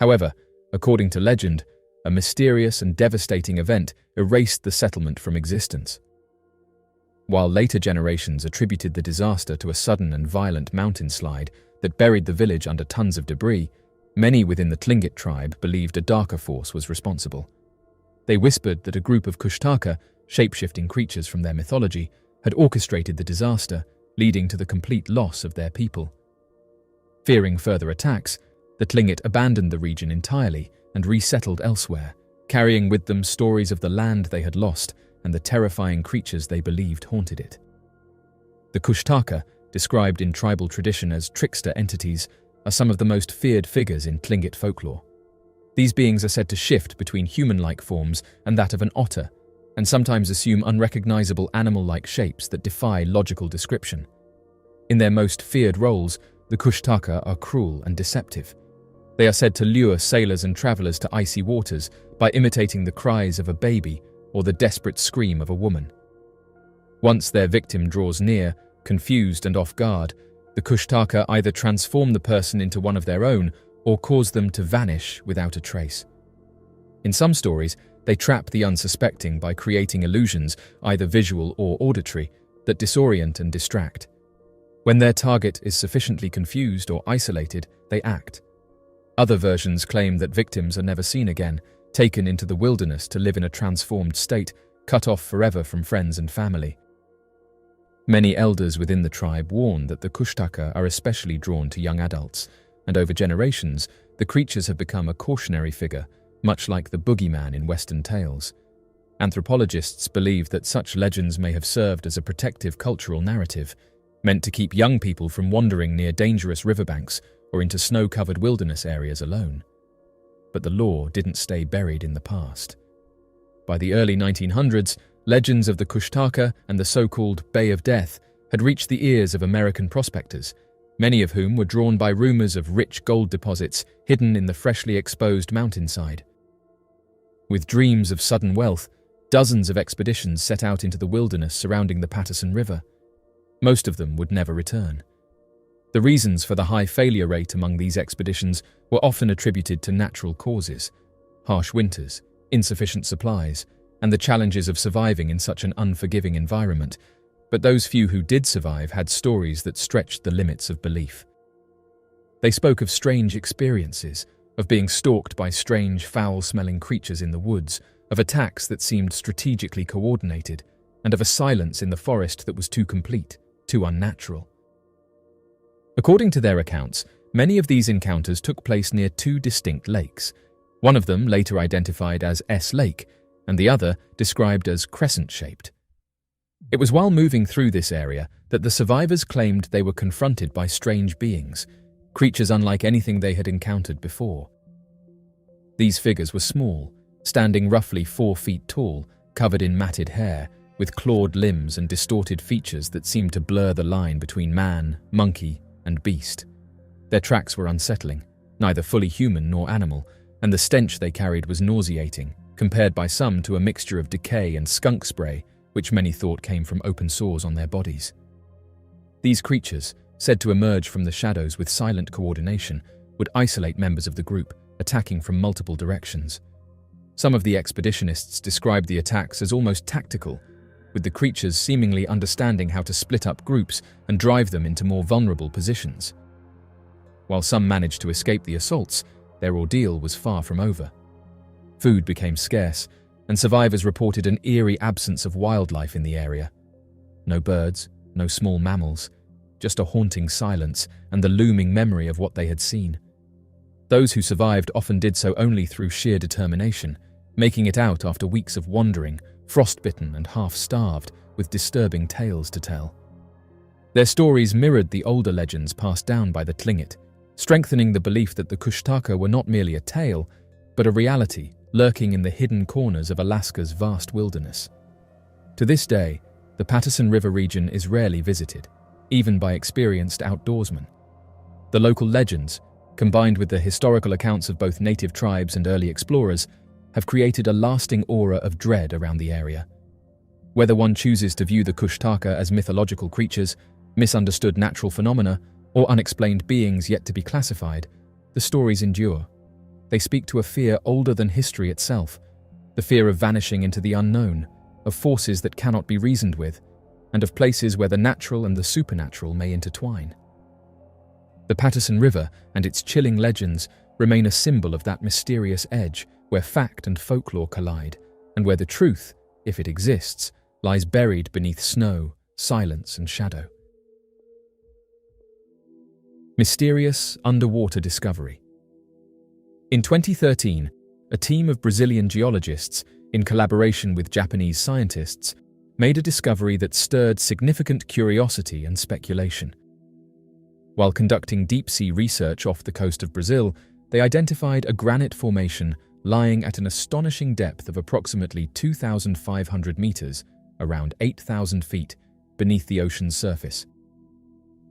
However, according to legend, a mysterious and devastating event erased the settlement from existence. While later generations attributed the disaster to a sudden and violent mountain slide that buried the village under tons of debris, many within the Tlingit tribe believed a darker force was responsible. They whispered that a group of Kushtaka, shape-shifting creatures from their mythology, had orchestrated the disaster, leading to the complete loss of their people. Fearing further attacks, the Tlingit abandoned the region entirely and resettled elsewhere, carrying with them stories of the land they had lost and the terrifying creatures they believed haunted it. The Kushtaka, described in tribal tradition as trickster entities, are some of the most feared figures in Tlingit folklore. These beings are said to shift between human-like forms and that of an otter, and sometimes assume unrecognizable animal-like shapes that defy logical description. In their most feared roles, the Kushtaka are cruel and deceptive. They are said to lure sailors and travelers to icy waters by imitating the cries of a baby or the desperate scream of a woman. Once their victim draws near, confused and off guard, the Kushtaka either transform the person into one of their own or cause them to vanish without a trace. In some stories, they trap the unsuspecting by creating illusions, either visual or auditory, that disorient and distract. When their target is sufficiently confused or isolated, they act. Other versions claim that victims are never seen again, taken into the wilderness to live in a transformed state, cut off forever from friends and family. Many elders within the tribe warn that the Kushtaka are especially drawn to young adults, and over generations, the creatures have become a cautionary figure, much like the boogeyman in Western tales. Anthropologists believe that such legends may have served as a protective cultural narrative, meant to keep young people from wandering near dangerous riverbanks or into snow-covered wilderness areas alone. But the lore didn't stay buried in the past. By the early 1900s, legends of the Kushtaka and the so-called Bay of Death had reached the ears of American prospectors, many of whom were drawn by rumors of rich gold deposits hidden in the freshly exposed mountainside. With dreams of sudden wealth, dozens of expeditions set out into the wilderness surrounding the Patterson River. Most of them would never return. The reasons for the high failure rate among these expeditions were often attributed to natural causes: harsh winters, insufficient supplies, and the challenges of surviving in such an unforgiving environment. But those few who did survive had stories that stretched the limits of belief. They spoke of strange experiences, of being stalked by strange, foul-smelling creatures in the woods, of attacks that seemed strategically coordinated, and of a silence in the forest that was too complete, too unnatural. According to their accounts, many of these encounters took place near two distinct lakes, one of them later identified as S Lake, and the other described as crescent-shaped. It was while moving through this area that the survivors claimed they were confronted by strange beings, creatures unlike anything they had encountered before. These figures were small, standing roughly 4 feet tall, covered in matted hair, with clawed limbs and distorted features that seemed to blur the line between man, monkey, and beast. Their tracks were unsettling, neither fully human nor animal, and the stench they carried was nauseating, compared by some to a mixture of decay and skunk spray, which many thought came from open sores on their bodies. These creatures, said to emerge from the shadows with silent coordination, would isolate members of the group, attacking from multiple directions. Some of the expeditionists described the attacks as almost tactical, with the creatures seemingly understanding how to split up groups and drive them into more vulnerable positions. While some managed to escape the assaults, their ordeal was far from over. Food became scarce, and survivors reported an eerie absence of wildlife in the area. No birds, no small mammals, just a haunting silence and the looming memory of what they had seen. Those who survived often did so only through sheer determination, making it out after weeks of wandering, frostbitten and half-starved, with disturbing tales to tell. Their stories mirrored the older legends passed down by the Tlingit, strengthening the belief that the Kushtaka were not merely a tale, but a reality lurking in the hidden corners of Alaska's vast wilderness. To this day, the Patterson River region is rarely visited, even by experienced outdoorsmen. The local legends, combined with the historical accounts of both native tribes and early explorers, have created a lasting aura of dread around the area. Whether one chooses to view the Kushtaka as mythological creatures, misunderstood natural phenomena, or unexplained beings yet to be classified, the stories endure. They speak to a fear older than history itself, the fear of vanishing into the unknown, of forces that cannot be reasoned with, and of places where the natural and the supernatural may intertwine. The Patterson River and its chilling legends remain a symbol of that mysterious edge where fact and folklore collide, and where the truth, if it exists, lies buried beneath snow, silence, and shadow. Mysterious underwater discovery. In 2013, a team of Brazilian geologists, in collaboration with Japanese scientists, made a discovery that stirred significant curiosity and speculation. While conducting deep-sea research off the coast of Brazil, they identified a granite formation lying at an astonishing depth of approximately 2,500 meters, around 8,000 feet, beneath the ocean's surface.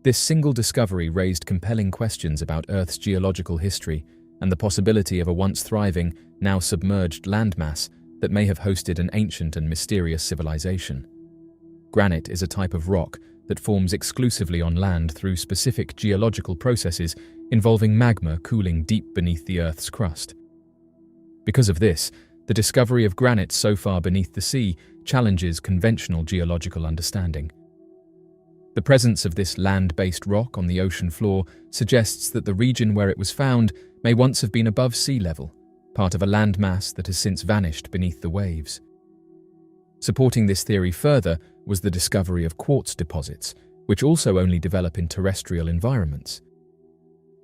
This single discovery raised compelling questions about Earth's geological history and the possibility of a once thriving, now submerged landmass that may have hosted an ancient and mysterious civilization. Granite is a type of rock that forms exclusively on land through specific geological processes involving magma cooling deep beneath the Earth's crust. Because of this, the discovery of granite so far beneath the sea challenges conventional geological understanding. The presence of this land-based rock on the ocean floor suggests that the region where it was found may once have been above sea level, part of a landmass that has since vanished beneath the waves. Supporting this theory further was the discovery of quartz deposits, which also only develop in terrestrial environments.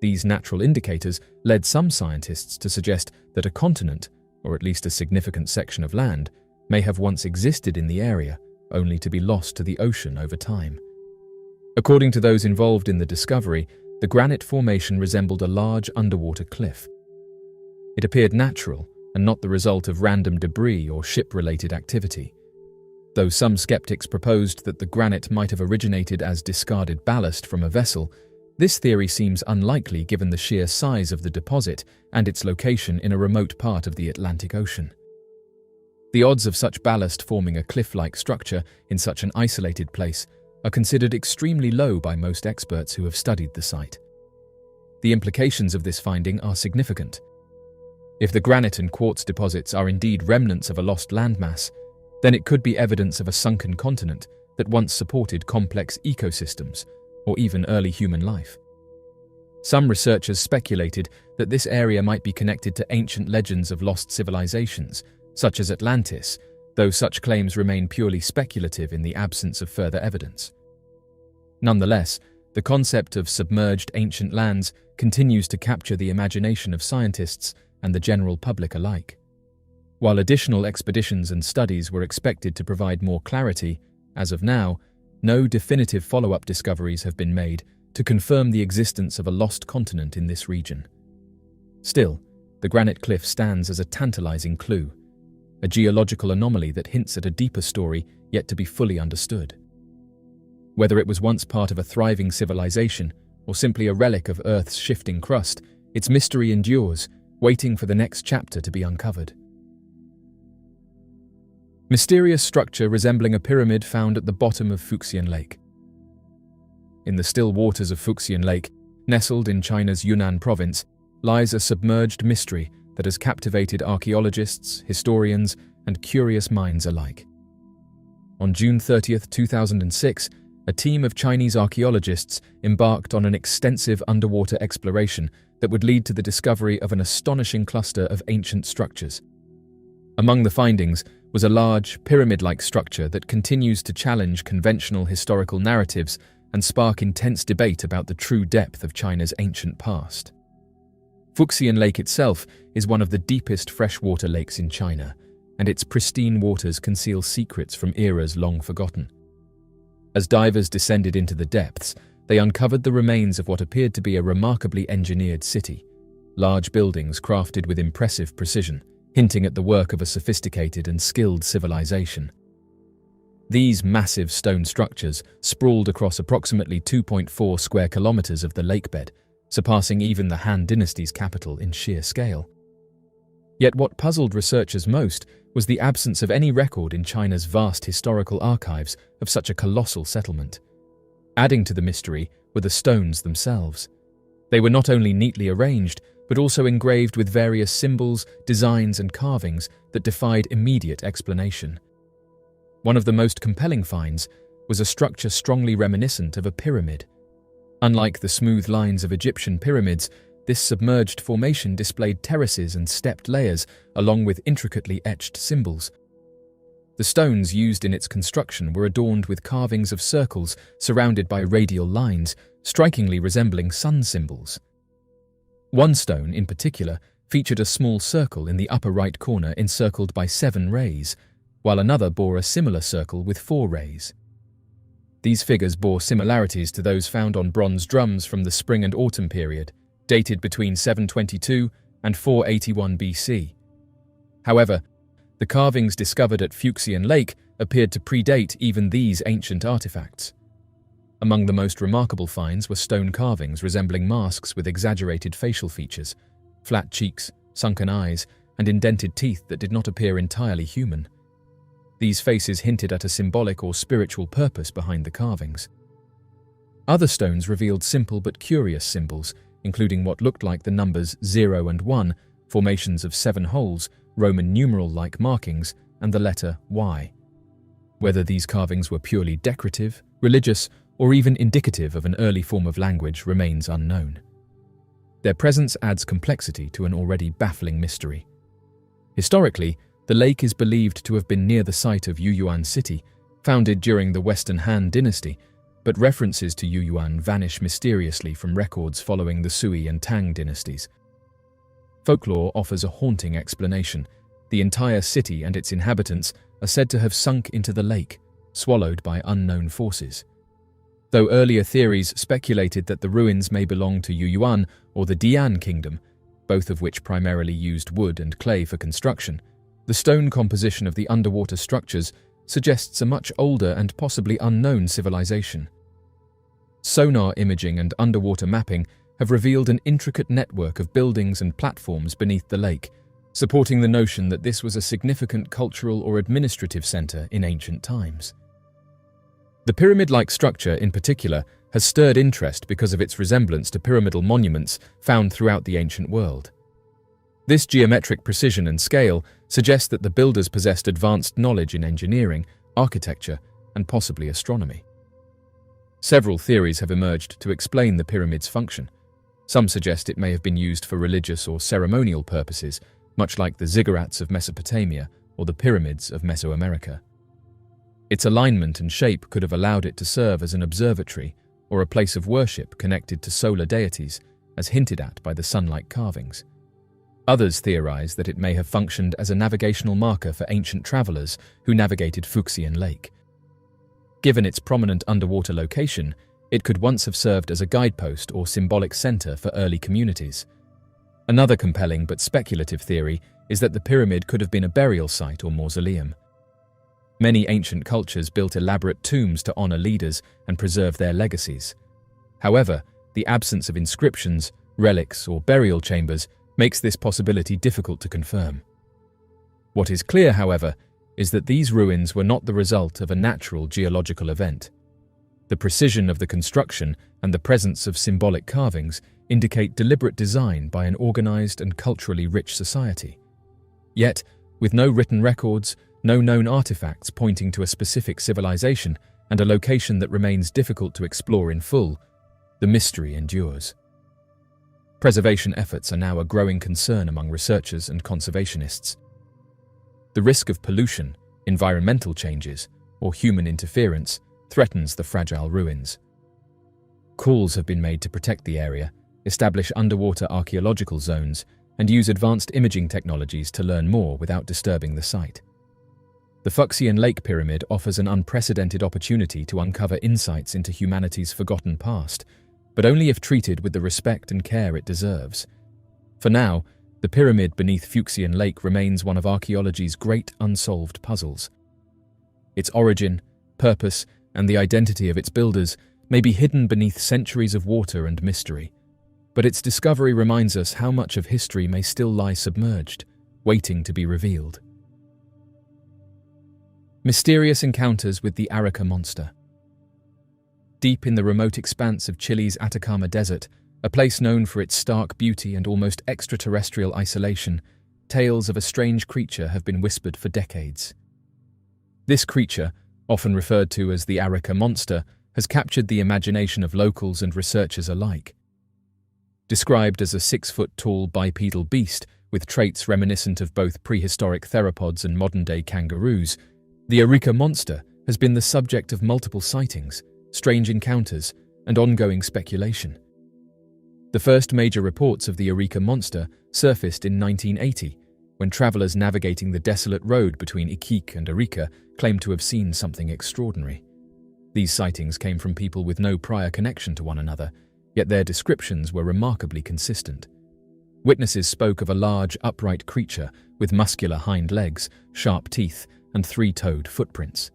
These natural indicators led some scientists to suggest that a continent, or at least a significant section of land, may have once existed in the area, only to be lost to the ocean over time. According to those involved in the discovery, the granite formation resembled a large underwater cliff. It appeared natural and not the result of random debris or ship-related activity. Though some skeptics proposed that the granite might have originated as discarded ballast from a vessel, this theory seems unlikely given the sheer size of the deposit and its location in a remote part of the Atlantic Ocean. The odds of such ballast forming a cliff-like structure in such an isolated place are considered extremely low by most experts who have studied the site. The implications of this finding are significant. If the granite and quartz deposits are indeed remnants of a lost landmass, then it could be evidence of a sunken continent that once supported complex ecosystems, or even early human life. Some researchers speculated that this area might be connected to ancient legends of lost civilizations, such as Atlantis, though such claims remain purely speculative in the absence of further evidence. Nonetheless, the concept of submerged ancient lands continues to capture the imagination of scientists and the general public alike. While additional expeditions and studies were expected to provide more clarity, as of now, no definitive follow-up discoveries have been made to confirm the existence of a lost continent in this region. Still, the granite cliff stands as a tantalizing clue, a geological anomaly that hints at a deeper story yet to be fully understood. Whether it was once part of a thriving civilization or simply a relic of Earth's shifting crust, its mystery endures, waiting for the next chapter to be uncovered. Mysterious structure resembling a pyramid found at the bottom of Fuksian Lake. In the still waters of Fuksian Lake, nestled in China's Yunnan province, lies a submerged mystery that has captivated archaeologists, historians, and curious minds alike. On June 30, 2006, a team of Chinese archaeologists embarked on an extensive underwater exploration that would lead to the discovery of an astonishing cluster of ancient structures. Among the findings was a large, pyramid-like structure that continues to challenge conventional historical narratives and spark intense debate about the true depth of China's ancient past. Fuksian Lake itself is one of the deepest freshwater lakes in China, and its pristine waters conceal secrets from eras long forgotten. As divers descended into the depths, they uncovered the remains of what appeared to be a remarkably engineered city, large buildings crafted with impressive precision, hinting at the work of a sophisticated and skilled civilization. These massive stone structures sprawled across approximately 2.4 square kilometers of the lakebed, surpassing even the Han Dynasty's capital in sheer scale. Yet what puzzled researchers most was the absence of any record in China's vast historical archives of such a colossal settlement. Adding to the mystery were the stones themselves. They were not only neatly arranged, but also engraved with various symbols, designs, and carvings that defied immediate explanation. One of the most compelling finds was a structure strongly reminiscent of a pyramid. Unlike the smooth lines of Egyptian pyramids, this submerged formation displayed terraces and stepped layers, along with intricately etched symbols. The stones used in its construction were adorned with carvings of circles surrounded by radial lines, strikingly resembling sun symbols. One stone, in particular, featured a small circle in the upper right corner encircled by 7 rays, while another bore a similar circle with 4 rays. These figures bore similarities to those found on bronze drums from the spring and autumn period, dated between 722 and 481 BC. However, the carvings discovered at Fuksian Lake appeared to predate even these ancient artifacts. Among the most remarkable finds were stone carvings resembling masks with exaggerated facial features, flat cheeks, sunken eyes, and indented teeth that did not appear entirely human. These faces hinted at a symbolic or spiritual purpose behind the carvings. Other stones revealed simple but curious symbols, including what looked like the numbers 0 and 1, formations of 7 holes, Roman numeral-like markings, and the letter Y. Whether these carvings were purely decorative, religious, or even indicative of an early form of language remains unknown. Their presence adds complexity to an already baffling mystery. Historically, the lake is believed to have been near the site of Yuyuan City, founded during the Western Han dynasty, but references to Yuyuan vanish mysteriously from records following the Sui and Tang dynasties. Folklore offers a haunting explanation. The entire city and its inhabitants are said to have sunk into the lake, swallowed by unknown forces. Though earlier theories speculated that the ruins may belong to Yuyuan or the Dian kingdom, both of which primarily used wood and clay for construction, the stone composition of the underwater structures suggests a much older and possibly unknown civilization. Sonar imaging and underwater mapping have revealed an intricate network of buildings and platforms beneath the lake, supporting the notion that this was a significant cultural or administrative center in ancient times. The pyramid-like structure, in particular, has stirred interest because of its resemblance to pyramidal monuments found throughout the ancient world. This geometric precision and scale suggests that the builders possessed advanced knowledge in engineering, architecture, and possibly astronomy. Several theories have emerged to explain the pyramid's function. Some suggest it may have been used for religious or ceremonial purposes, much like the ziggurats of Mesopotamia or the pyramids of Mesoamerica. Its alignment and shape could have allowed it to serve as an observatory or a place of worship connected to solar deities, as hinted at by the sun-like carvings. Others theorize that it may have functioned as a navigational marker for ancient travelers who navigated Fuksian Lake. Given its prominent underwater location, it could once have served as a guidepost or symbolic center for early communities. Another compelling but speculative theory is that the pyramid could have been a burial site or mausoleum. Many ancient cultures built elaborate tombs to honor leaders and preserve their legacies. However, the absence of inscriptions, relics, or burial chambers makes this possibility difficult to confirm. What is clear, however, is that these ruins were not the result of a natural geological event. The precision of the construction and the presence of symbolic carvings indicate deliberate design by an organized and culturally rich society. Yet, with no written records, no known artifacts pointing to a specific civilization, and a location that remains difficult to explore in full, the mystery endures. Preservation efforts are now a growing concern among researchers and conservationists. The risk of pollution, environmental changes, or human interference threatens the fragile ruins. Calls have been made to protect the area, establish underwater archaeological zones, and use advanced imaging technologies to learn more without disturbing the site. The Fuksian Lake Pyramid offers an unprecedented opportunity to uncover insights into humanity's forgotten past, but only if treated with the respect and care it deserves. For now, the pyramid beneath Fuksian Lake remains one of archaeology's great unsolved puzzles. Its origin, purpose, and the identity of its builders may be hidden beneath centuries of water and mystery, but its discovery reminds us how much of history may still lie submerged, waiting to be revealed. Mysterious encounters with the Arica monster. Deep in the remote expanse of Chile's Atacama Desert, a place known for its stark beauty and almost extraterrestrial isolation, tales of a strange creature have been whispered for decades. This creature, often referred to as the Arica Monster, has captured the imagination of locals and researchers alike. Described as a 6-foot-tall bipedal beast with traits reminiscent of both prehistoric theropods and modern-day kangaroos, the Arica Monster has been the subject of multiple sightings, strange encounters, and ongoing speculation. The first major reports of the Arica Monster surfaced in 1980, when travelers navigating the desolate road between Iquique and Arica claimed to have seen something extraordinary. These sightings came from people with no prior connection to one another, yet their descriptions were remarkably consistent. Witnesses spoke of a large, upright creature with muscular hind legs, sharp teeth, and 3-toed footprints.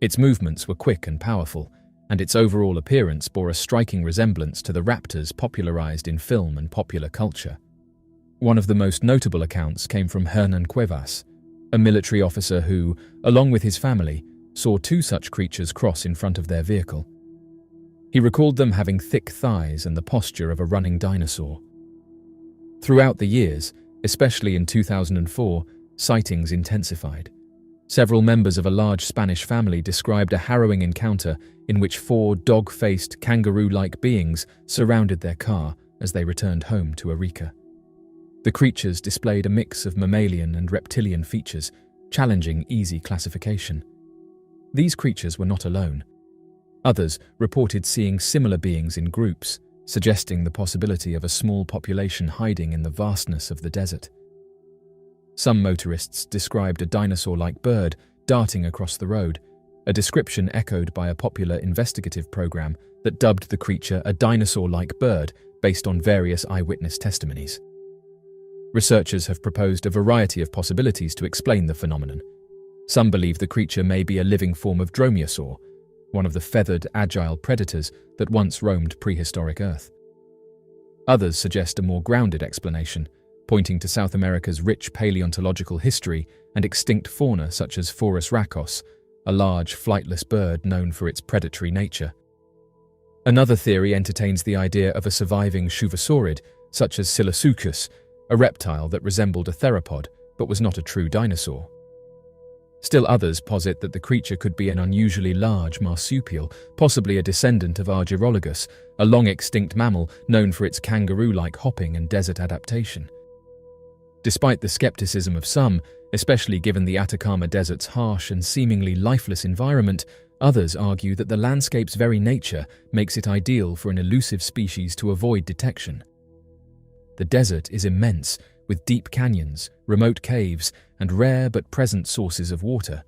Its movements were quick and powerful, and its overall appearance bore a striking resemblance to the raptors popularized in film and popular culture. One of the most notable accounts came from Hernan Cuevas, a military officer who, along with his family, saw 2 such creatures cross in front of their vehicle. He recalled them having thick thighs and the posture of a running dinosaur. Throughout the years, especially in 2004, sightings intensified. Several members of a large Spanish family described a harrowing encounter in which 4 dog-faced, kangaroo-like beings surrounded their car as they returned home to Arica. The creatures displayed a mix of mammalian and reptilian features, challenging easy classification. These creatures were not alone. Others reported seeing similar beings in groups, suggesting the possibility of a small population hiding in the vastness of the desert. Some motorists described a dinosaur-like bird darting across the road, a description echoed by a popular investigative program that dubbed the creature a dinosaur-like bird based on various eyewitness testimonies. Researchers have proposed a variety of possibilities to explain the phenomenon. Some believe the creature may be a living form of dromaeosaur, one of the feathered, agile predators that once roamed prehistoric Earth. Others suggest a more grounded explanation, pointing to South America's rich paleontological history and extinct fauna such as Phorus racos, a large, flightless bird known for its predatory nature. Another theory entertains the idea of a surviving chuvasaurid, such as Silosuchus, a reptile that resembled a theropod but was not a true dinosaur. Still others posit that the creature could be an unusually large marsupial, possibly a descendant of Argyrophagus, a long-extinct mammal known for its kangaroo-like hopping and desert adaptation. Despite the skepticism of some, especially given the Atacama Desert's harsh and seemingly lifeless environment, others argue that the landscape's very nature makes it ideal for an elusive species to avoid detection. The desert is immense, with deep canyons, remote caves, and rare but present sources of water.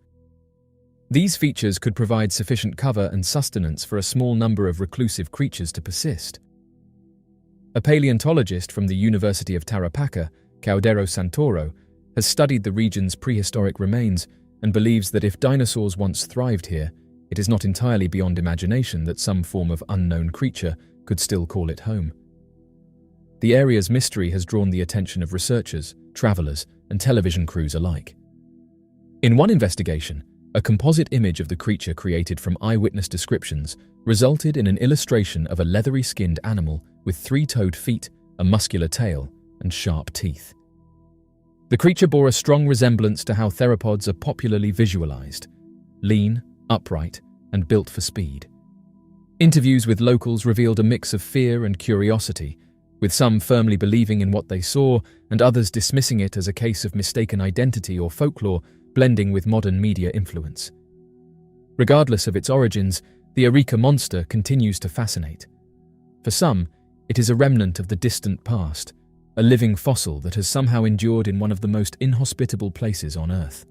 These features could provide sufficient cover and sustenance for a small number of reclusive creatures to persist. A paleontologist from the University of Tarapacá, Caudero Santoro, has studied the region's prehistoric remains and believes that if dinosaurs once thrived here, it is not entirely beyond imagination that some form of unknown creature could still call it home. The area's mystery has drawn the attention of researchers, travelers, and television crews alike. In one investigation, a composite image of the creature created from eyewitness descriptions resulted in an illustration of a leathery-skinned animal with 3-toed feet, a muscular tail, and sharp teeth. The creature bore a strong resemblance to how theropods are popularly visualized: lean, upright, and built for speed. Interviews with locals revealed a mix of fear and curiosity, with some firmly believing in what they saw and others dismissing it as a case of mistaken identity or folklore blending with modern media influence. Regardless of its origins, the Arica Monster continues to fascinate. For some, it is a remnant of the distant past, a living fossil that has somehow endured in one of the most inhospitable places on Earth.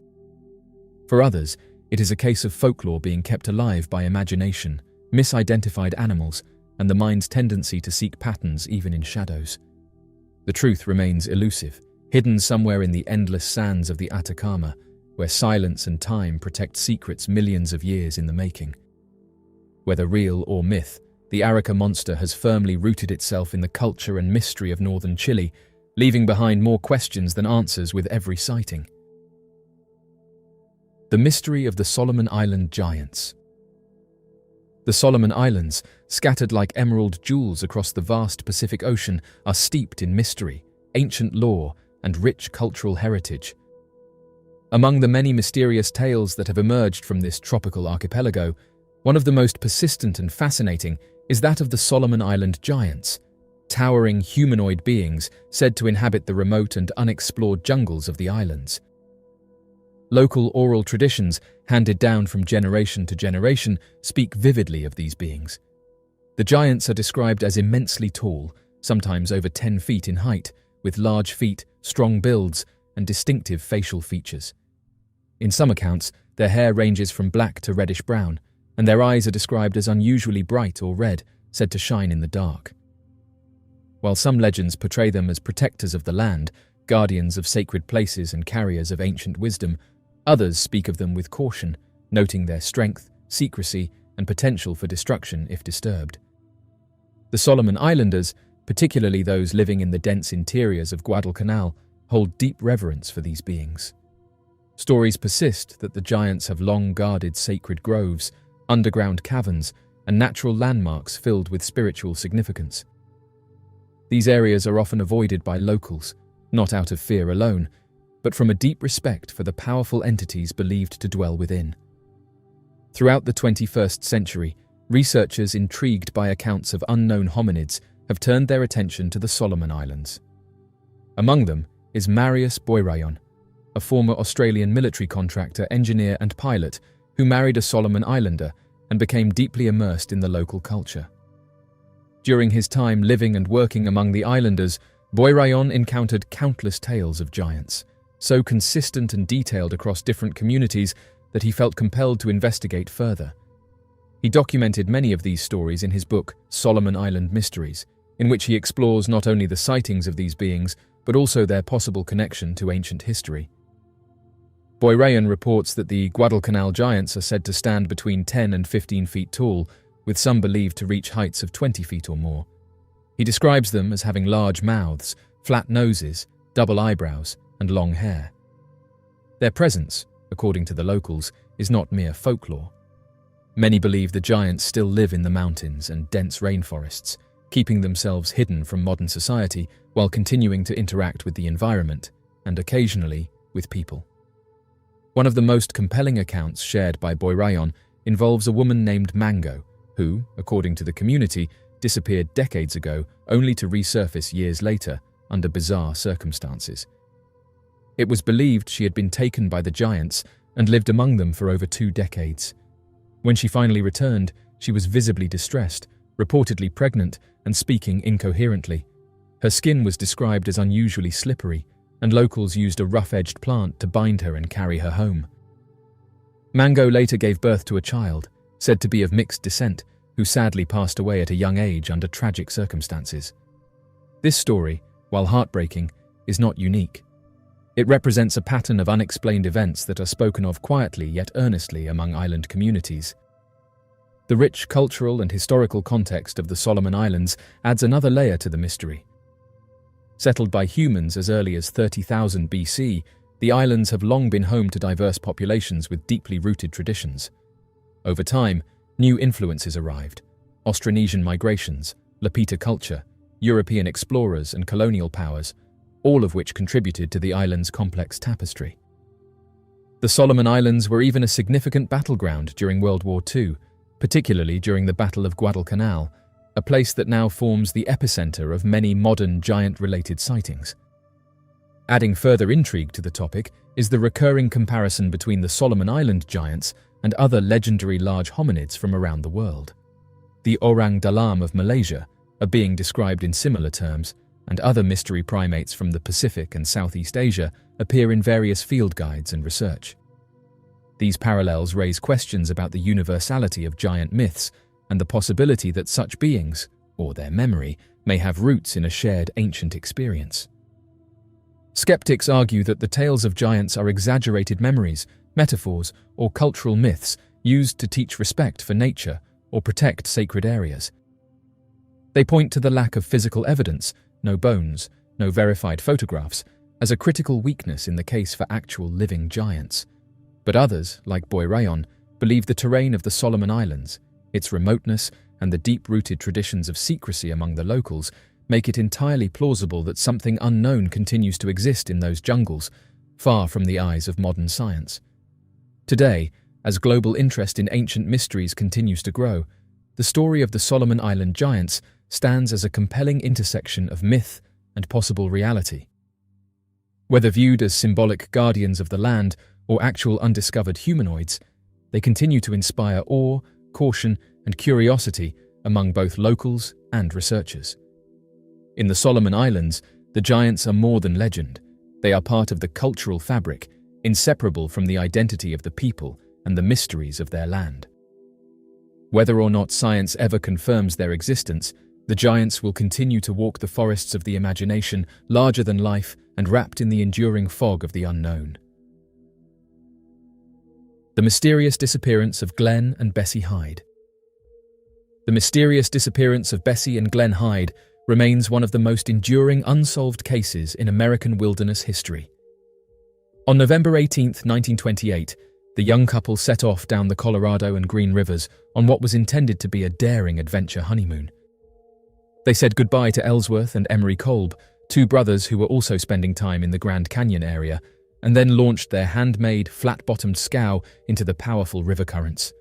For others, it is a case of folklore being kept alive by imagination, misidentified animals, and the mind's tendency to seek patterns even in shadows. The truth remains elusive, hidden somewhere in the endless sands of the Atacama, where silence and time protect secrets millions of years in the making. Whether real or myth, the Arica Monster has firmly rooted itself in the culture and mystery of northern Chile, leaving behind more questions than answers with every sighting. The mystery of the Solomon Island giants. The Solomon Islands, scattered like emerald jewels across the vast Pacific Ocean, are steeped in mystery, ancient lore, and rich cultural heritage. Among the many mysterious tales that have emerged from this tropical archipelago, one of the most persistent and fascinating is that of the Solomon Island giants, towering humanoid beings said to inhabit the remote and unexplored jungles of the islands. Local oral traditions, handed down from generation to generation, speak vividly of these beings. The giants are described as immensely tall, sometimes over 10 feet in height, with large feet, strong builds, and distinctive facial features. In some accounts, their hair ranges from black to reddish-brown, and their eyes are described as unusually bright or red, said to shine in the dark. While some legends portray them as protectors of the land, guardians of sacred places and carriers of ancient wisdom, others speak of them with caution, noting their strength, secrecy, and potential for destruction if disturbed. The Solomon Islanders, particularly those living in the dense interiors of Guadalcanal, hold deep reverence for these beings. Stories persist that the giants have long guarded sacred groves, underground caverns, and natural landmarks filled with spiritual significance. These areas are often avoided by locals, not out of fear alone, but from a deep respect for the powerful entities believed to dwell within. Throughout the 21st century, researchers intrigued by accounts of unknown hominids have turned their attention to the Solomon Islands. Among them is Marius Boirayon, a former Australian military contractor, engineer and pilot who married a Solomon Islander and became deeply immersed in the local culture. During his time living and working among the islanders, Boirayon encountered countless tales of giants, so consistent and detailed across different communities that he felt compelled to investigate further. He documented many of these stories in his book, Solomon Island Mysteries, in which he explores not only the sightings of these beings, but also their possible connection to ancient history. Boirayon reports that the Guadalcanal giants are said to stand between 10 and 15 feet tall, with some believed to reach heights of 20 feet or more. He describes them as having large mouths, flat noses, double eyebrows, and long hair. Their presence, according to the locals, is not mere folklore. Many believe the giants still live in the mountains and dense rainforests, keeping themselves hidden from modern society while continuing to interact with the environment and occasionally with people. One of the most compelling accounts shared by Boirayon involves a woman named Mango, who, according to the community, disappeared decades ago only to resurface years later under bizarre circumstances. It was believed she had been taken by the giants and lived among them for over 2 decades. When she finally returned, she was visibly distressed, reportedly pregnant, and speaking incoherently. Her skin was described as unusually slippery, and locals used a rough-edged plant to bind her and carry her home. Mango later gave birth to a child, said to be of mixed descent, who sadly passed away at a young age under tragic circumstances. This story, while heartbreaking, is not unique. It represents a pattern of unexplained events that are spoken of quietly yet earnestly among island communities. The rich cultural and historical context of the Solomon Islands adds another layer to the mystery. Settled by humans as early as 30,000 BC, the islands have long been home to diverse populations with deeply rooted traditions. Over time, new influences arrived: Austronesian migrations, Lapita culture, European explorers and colonial powers, all of which contributed to the island's complex tapestry. The Solomon Islands were even a significant battleground during World War II, particularly during the Battle of Guadalcanal, a place that now forms the epicenter of many modern giant-related sightings. Adding further intrigue to the topic is the recurring comparison between the Solomon Island giants and other legendary large hominids from around the world. The orang dalam of Malaysia, a being described in similar terms, and other mystery primates from the Pacific and Southeast Asia appear in various field guides and research. These parallels raise questions about the universality of giant myths and the possibility that such beings, or their memory, may have roots in a shared ancient experience. Skeptics argue that the tales of giants are exaggerated memories, metaphors, or cultural myths used to teach respect for nature or protect sacred areas. They point to the lack of physical evidence, no bones, no verified photographs, as a critical weakness in the case for actual living giants. But others, like Boirayon, believe the terrain of the Solomon Islands, Its remoteness and the deep-rooted traditions of secrecy among the locals make it entirely plausible that something unknown continues to exist in those jungles, far from the eyes of modern science. Today, as global interest in ancient mysteries continues to grow, the story of the Solomon Island giants stands as a compelling intersection of myth and possible reality. Whether viewed as symbolic guardians of the land or actual undiscovered humanoids, they continue to inspire awe, caution, and curiosity among both locals and researchers. In the Solomon Islands, the giants are more than legend. They are part of the cultural fabric, inseparable from the identity of the people and the mysteries of their land. Whether or not science ever confirms their existence, the giants will continue to walk the forests of the imagination, larger than life and wrapped in the enduring fog of the unknown. The mysterious disappearance of Glenn and Bessie Hyde. The mysterious disappearance of Bessie and Glenn Hyde remains one of the most enduring unsolved cases in American wilderness history. On November 18, 1928, the young couple set off down the Colorado and Green Rivers on what was intended to be a daring adventure honeymoon. They said goodbye to Ellsworth and Emery Kolb, two brothers who were also spending time in the Grand Canyon area, and then launched their handmade, flat-bottomed scow into the powerful river currents.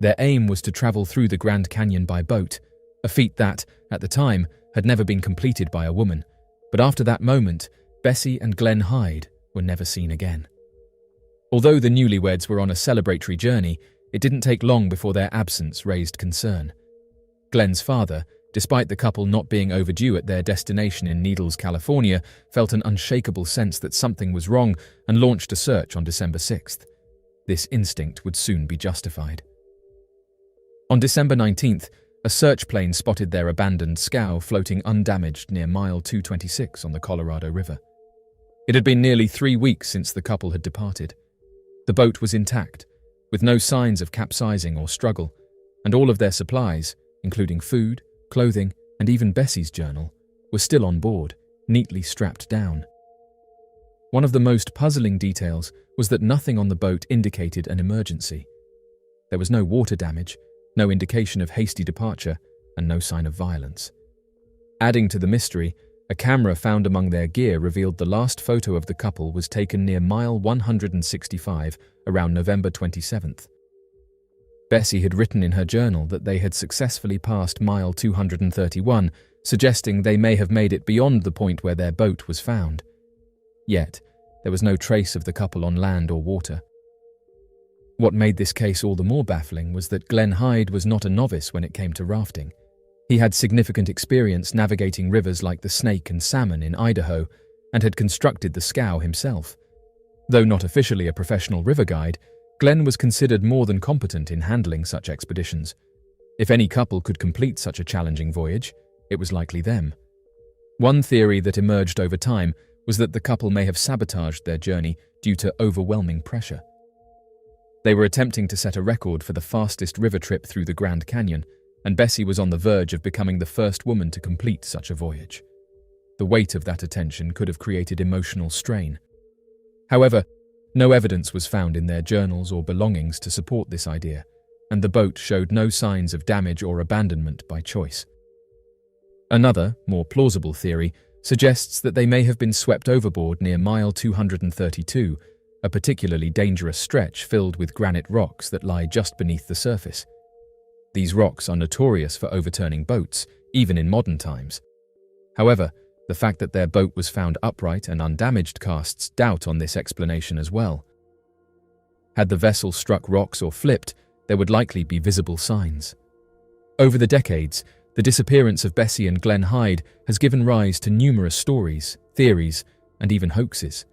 Their aim was to travel through the Grand Canyon by boat, a feat that, at the time, had never been completed by a woman, but after that moment, Bessie and Glenn Hyde were never seen again. Although the newlyweds were on a celebratory journey, it didn't take long before their absence raised concern. Glenn's father, despite the couple not being overdue at their destination in Needles, California, felt an unshakable sense that something was wrong and launched a search on December 6th. This instinct would soon be justified. On December 19th, a search plane spotted their abandoned scow floating undamaged near mile 226 on the Colorado River. It had been nearly 3 weeks since the couple had departed. The boat was intact, with no signs of capsizing or struggle, and all of their supplies, including food, clothing, and even Bessie's journal, were still on board, neatly strapped down. One of the most puzzling details was that nothing on the boat indicated an emergency. There was no water damage, no indication of hasty departure, and no sign of violence. Adding to the mystery, a camera found among their gear revealed the last photo of the couple was taken near mile 165 around November 27th. Bessie had written in her journal that they had successfully passed mile 231, suggesting they may have made it beyond the point where their boat was found. Yet, there was no trace of the couple on land or water. What made this case all the more baffling was that Glenn Hyde was not a novice when it came to rafting. He had significant experience navigating rivers like the Snake and Salmon in Idaho and had constructed the scow himself. Though not officially a professional river guide, Glenn was considered more than competent in handling such expeditions. If any couple could complete such a challenging voyage, it was likely them. One theory that emerged over time was that the couple may have sabotaged their journey due to overwhelming pressure. They were attempting to set a record for the fastest river trip through the Grand Canyon, and Bessie was on the verge of becoming the first woman to complete such a voyage. The weight of that attention could have created emotional strain. However, no evidence was found in their journals or belongings to support this idea, and the boat showed no signs of damage or abandonment by choice. Another, more plausible theory suggests that they may have been swept overboard near mile 232, a particularly dangerous stretch filled with granite rocks that lie just beneath the surface. These rocks are notorious for overturning boats, even in modern times. However, the fact that their boat was found upright and undamaged casts doubt on this explanation as well. Had the vessel struck rocks or flipped, there would likely be visible signs. Over the decades, the disappearance of Bessie and Glenn Hyde has given rise to numerous stories, theories, and even hoaxes.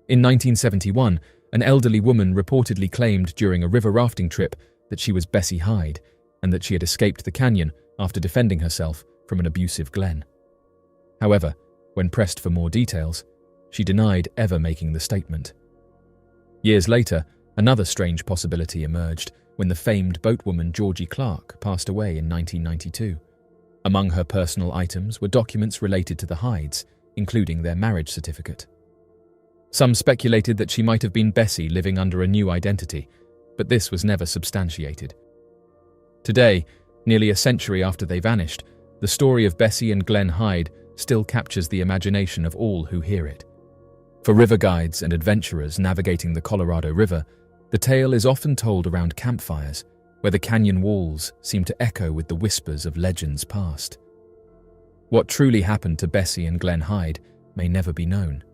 In 1971, an elderly woman reportedly claimed during a river rafting trip that she was Bessie Hyde and that she had escaped the canyon after defending herself from an abusive Glenn. However, when pressed for more details, she denied ever making the statement. Years later, another strange possibility emerged when the famed boatwoman Georgie Clark passed away in 1992. Among her personal items were documents related to the Hydes, including their marriage certificate. Some speculated that she might have been Bessie living under a new identity, but this was never substantiated. Today, nearly a century after they vanished, the story of Bessie and Glenn Hyde still captures the imagination of all who hear it. For river guides and adventurers navigating the Colorado River, the tale is often told around campfires, where the canyon walls seem to echo with the whispers of legends past. What truly happened to Bessie and Glenn Hyde may never be known.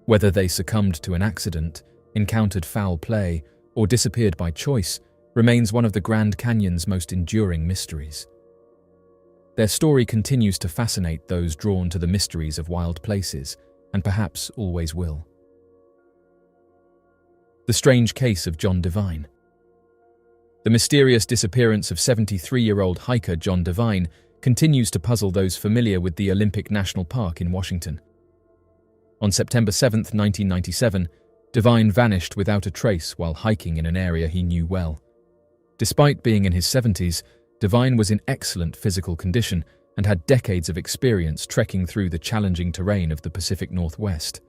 Whether they succumbed to an accident, encountered foul play, or disappeared by choice remains one of the Grand Canyon's most enduring mysteries. Their story continues to fascinate those drawn to the mysteries of wild places, and perhaps always will. The strange case of John Devine. The mysterious disappearance of 73-year-old hiker John Devine continues to puzzle those familiar with the Olympic National Park in Washington. On September 7, 1997, Devine vanished without a trace while hiking in an area he knew well. Despite being in his 70s, Devine was in excellent physical condition and had decades of experience trekking through the challenging terrain of the Pacific Northwest.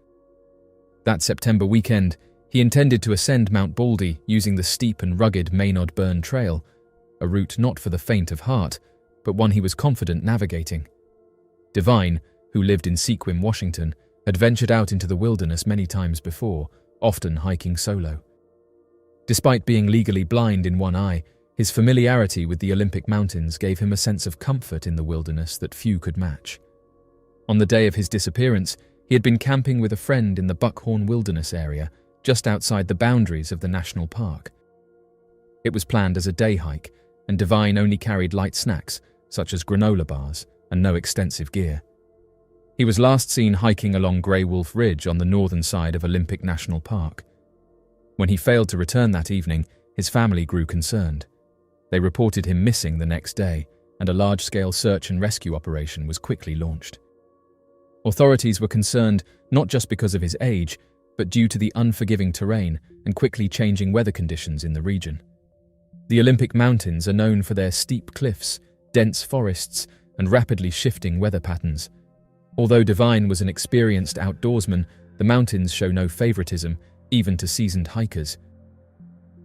That September weekend, he intended to ascend Mount Baldy using the steep and rugged Maynard Burn Trail, a route not for the faint of heart, but one he was confident navigating. Devine, who lived in Sequim, Washington, had ventured out into the wilderness many times before, often hiking solo. Despite being legally blind in one eye, his familiarity with the Olympic Mountains gave him a sense of comfort in the wilderness that few could match. On the day of his disappearance, he had been camping with a friend in the Buckhorn Wilderness area, just outside the boundaries of the national park. It was planned as a day hike, and Devine only carried light snacks, such as granola bars, and no extensive gear. He was last seen hiking along Grey Wolf Ridge on the northern side of Olympic National Park. When he failed to return that evening, his family grew concerned. They reported him missing the next day, and a large-scale search and rescue operation was quickly launched. Authorities were concerned not just because of his age, but due to the unforgiving terrain and quickly changing weather conditions in the region. The Olympic Mountains are known for their steep cliffs, dense forests, and rapidly shifting weather patterns. Although Devine was an experienced outdoorsman, the mountains show no favoritism, even to seasoned hikers.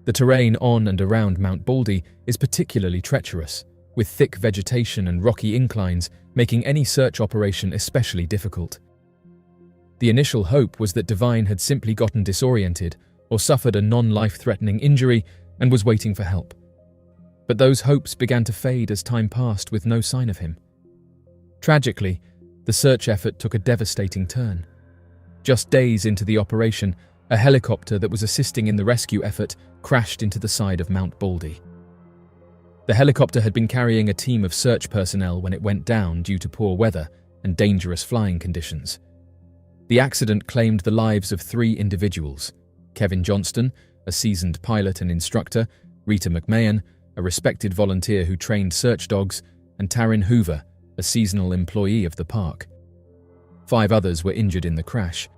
The terrain on and around Mount Baldy is particularly treacherous, with thick vegetation and rocky inclines making any search operation especially difficult. The initial hope was that Devine had simply gotten disoriented or suffered a non-life-threatening injury and was waiting for help. But those hopes began to fade as time passed with no sign of him. Tragically, the search effort took a devastating turn. Just days into the operation, a helicopter that was assisting in the rescue effort crashed into the side of Mount Baldy. The helicopter had been carrying a team of search personnel when it went down due to poor weather and dangerous flying conditions. The accident claimed the lives of 3 individuals: Kevin Johnston, a seasoned pilot and instructor, Rita McMahon, a respected volunteer who trained search dogs, and Taryn Hoover, a seasonal employee of the park. 5 others were injured in the crash.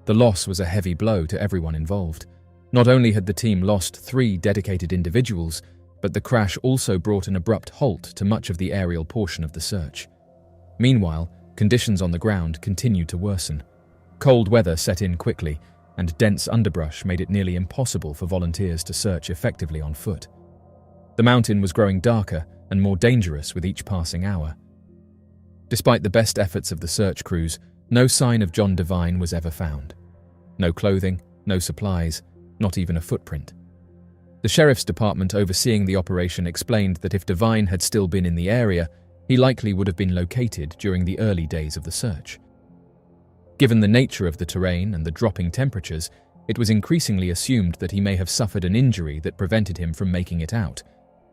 The loss was a heavy blow to everyone involved. Not only had the team lost 3 dedicated individuals, but the crash also brought an abrupt halt to much of the aerial portion of the search. Meanwhile, conditions on the ground continued to worsen. Cold weather set in quickly, and dense underbrush made it nearly impossible for volunteers to search effectively on foot. The mountain was growing darker and more dangerous with each passing hour. Despite the best efforts of the search crews, no sign of John Devine was ever found. No clothing, no supplies, not even a footprint. The sheriff's department overseeing the operation explained that if Devine had still been in the area, he likely would have been located during the early days of the search. Given the nature of the terrain and the dropping temperatures, it was increasingly assumed that he may have suffered an injury that prevented him from making it out,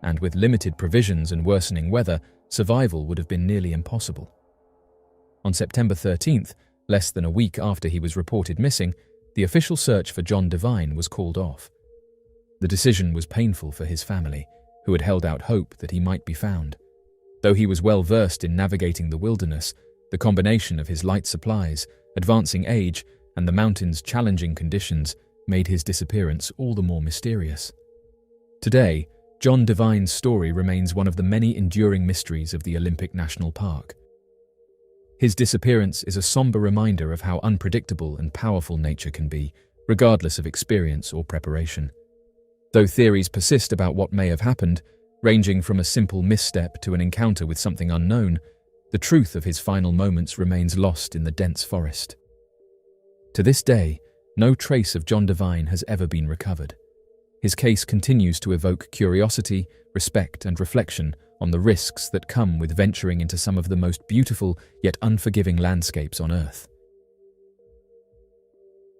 and with limited provisions and worsening weather, survival would have been nearly impossible. On September 13th, less than a week after he was reported missing, the official search for John Devine was called off. The decision was painful for his family, who had held out hope that he might be found. Though he was well versed in navigating the wilderness, the combination of his light supplies, advancing age, and the mountain's challenging conditions made his disappearance all the more mysterious. Today, John Devine's story remains one of the many enduring mysteries of the Olympic National Park. His disappearance is a somber reminder of how unpredictable and powerful nature can be, regardless of experience or preparation. Though theories persist about what may have happened, Ranging from a simple misstep to an encounter with something unknown, the truth of his final moments remains lost in the dense forest. To this day, no trace of John Devine has ever been recovered. His case continues to evoke curiosity, respect, and reflection on the risks that come with venturing into some of the most beautiful yet unforgiving landscapes on Earth.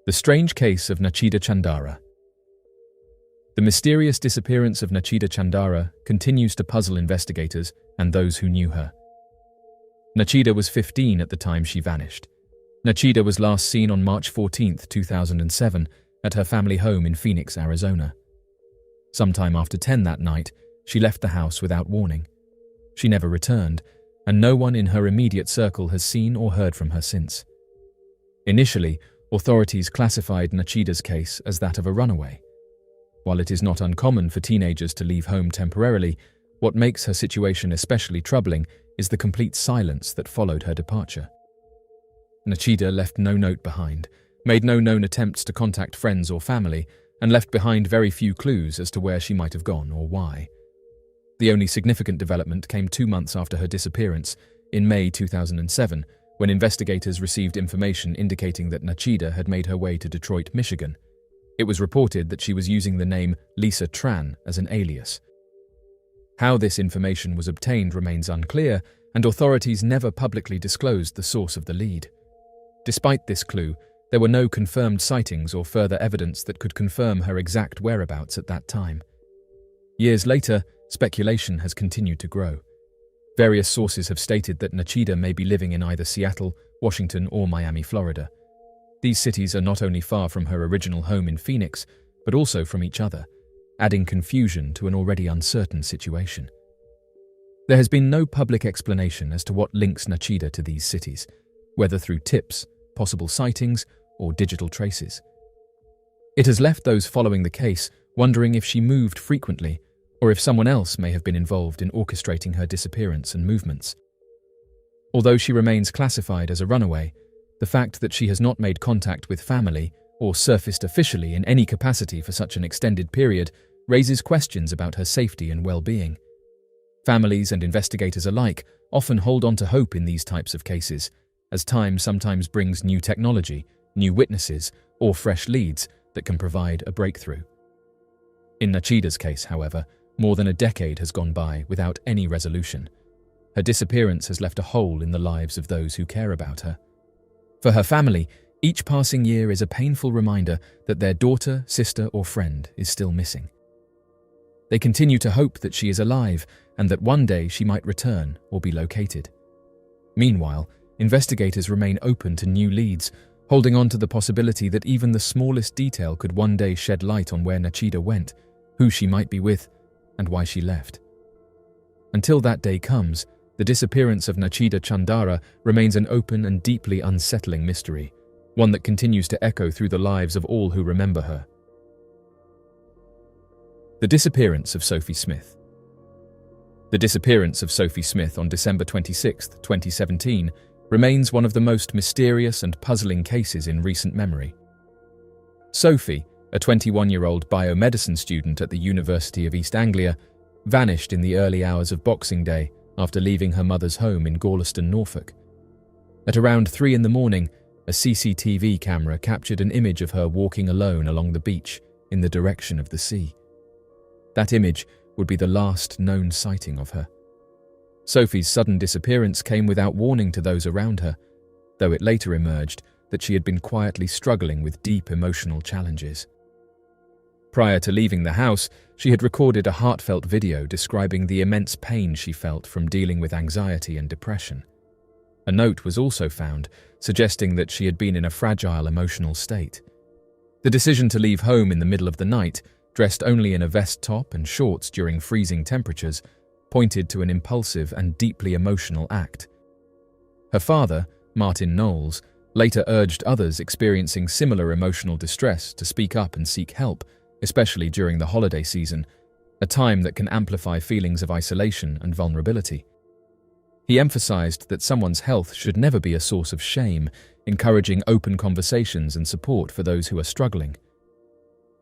The strange case of Nachida Chandara. The mysterious disappearance of Nachida Chandara continues to puzzle investigators and those who knew her. Nachida was 15 at the time she vanished. Nachida was last seen on March 14, 2007, at her family home in Phoenix, Arizona. Sometime after 10 that night, she left the house without warning. She never returned, and no one in her immediate circle has seen or heard from her since. Initially, authorities classified Nachida's case as that of a runaway. While it is not uncommon for teenagers to leave home temporarily, what makes her situation especially troubling is the complete silence that followed her departure. Nachida left no note behind, made no known attempts to contact friends or family, and left behind very few clues as to where she might have gone or why. The only significant development came 2 months after her disappearance, in May 2007, when investigators received information indicating that Nachida had made her way to Detroit, Michigan. It was reported that she was using the name Lisa Tran as an alias. How this information was obtained remains unclear, and authorities never publicly disclosed the source of the lead. Despite this clue, there were no confirmed sightings or further evidence that could confirm her exact whereabouts at that time. Years later, speculation has continued to grow. Various sources have stated that Nachida may be living in either Seattle, Washington, or Miami, Florida. These cities are not only far from her original home in Phoenix, but also from each other, adding confusion to an already uncertain situation. There has been no public explanation as to what links Nachida to these cities, whether through tips, possible sightings, or digital traces. It has left those following the case wondering if she moved frequently, or if someone else may have been involved in orchestrating her disappearance and movements. Although she remains classified as a runaway, the fact that she has not made contact with family or surfaced officially in any capacity for such an extended period raises questions about her safety and well-being. Families and investigators alike often hold on to hope in these types of cases, as time sometimes brings new technology, new witnesses, or fresh leads that can provide a breakthrough. In Nachida's case, however, more than a decade has gone by without any resolution. Her disappearance has left a hole in the lives of those who care about her. For her family, each passing year is a painful reminder that their daughter, sister, or friend is still missing. They continue to hope that she is alive and that one day she might return or be located. Meanwhile, investigators remain open to new leads, holding on to the possibility that even the smallest detail could one day shed light on where Nachida went, who she might be with, and why she left. Until that day comes, the disappearance of Nachida Chandara remains an open and deeply unsettling mystery, one that continues to echo through the lives of all who remember her. The disappearance of Sophie Smith. The disappearance of Sophie Smith on December 26, 2017, remains one of the most mysterious and puzzling cases in recent memory. Sophie, a 21-year-old biomedicine student at the University of East Anglia, vanished in the early hours of Boxing Day after leaving her mother's home in Gorleston, Norfolk. At around 3 in the morning, a CCTV camera captured an image of her walking alone along the beach in the direction of the sea. That image would be the last known sighting of her. Sophie's sudden disappearance came without warning to those around her, though it later emerged that she had been quietly struggling with deep emotional challenges. Prior to leaving the house, she had recorded a heartfelt video describing the immense pain she felt from dealing with anxiety and depression. A note was also found, suggesting that she had been in a fragile emotional state. The decision to leave home in the middle of the night, dressed only in a vest top and shorts during freezing temperatures, pointed to an impulsive and deeply emotional act. Her father, Martin Knowles, later urged others experiencing similar emotional distress to speak up and seek help, especially during the holiday season, a time that can amplify feelings of isolation and vulnerability. He emphasized that someone's health should never be a source of shame, encouraging open conversations and support for those who are struggling.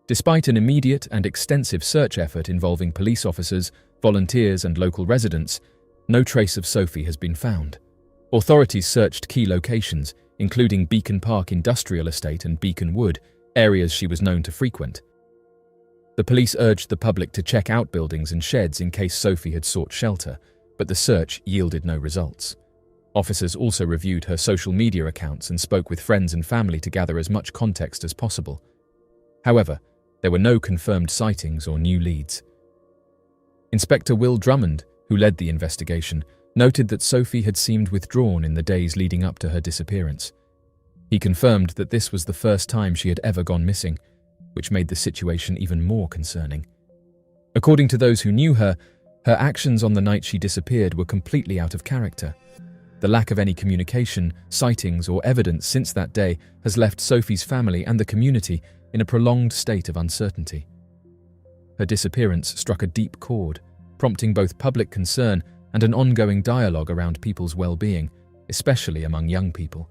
Despite an immediate and extensive search effort involving police officers, volunteers and local residents, no trace of Sophie has been found. Authorities searched key locations, including Beacon Park Industrial Estate and Beacon Wood, areas she was known to frequent. The police urged the public to check outbuildings and sheds in case Sophie had sought shelter, but the search yielded no results. Officers also reviewed her social media accounts and spoke with friends and family to gather as much context as possible. However, there were no confirmed sightings or new leads. Inspector Will Drummond, who led the investigation, noted that Sophie had seemed withdrawn in the days leading up to her disappearance. He confirmed that this was the first time she had ever gone missing, which made the situation even more concerning. According to those who knew her, her actions on the night she disappeared were completely out of character. The lack of any communication, sightings, or evidence since that day has left Sophie's family and the community in a prolonged state of uncertainty. Her disappearance struck a deep chord, prompting both public concern and an ongoing dialogue around people's well-being, especially among young people.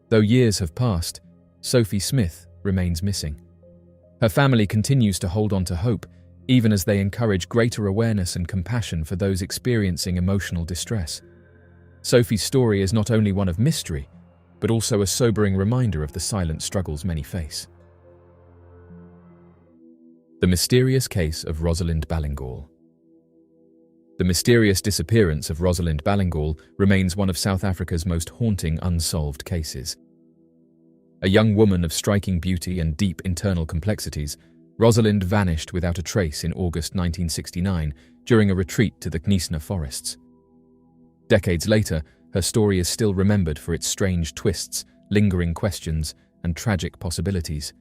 Though years have passed, Sophie Smith remains missing. Her family continues to hold on to hope, even as they encourage greater awareness and compassion for those experiencing emotional distress. Sophie's story is not only one of mystery, but also a sobering reminder of the silent struggles many face. The mysterious case of Rosalind Balingal. The mysterious disappearance of Rosalind Balingal remains one of South Africa's most haunting unsolved cases. A young woman of striking beauty and deep internal complexities, Rosalind vanished without a trace in August 1969 during a retreat to the Knysna forests. Decades later, her story is still remembered for its strange twists, lingering questions, and tragic possibilities.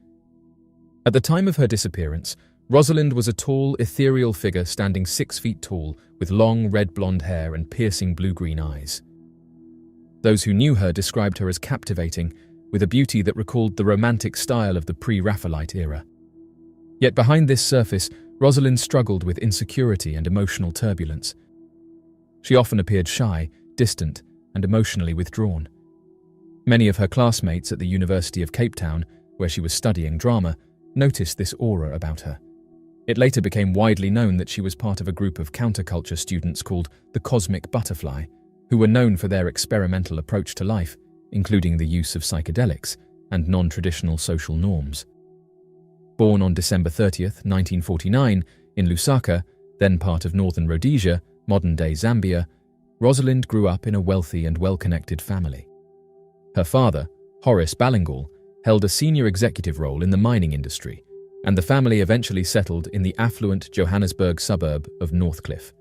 At the time of her disappearance, Rosalind was a tall, ethereal figure standing 6 feet tall, with long red blonde hair and piercing blue-green eyes. Those who knew her described her as captivating, with a beauty that recalled the romantic style of the pre-Raphaelite era. Yet behind this surface, Rosalind struggled with insecurity and emotional turbulence. She often appeared shy, distant, and emotionally withdrawn. Many of her classmates at the University of Cape Town, where she was studying drama, noticed this aura about her. It later became widely known that she was part of a group of counterculture students called the Cosmic Butterfly, who were known for their experimental approach to life, including the use of psychedelics and non-traditional social norms. Born on December 30th, 1949, in Lusaka, then part of northern Rhodesia, modern-day Zambia, Rosalind grew up in a wealthy and well-connected family. Her father, Horace Balingal, held a senior executive role in the mining industry, and the family eventually settled in the affluent Johannesburg suburb of Northcliffe.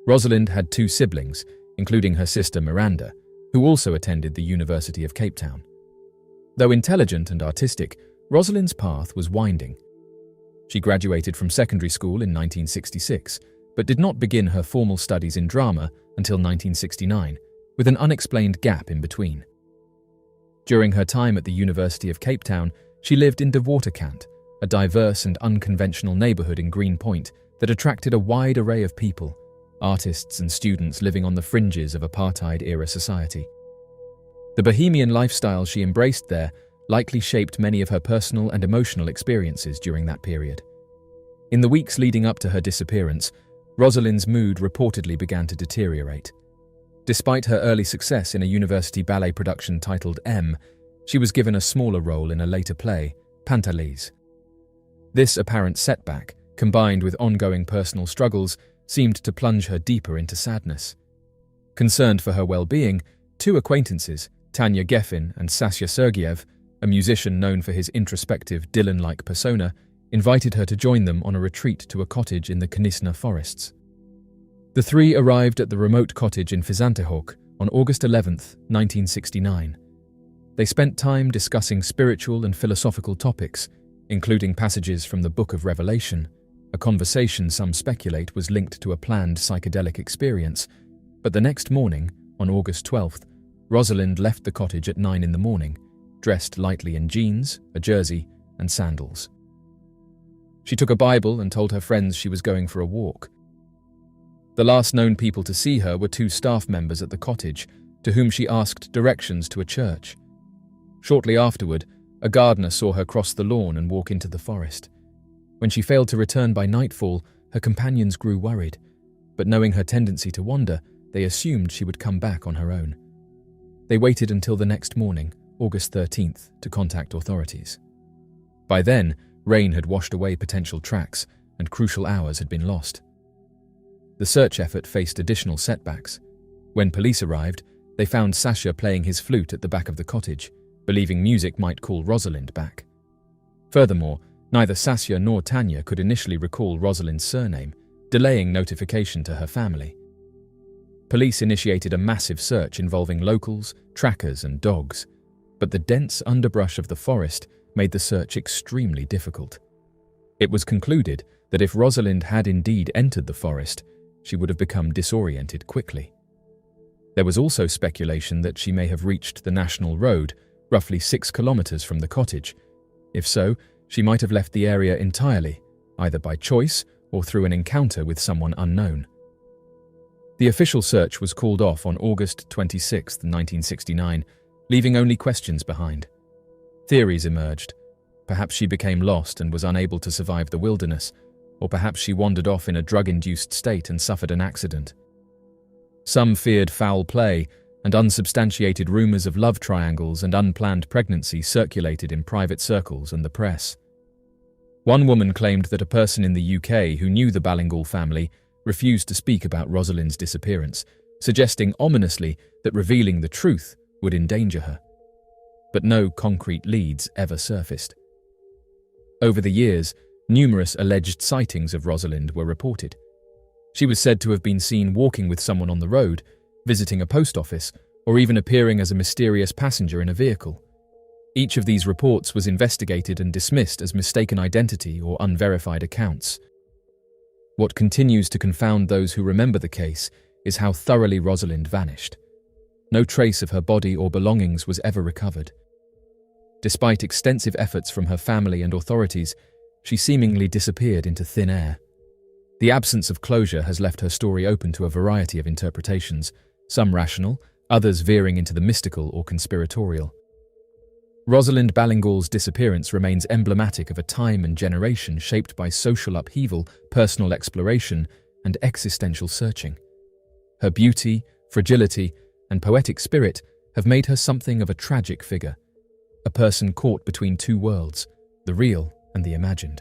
Rosalind had 2 siblings, including her sister Miranda, who also attended the University of Cape Town. Though intelligent and artistic, Rosalind's path was winding. She graduated from secondary school in 1966, but did not begin her formal studies in drama until 1969, with an unexplained gap in between. During her time at the University of Cape Town, she lived in De Waterkant, a diverse and unconventional neighborhood in Greenpoint that attracted a wide array of people, artists and students living on the fringes of apartheid-era society. The bohemian lifestyle she embraced there likely shaped many of her personal and emotional experiences during that period. In the weeks leading up to her disappearance, Rosalind's mood reportedly began to deteriorate. Despite her early success in a university ballet production titled M, she was given a smaller role in a later play, Pantalese. This apparent setback, combined with ongoing personal struggles, seemed to plunge her deeper into sadness. Concerned for her well-being, 2 acquaintances, Tanya Geffen and Sasha Sergeyev, a musician known for his introspective Dylan-like persona, invited her to join them on a retreat to a cottage in the Knysna forests. The 3 arrived at the remote cottage in Fizantehoek on August 11, 1969. They spent time discussing spiritual and philosophical topics, including passages from the Book of Revelation, a conversation some speculate was linked to a planned psychedelic experience. But the next morning, on August 12th, Rosalind left the cottage at 9 in the morning, dressed lightly in jeans, a jersey, and sandals. She took a Bible and told her friends she was going for a walk. The last known people to see her were 2 staff members at the cottage, to whom she asked directions to a church. Shortly afterward, a gardener saw her cross the lawn and walk into the forest. When she failed to return by nightfall, her companions grew worried, but knowing her tendency to wander, they assumed she would come back on her own. They waited until the next morning, August 13th, to contact authorities. By then, rain had washed away potential tracks, and crucial hours had been lost. The search effort faced additional setbacks. When police arrived, they found Sasha playing his flute at the back of the cottage, believing music might call Rosalind back. Furthermore, neither Sasha nor Tanya could initially recall Rosalind's surname, delaying notification to her family. Police initiated a massive search involving locals, trackers, and dogs, but the dense underbrush of the forest made the search extremely difficult. It was concluded that if Rosalind had indeed entered the forest, she would have become disoriented quickly. There was also speculation that she may have reached the national road, roughly 6 kilometers from the cottage. If so, she might have left the area entirely, either by choice or through an encounter with someone unknown. The official search was called off on August 26, 1969, leaving only questions behind. Theories emerged. Perhaps she became lost and was unable to survive the wilderness, or perhaps she wandered off in a drug-induced state and suffered an accident. Some feared foul play, and unsubstantiated rumors of love triangles and unplanned pregnancy circulated in private circles and the press. One woman claimed that a person in the UK who knew the Balingal family refused to speak about Rosalind's disappearance, suggesting ominously that revealing the truth would endanger her. But no concrete leads ever surfaced. Over the years, numerous alleged sightings of Rosalind were reported. She was said to have been seen walking with someone on the road, visiting a post office, or even appearing as a mysterious passenger in a vehicle. Each of these reports was investigated and dismissed as mistaken identity or unverified accounts. What continues to confound those who remember the case is how thoroughly Rosalind vanished. No trace of her body or belongings was ever recovered. Despite extensive efforts from her family and authorities, she seemingly disappeared into thin air. The absence of closure has left her story open to a variety of interpretations, some rational, others veering into the mystical or conspiratorial. Rosalind Balingal's disappearance remains emblematic of a time and generation shaped by social upheaval, personal exploration, and existential searching. Her beauty, fragility, and poetic spirit have made her something of a tragic figure, a person caught between two worlds, the real and the imagined.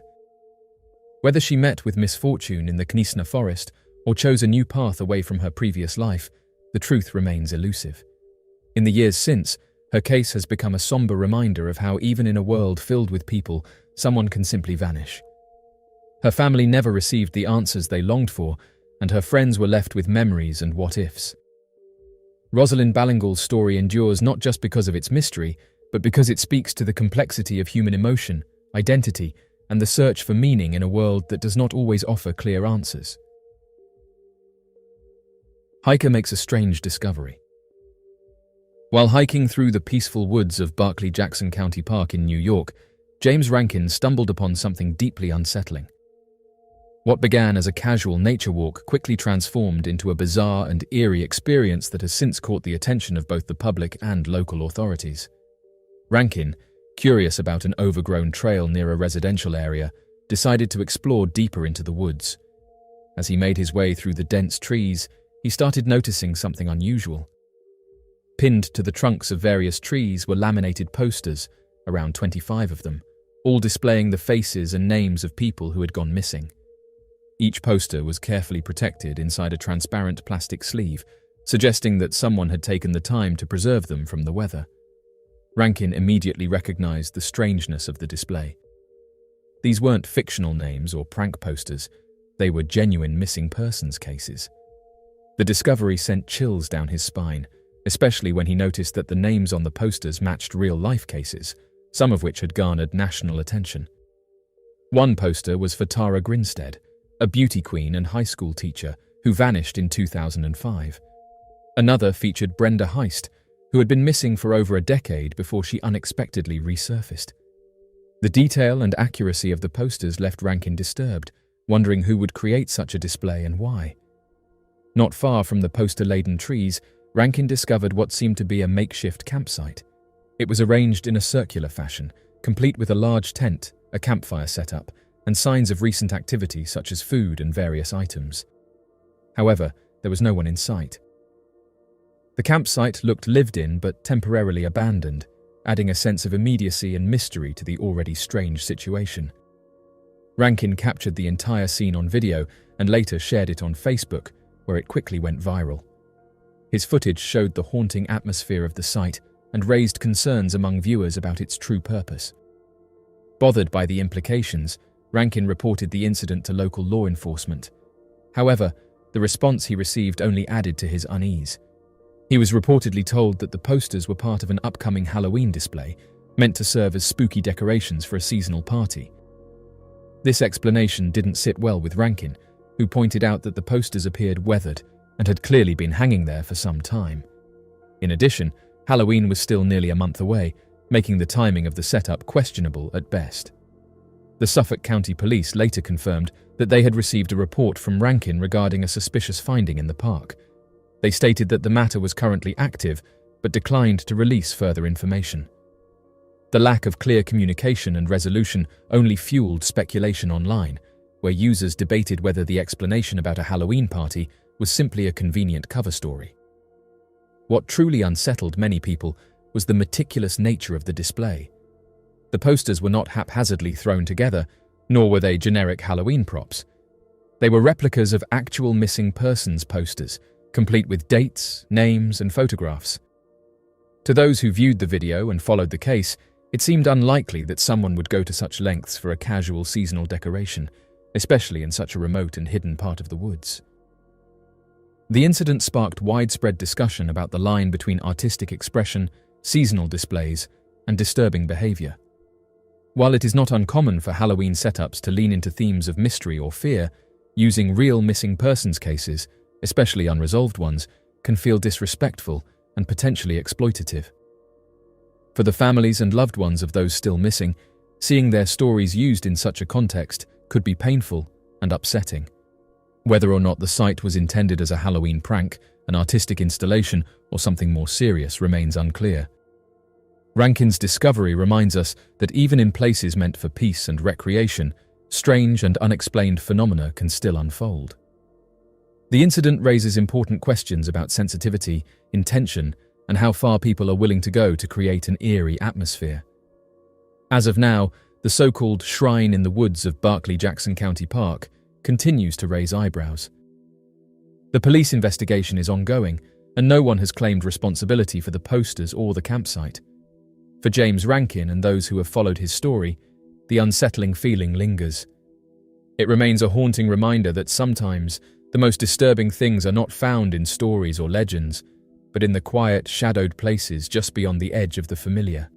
Whether she met with misfortune in the Knisna forest or chose a new path away from her previous life, the truth remains elusive. In the years since, her case has become a somber reminder of how even in a world filled with people, someone can simply vanish. Her family never received the answers they longed for, and her friends were left with memories and what-ifs. Rosalind Balingal's story endures not just because of its mystery, but because it speaks to the complexity of human emotion, identity, and the search for meaning in a world that does not always offer clear answers. Hiker makes a strange discovery. While hiking through the peaceful woods of Berkeley-Jackson County Park in New York, James Rankin stumbled upon something deeply unsettling. What began as a casual nature walk quickly transformed into a bizarre and eerie experience that has since caught the attention of both the public and local authorities. Rankin, curious about an overgrown trail near a residential area, decided to explore deeper into the woods. As he made his way through the dense trees, he started noticing something unusual. Pinned to the trunks of various trees were laminated posters, around 25 of them, all displaying the faces and names of people who had gone missing. Each poster was carefully protected inside a transparent plastic sleeve, suggesting that someone had taken the time to preserve them from the weather. Rankin immediately recognized the strangeness of the display. These weren't fictional names or prank posters, they were genuine missing persons cases. The discovery sent chills down his spine, especially when he noticed that the names on the posters matched real-life cases, some of which had garnered national attention. One poster was for Tara Grinstead, a beauty queen and high school teacher who vanished in 2005. Another featured Brenda Heist, who had been missing for over a decade before she unexpectedly resurfaced. The detail and accuracy of the posters left Rankin disturbed, wondering who would create such a display and why. Not far from the poster-laden trees, Rankin discovered what seemed to be a makeshift campsite. It was arranged in a circular fashion, complete with a large tent, a campfire setup, and signs of recent activity such as food and various items. However, there was no one in sight. The campsite looked lived in but temporarily abandoned, adding a sense of immediacy and mystery to the already strange situation. Rankin captured the entire scene on video and later shared it on Facebook, where it quickly went viral. His footage showed the haunting atmosphere of the site and raised concerns among viewers about its true purpose. Bothered by the implications, Rankin reported the incident to local law enforcement. However, the response he received only added to his unease. He was reportedly told that the posters were part of an upcoming Halloween display, meant to serve as spooky decorations for a seasonal party. This explanation didn't sit well with Rankin, who pointed out that the posters appeared weathered and had clearly been hanging there for some time. In addition, Halloween was still nearly a month away, making the timing of the setup questionable at best. The Suffolk County Police later confirmed that they had received a report from Rankin regarding a suspicious finding in the park. They stated that the matter was currently active, but declined to release further information. The lack of clear communication and resolution only fueled speculation online, where users debated whether the explanation about a Halloween party was simply a convenient cover story. What truly unsettled many people was the meticulous nature of the display. The posters were not haphazardly thrown together, nor were they generic Halloween props. They were replicas of actual missing persons posters, complete with dates, names, and photographs. To those who viewed the video and followed the case, it seemed unlikely that someone would go to such lengths for a casual seasonal decoration, especially in such a remote and hidden part of the woods. The incident sparked widespread discussion about the line between artistic expression, seasonal displays, and disturbing behavior. While it is not uncommon for Halloween setups to lean into themes of mystery or fear, using real missing persons cases, especially unresolved ones, can feel disrespectful and potentially exploitative. For the families and loved ones of those still missing, seeing their stories used in such a context could be painful and upsetting. Whether or not the site was intended as a Halloween prank, an artistic installation, or something more serious remains unclear. Rankin's discovery reminds us that even in places meant for peace and recreation, strange and unexplained phenomena can still unfold. The incident raises important questions about sensitivity, intention, and how far people are willing to go to create an eerie atmosphere. As of now, the so-called shrine in the woods of Berkeley-Jackson County Park continues to raise eyebrows. The police investigation is ongoing, and no one has claimed responsibility for the posters or the campsite. For James Rankin and those who have followed his story, the unsettling feeling lingers. It remains a haunting reminder that sometimes the most disturbing things are not found in stories or legends, but in the quiet, shadowed places just beyond the edge of the familiar.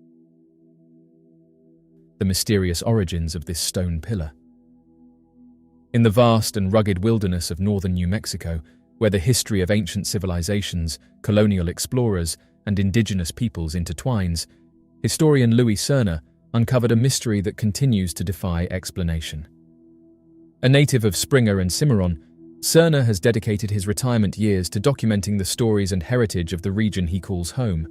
The mysterious origins of this stone pillar. In the vast and rugged wilderness of northern New Mexico, where the history of ancient civilizations, colonial explorers, and indigenous peoples intertwines, historian Louis Cerner uncovered a mystery that continues to defy explanation. A native of Springer and Cimarron, Cerner has dedicated his retirement years to documenting the stories and heritage of the region he calls home.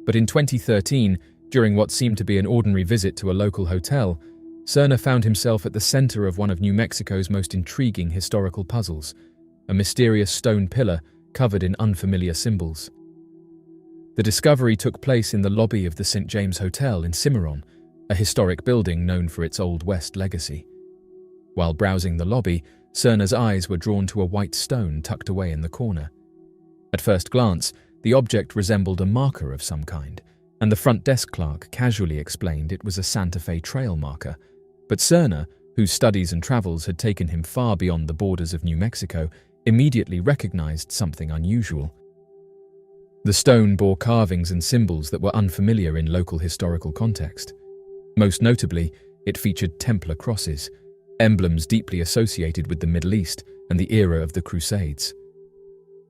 But in 2013, during what seemed to be an ordinary visit to a local hotel, Cerner found himself at the center of one of New Mexico's most intriguing historical puzzles, a mysterious stone pillar covered in unfamiliar symbols. The discovery took place in the lobby of the St. James Hotel in Cimarron, a historic building known for its Old West legacy. While browsing the lobby, Cerner's eyes were drawn to a white stone tucked away in the corner. At first glance, the object resembled a marker of some kind, and the front desk clerk casually explained it was a Santa Fe trail marker. But Cerner, whose studies and travels had taken him far beyond the borders of New Mexico, immediately recognized something unusual. The stone bore carvings and symbols that were unfamiliar in local historical context. Most notably, it featured Templar crosses, emblems deeply associated with the Middle East and the era of the Crusades.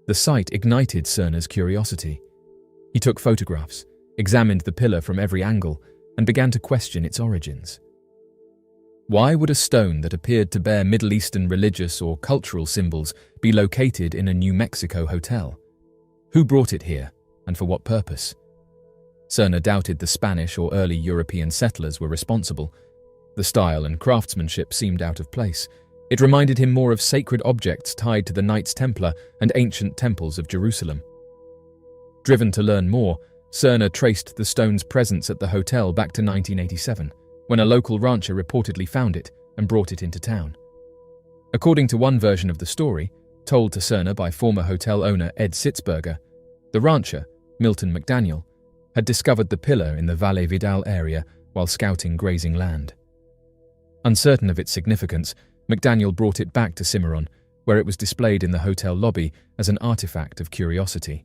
The sight ignited Cerner's curiosity. He took photographs, examined the pillar from every angle, and began to question its origins. Why would a stone that appeared to bear Middle Eastern religious or cultural symbols be located in a New Mexico hotel? Who brought it here, and for what purpose? Cerner doubted the Spanish or early European settlers were responsible, The style and craftsmanship seemed out of place. It reminded him more of sacred objects tied to the Knights Templar and ancient temples of Jerusalem. Driven to learn more, Cerner traced the stone's presence at the hotel back to 1987, when a local rancher reportedly found it and brought it into town. According to one version of the story, told to Cerner by former hotel owner Ed Sitzberger, the rancher, Milton McDaniel, had discovered the pillar in the Valle Vidal area while scouting grazing land. Uncertain of its significance, McDaniel brought it back to Cimarron, where it was displayed in the hotel lobby as an artifact of curiosity.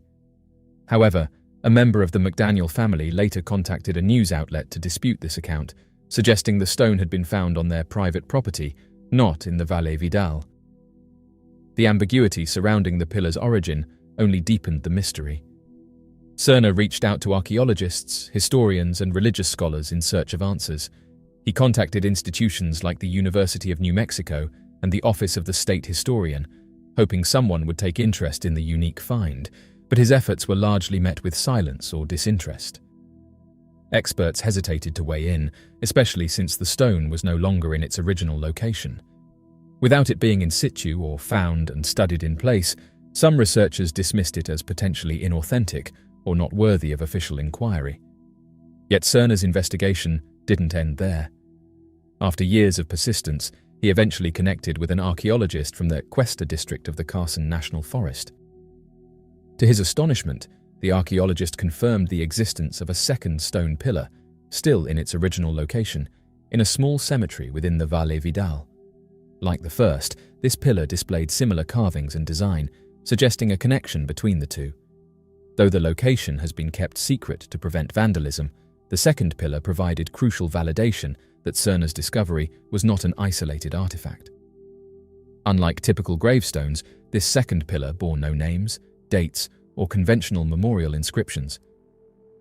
However, a member of the McDaniel family later contacted a news outlet to dispute this account, suggesting the stone had been found on their private property, not in the Valle Vidal. The ambiguity surrounding the pillar's origin only deepened the mystery. Cerner reached out to archaeologists, historians, and religious scholars in search of answers. He contacted institutions like the University of New Mexico and the Office of the State Historian, hoping someone would take interest in the unique find, but his efforts were largely met with silence or disinterest. Experts hesitated to weigh in, especially since the stone was no longer in its original location. Without it being in situ or found and studied in place, some researchers dismissed it as potentially inauthentic or not worthy of official inquiry. Yet Cerner's investigation didn't end there. After years of persistence, he eventually connected with an archaeologist from the Cuesta district of the Carson National Forest. To his astonishment, the archaeologist confirmed the existence of a second stone pillar, still in its original location, in a small cemetery within the Valle Vidal. Like the first, this pillar displayed similar carvings and design, suggesting a connection between the two. Though the location has been kept secret to prevent vandalism, the second pillar provided crucial validation that Cerner's discovery was not an isolated artifact. Unlike typical gravestones, this second pillar bore no names, dates, or conventional memorial inscriptions.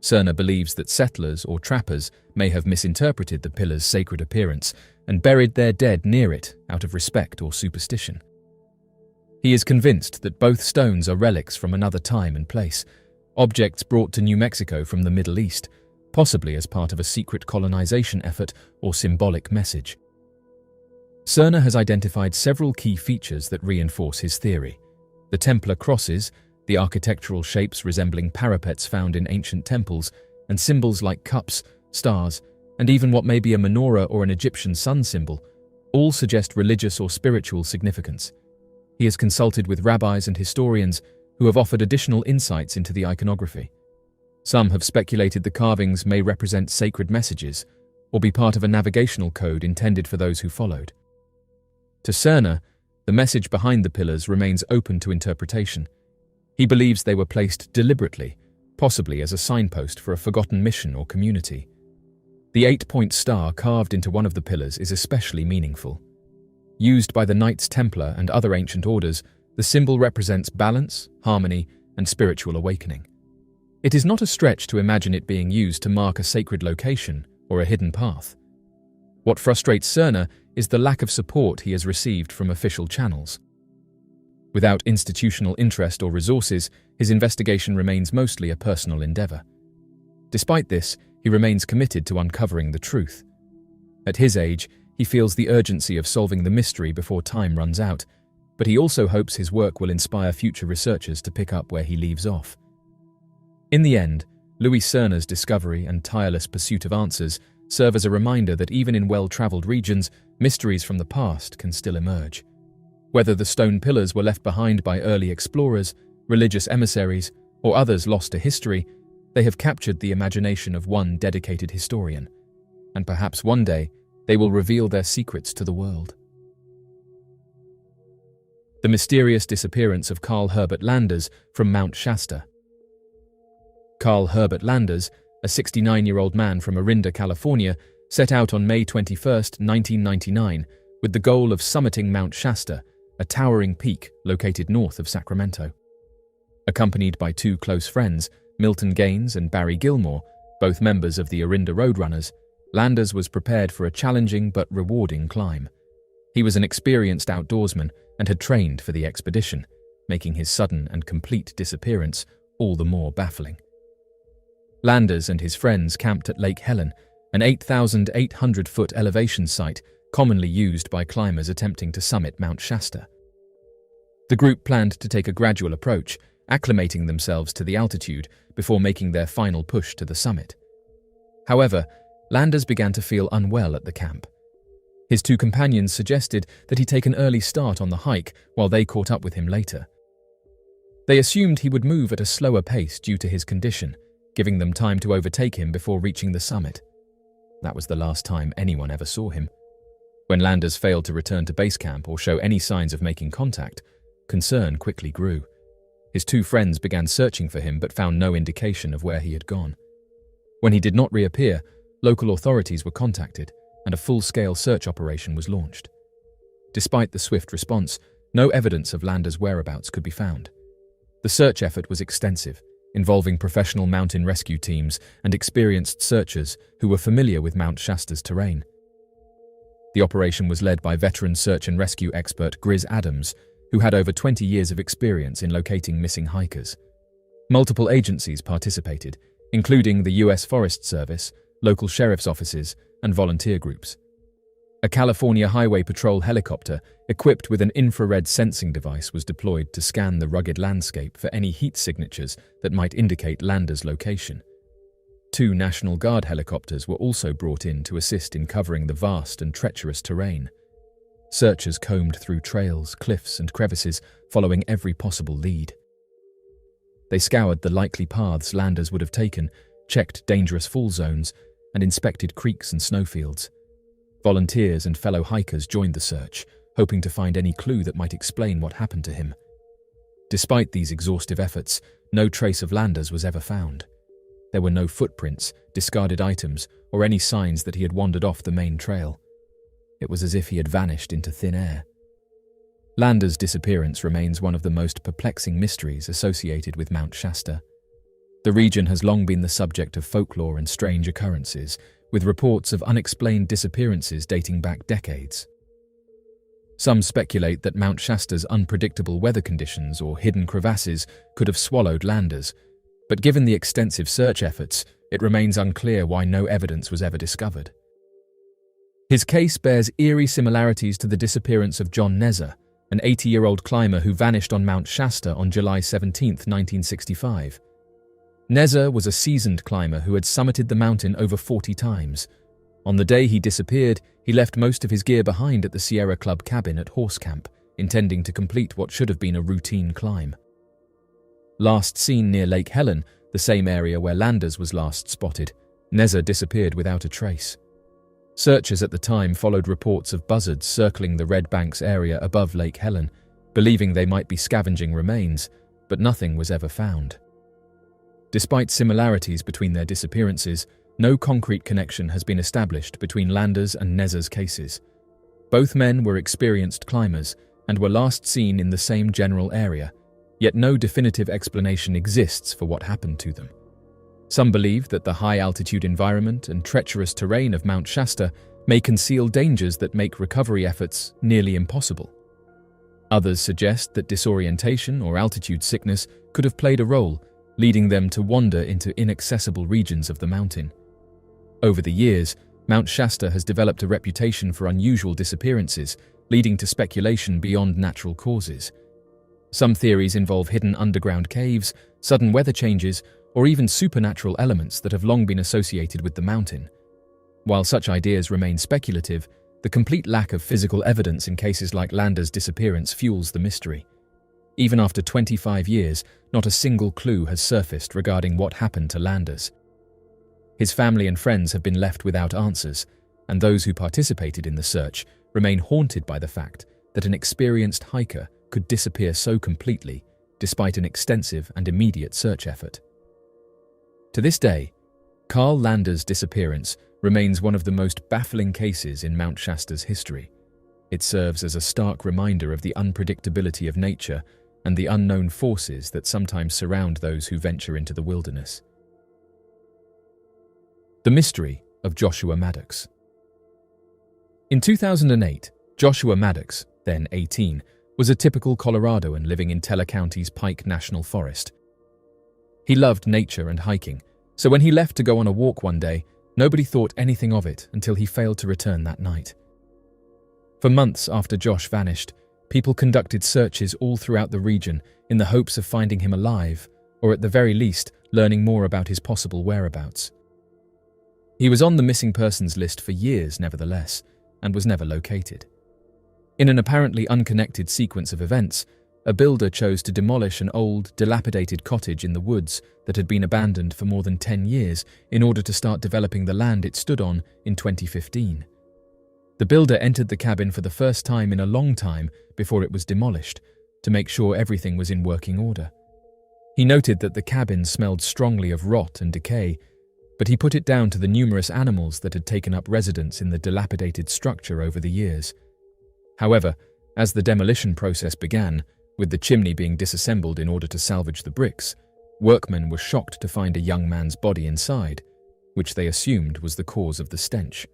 Cerner believes that settlers or trappers may have misinterpreted the pillar's sacred appearance and buried their dead near it out of respect or superstition. He is convinced that both stones are relics from another time and place, objects brought to New Mexico from the Middle East, possibly as part of a secret colonization effort or symbolic message. Cerner has identified several key features that reinforce his theory. The Templar crosses, the architectural shapes resembling parapets found in ancient temples, and symbols like cups, stars, and even what may be a menorah or an Egyptian sun symbol, all suggest religious or spiritual significance. He has consulted with rabbis and historians who have offered additional insights into the iconography. Some have speculated the carvings may represent sacred messages or be part of a navigational code intended for those who followed. To Cerner, the message behind the pillars remains open to interpretation. He believes they were placed deliberately, possibly as a signpost for a forgotten mission or community. The 8-point star carved into one of the pillars is especially meaningful. Used by the Knights Templar and other ancient orders, the symbol represents balance, harmony, and spiritual awakening. It is not a stretch to imagine it being used to mark a sacred location or a hidden path. What frustrates Cerner is the lack of support he has received from official channels. Without institutional interest or resources, his investigation remains mostly a personal endeavor. Despite this, he remains committed to uncovering the truth. At his age, he feels the urgency of solving the mystery before time runs out, but he also hopes his work will inspire future researchers to pick up where he leaves off. In the end, Louis Cerner's discovery and tireless pursuit of answers serve as a reminder that even in well-traveled regions, mysteries from the past can still emerge. Whether the stone pillars were left behind by early explorers, religious emissaries, or others lost to history, they have captured the imagination of one dedicated historian, and perhaps one day they will reveal their secrets to the world. The mysterious disappearance of Carl Herbert Landers from Mount Shasta. Carl Herbert Landers, a 69-year-old man from Orinda, California, set out on May 21, 1999, with the goal of summiting Mount Shasta, a towering peak located north of Sacramento. Accompanied by two close friends, Milton Gaines and Barry Gilmore, both members of the Orinda Roadrunners, Landers was prepared for a challenging but rewarding climb. He was an experienced outdoorsman and had trained for the expedition, making his sudden and complete disappearance all the more baffling. Landers and his friends camped at Lake Helen an 8,800-foot elevation site commonly used by climbers attempting to summit Mount Shasta. The group planned to take a gradual approach, acclimating themselves to the altitude before making their final push to the summit. However, Landers began to feel unwell at the camp. His two companions suggested that he take an early start on the hike while they caught up with him later. They assumed he would move at a slower pace due to his condition, giving them time to overtake him before reaching the summit. That was the last time anyone ever saw him. When Landers failed to return to base camp or show any signs of making contact, concern quickly grew. His two friends began searching for him but found no indication of where he had gone. When he did not reappear, local authorities were contacted and a full-scale search operation was launched. Despite the swift response, no evidence of Landers' whereabouts could be found. The search effort was extensive, involving professional mountain rescue teams and experienced searchers who were familiar with Mount Shasta's terrain. The operation was led by veteran search and rescue expert Grizz Adams, who had over 20 years of experience in locating missing hikers. Multiple agencies participated, including the U.S. Forest Service, local sheriff's offices, and volunteer groups. A California Highway Patrol helicopter equipped with an infrared sensing device was deployed to scan the rugged landscape for any heat signatures that might indicate Landers' location. 2 National Guard helicopters were also brought in to assist in covering the vast and treacherous terrain. Searchers combed through trails, cliffs, and crevices, following every possible lead. They scoured the likely paths Landers would have taken, checked dangerous fall zones, and inspected creeks and snowfields. Volunteers and fellow hikers joined the search, hoping to find any clue that might explain what happened to him. Despite these exhaustive efforts, no trace of Landers was ever found. There were no footprints, discarded items, or any signs that he had wandered off the main trail. It was as if he had vanished into thin air. Landers' disappearance remains one of the most perplexing mysteries associated with Mount Shasta. The region has long been the subject of folklore and strange occurrences, with reports of unexplained disappearances dating back decades. Some speculate that Mount Shasta's unpredictable weather conditions or hidden crevasses could have swallowed Landers, but given the extensive search efforts, it remains unclear why no evidence was ever discovered. His case bears eerie similarities to the disappearance of John Neza, an 80-year-old climber who vanished on Mount Shasta on July 17, 1965. Neza was a seasoned climber who had summited the mountain over 40 times. On the day he disappeared, he left most of his gear behind at the Sierra Club cabin at Horse Camp, intending to complete what should have been a routine climb. Last seen near Lake Helen, the same area where Landers was last spotted, Neza disappeared without a trace. Searchers at the time followed reports of buzzards circling the Red Banks area above Lake Helen, believing they might be scavenging remains, but nothing was ever found. Despite similarities between their disappearances, no concrete connection has been established between Landers and Neza's cases. Both men were experienced climbers and were last seen in the same general area, yet no definitive explanation exists for what happened to them. Some believe that the high-altitude environment and treacherous terrain of Mount Shasta may conceal dangers that make recovery efforts nearly impossible. Others suggest that disorientation or altitude sickness could have played a role, leading them to wander into inaccessible regions of the mountain. Over the years, Mount Shasta has developed a reputation for unusual disappearances, leading to speculation beyond natural causes. Some theories involve hidden underground caves, sudden weather changes, or even supernatural elements that have long been associated with the mountain. While such ideas remain speculative, the complete lack of physical evidence in cases like Landers' disappearance fuels the mystery. Even after 25 years, not a single clue has surfaced regarding what happened to Landers. His family and friends have been left without answers, and those who participated in the search remain haunted by the fact that an experienced hiker could disappear so completely, despite an extensive and immediate search effort. To this day, Carl Landers' disappearance remains one of the most baffling cases in Mount Shasta's history. It serves as a stark reminder of the unpredictability of nature and the unknown forces that sometimes surround those who venture into the wilderness. The mystery of Joshua Maddox. In 2008, Joshua Maddox, then 18, was a typical Coloradoan living in Teller County's Pike National Forest. He loved nature and hiking, so when he left to go on a walk one day, Nobody thought anything of it until he failed to return that night. For months after Josh vanished, people conducted searches all throughout the region in the hopes of finding him alive, or at the very least, learning more about his possible whereabouts. He was on the missing persons list for years, nevertheless, and was never located. In an apparently unconnected sequence of events, a builder chose to demolish an old, dilapidated cottage in the woods that had been abandoned for more than 10 years in order to start developing the land it stood on in 2015. The builder entered the cabin for the first time in a long time before it was demolished, to make sure everything was in working order. He noted that the cabin smelled strongly of rot and decay, but he put it down to the numerous animals that had taken up residence in the dilapidated structure over the years. However, as the demolition process began, with the chimney being disassembled in order to salvage the bricks, workmen were shocked to find a young man's body inside, which they assumed was the cause of the stench.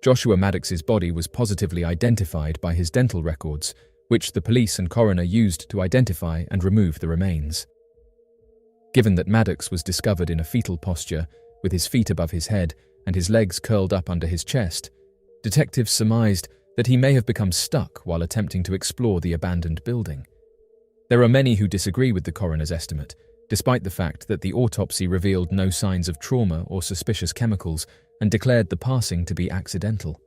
Joshua Maddox's body was positively identified by his dental records, which the police and coroner used to identify and remove the remains. Given that Maddox was discovered in a fetal posture, with his feet above his head and his legs curled up under his chest, detectives surmised that he may have become stuck while attempting to explore the abandoned building. There are many who disagree with the coroner's estimate, despite the fact that the autopsy revealed no signs of trauma or suspicious chemicals and declared the passing to be accidental.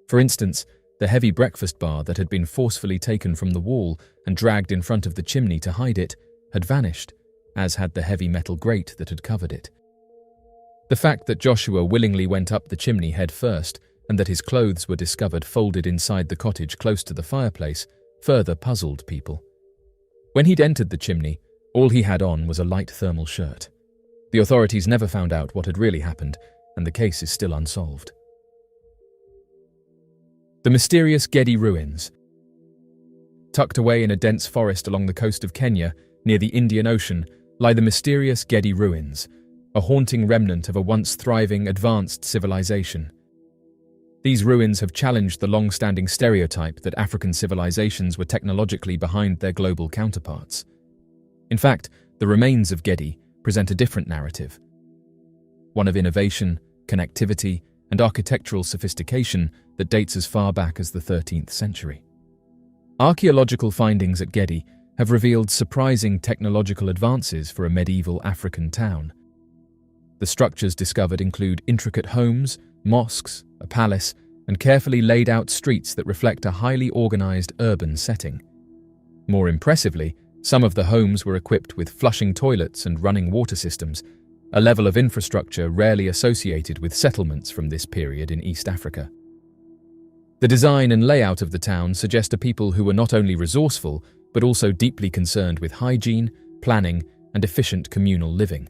For instance, the heavy breakfast bar that had been forcefully taken from the wall and dragged in front of the chimney to hide it had vanished, as had the heavy metal grate that had covered it. The fact that Joshua willingly went up the chimney head first and that his clothes were discovered folded inside the cottage close to the fireplace further puzzled people. When he'd entered the chimney, all he had on was a light thermal shirt. The authorities never found out what had really happened, and the case is still unsolved. The mysterious Gedi ruins. Tucked away in a dense forest along the coast of Kenya, near the Indian Ocean, lie the mysterious Gedi ruins, a haunting remnant of a once thriving, advanced civilization. These ruins have challenged the long-standing stereotype that African civilizations were technologically behind their global counterparts. In fact, the remains of Gedi present a different narrative. One of innovation, connectivity, and architectural sophistication that dates as far back as the 13th century. Archaeological findings at Gedi have revealed surprising technological advances for a medieval African town. The structures discovered include intricate homes, mosques, a palace, and carefully laid out streets that reflect a highly organized urban setting. More impressively, some of the homes were equipped with flushing toilets and running water systems, a level of infrastructure rarely associated with settlements from this period in East Africa. The design and layout of the town suggest a people who were not only resourceful, but also deeply concerned with hygiene, planning, and efficient communal living.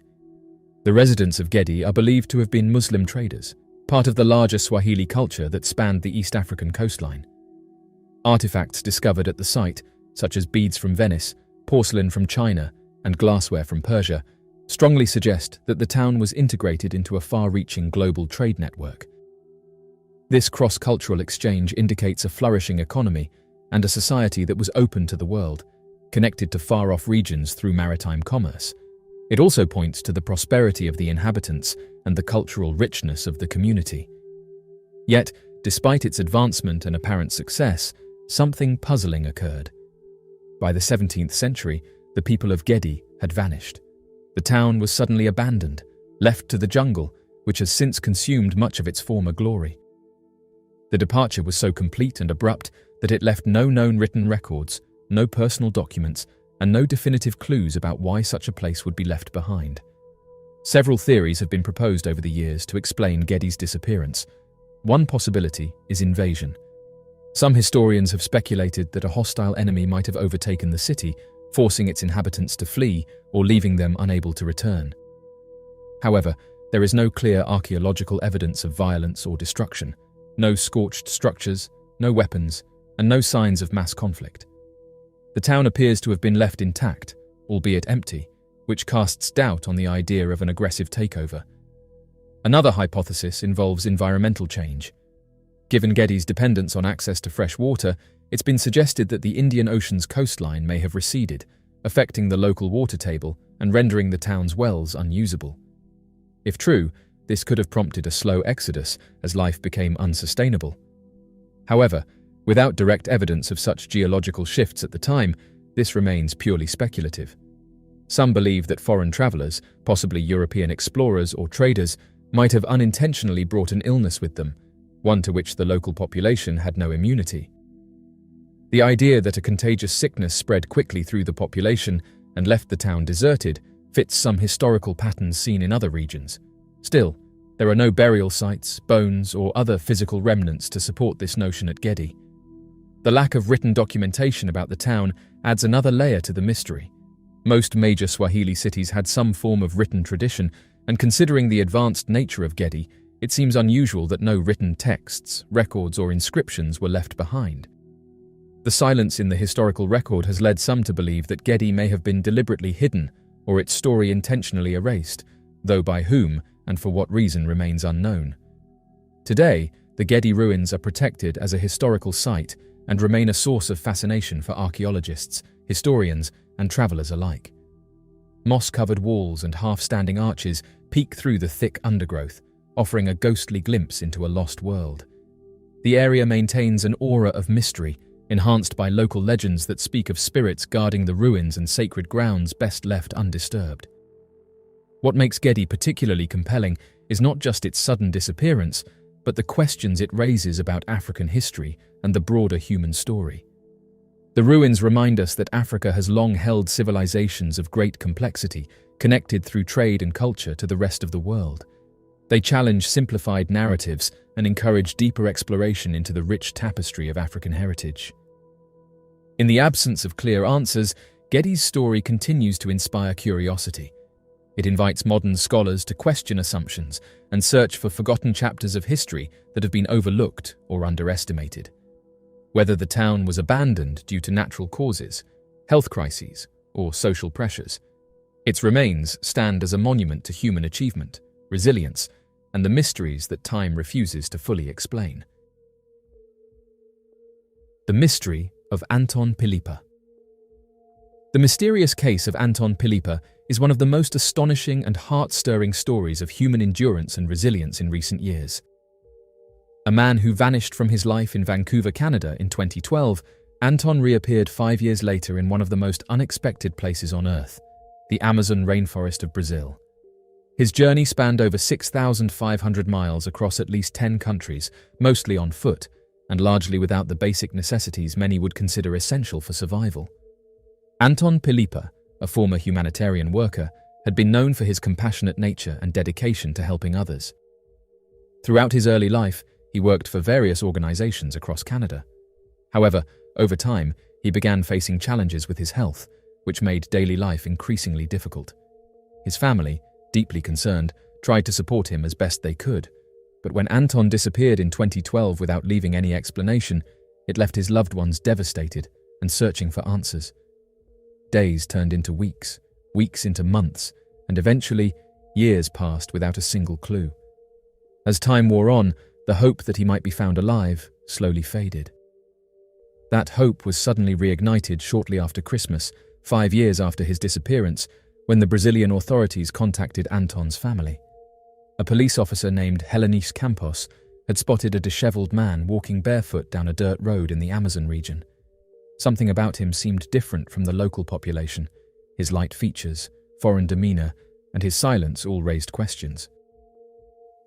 The residents of Gedi are believed to have been Muslim traders, part of the larger Swahili culture that spanned the East African coastline. Artifacts discovered at the site, such as beads from Venice, porcelain from China, and glassware from Persia, strongly suggest that the town was integrated into a far-reaching global trade network. This cross-cultural exchange indicates a flourishing economy and a society that was open to the world, connected to far-off regions through maritime commerce. It also points to the prosperity of the inhabitants and the cultural richness of the community. Yet, despite its advancement and apparent success, something puzzling occurred. By the 17th century, the people of Gedi had vanished. The town was suddenly abandoned, left to the jungle, which has since consumed much of its former glory. The departure was so complete and abrupt that it left no known written records, no personal documents, and no definitive clues about why such a place would be left behind. Several theories have been proposed over the years to explain Gedi's disappearance. One possibility is invasion. Some historians have speculated that a hostile enemy might have overtaken the city, forcing its inhabitants to flee or leaving them unable to return. However, there is no clear archaeological evidence of violence or destruction, no scorched structures, no weapons, and no signs of mass conflict. The town appears to have been left intact, albeit empty, which casts doubt on the idea of an aggressive takeover. Another hypothesis involves environmental change. Given Gedi's dependence on access to fresh water, it's been suggested that the Indian Ocean's coastline may have receded, affecting the local water table and rendering the town's wells unusable. If true, This could have prompted a slow exodus as life became unsustainable. However, without direct evidence of such geological shifts at the time, this remains purely speculative. Some believe that foreign travelers, possibly European explorers or traders, might have unintentionally brought an illness with them, one to which the local population had no immunity. The idea that a contagious sickness spread quickly through the population and left the town deserted fits some historical patterns seen in other regions. Still, there are no burial sites, bones, or other physical remnants to support this notion at Gedi. The lack of written documentation about the town adds another layer to the mystery. Most major Swahili cities had some form of written tradition, and considering the advanced nature of Gedi, it seems unusual that no written texts, records, or inscriptions were left behind. The silence in the historical record has led some to believe that Gedi may have been deliberately hidden or its story intentionally erased, though by whom and for what reason remains unknown. Today, the Gedi ruins are protected as a historical site and remain a source of fascination for archaeologists, historians, and travelers alike. Moss-covered walls and half-standing arches peek through the thick undergrowth, offering a ghostly glimpse into a lost world. The area maintains an aura of mystery, enhanced by local legends that speak of spirits guarding the ruins and sacred grounds best left undisturbed. What makes Gedi particularly compelling is not just its sudden disappearance, but the questions it raises about African history and the broader human story. The ruins remind us that Africa has long held civilizations of great complexity, connected through trade and culture to the rest of the world. They challenge simplified narratives and encourage deeper exploration into the rich tapestry of African heritage. In the absence of clear answers, Gedi's story continues to inspire curiosity. It invites modern scholars to question assumptions and search for forgotten chapters of history that have been overlooked or underestimated. Whether the town was abandoned due to natural causes, health crises, or social pressures, its remains stand as a monument to human achievement, resilience, and the mysteries that time refuses to fully explain. The mystery of Anton Pilipa. The mysterious case of Anton Pilipa is one of the most astonishing and heart-stirring stories of human endurance and resilience in recent years. A man who vanished from his life in Vancouver, Canada in 2012, Anton reappeared 5 years later in one of the most unexpected places on Earth, the Amazon rainforest of Brazil. His journey spanned over 6,500 miles across at least 10 countries, mostly on foot, and largely without the basic necessities many would consider essential for survival. Anton Pilipa, a former humanitarian worker, had been known for his compassionate nature and dedication to helping others. Throughout his early life, he worked for various organizations across Canada. However, over time, he began facing challenges with his health, which made daily life increasingly difficult. His family, deeply concerned, tried to support him as best they could, but when Anton disappeared in 2012 without leaving any explanation, it left his loved ones devastated and searching for answers. Days turned into weeks, weeks into months, and eventually, years passed without a single clue. As time wore on, the hope that he might be found alive slowly faded. That hope was suddenly reignited shortly after Christmas, 5 years after his disappearance, when the Brazilian authorities contacted Anton's family. A police officer named Helenis Campos had spotted a disheveled man walking barefoot down a dirt road in the Amazon region. Something about him seemed different from the local population. His light features, foreign demeanor, and his silence all raised questions.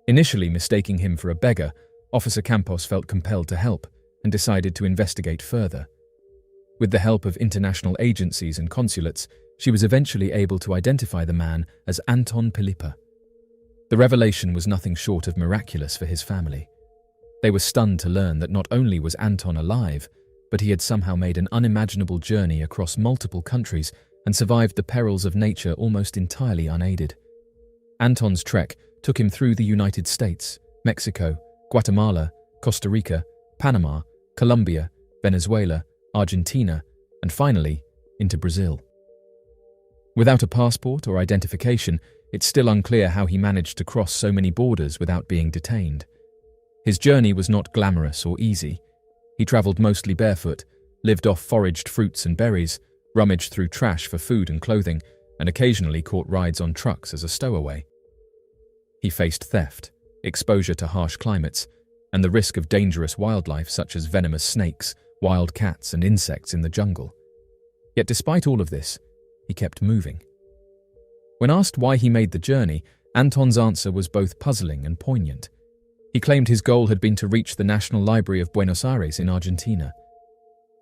Initially mistaking him for a beggar, Officer Campos felt compelled to help and decided to investigate further. With the help of international agencies and consulates, she was eventually able to identify the man as Anton Pilipa. The revelation was nothing short of miraculous for his family. They were stunned to learn that not only was Anton alive, but he had somehow made an unimaginable journey across multiple countries and survived the perils of nature almost entirely unaided. Anton's trek took him through the United States, Mexico, Guatemala, Costa Rica, Panama, Colombia, Venezuela, Argentina, and finally, into Brazil. Without a passport or identification, it's still unclear how he managed to cross so many borders without being detained. His journey was not glamorous or easy. He traveled mostly barefoot, lived off foraged fruits and berries, rummaged through trash for food and clothing, and occasionally caught rides on trucks as a stowaway. He faced theft, exposure to harsh climates, and the risk of dangerous wildlife such as venomous snakes, wild cats, and insects in the jungle. Yet despite all of this, he kept moving. When asked why he made the journey, Anton's answer was both puzzling and poignant. He claimed his goal had been to reach the National Library of Buenos Aires in Argentina.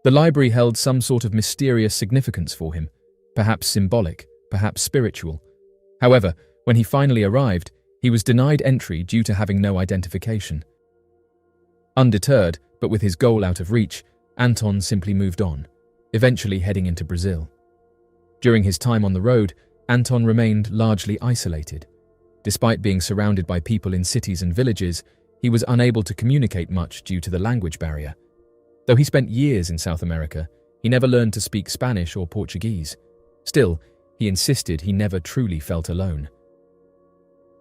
The library held some sort of mysterious significance for him, perhaps symbolic, perhaps spiritual. However, when he finally arrived, he was denied entry due to having no identification. Undeterred, but with his goal out of reach, Anton simply moved on, eventually heading into Brazil. During his time on the road, Anton remained largely isolated. Despite being surrounded by people in cities and villages, he was unable to communicate much due to the language barrier. Though he spent years in South America, he never learned to speak Spanish or Portuguese. Still, he insisted he never truly felt alone.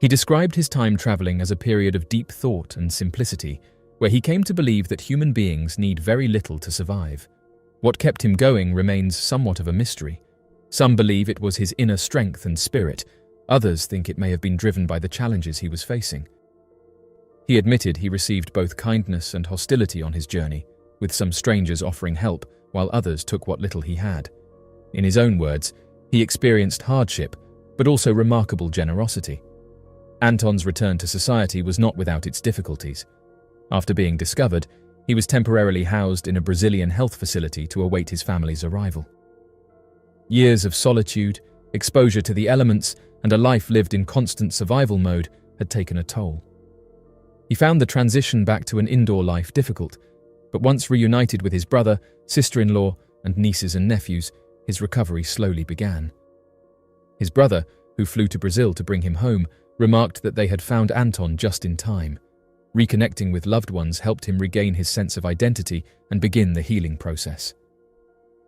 He described his time traveling as a period of deep thought and simplicity, where he came to believe that human beings need very little to survive. What kept him going remains somewhat of a mystery. Some believe it was his inner strength and spirit. Others think it may have been driven by the challenges he was facing. He admitted he received both kindness and hostility on his journey, with some strangers offering help while others took what little he had. In his own words, he experienced hardship, but also remarkable generosity. Anton's return to society was not without its difficulties. After being discovered, he was temporarily housed in a Brazilian health facility to await his family's arrival. Years of solitude, exposure to the elements, and a life lived in constant survival mode had taken a toll. He found the transition back to an indoor life difficult, but once reunited with his brother, sister-in-law, and nieces and nephews, his recovery slowly began. His brother, who flew to Brazil to bring him home, remarked that they had found Anton just in time. Reconnecting with loved ones helped him regain his sense of identity and begin the healing process.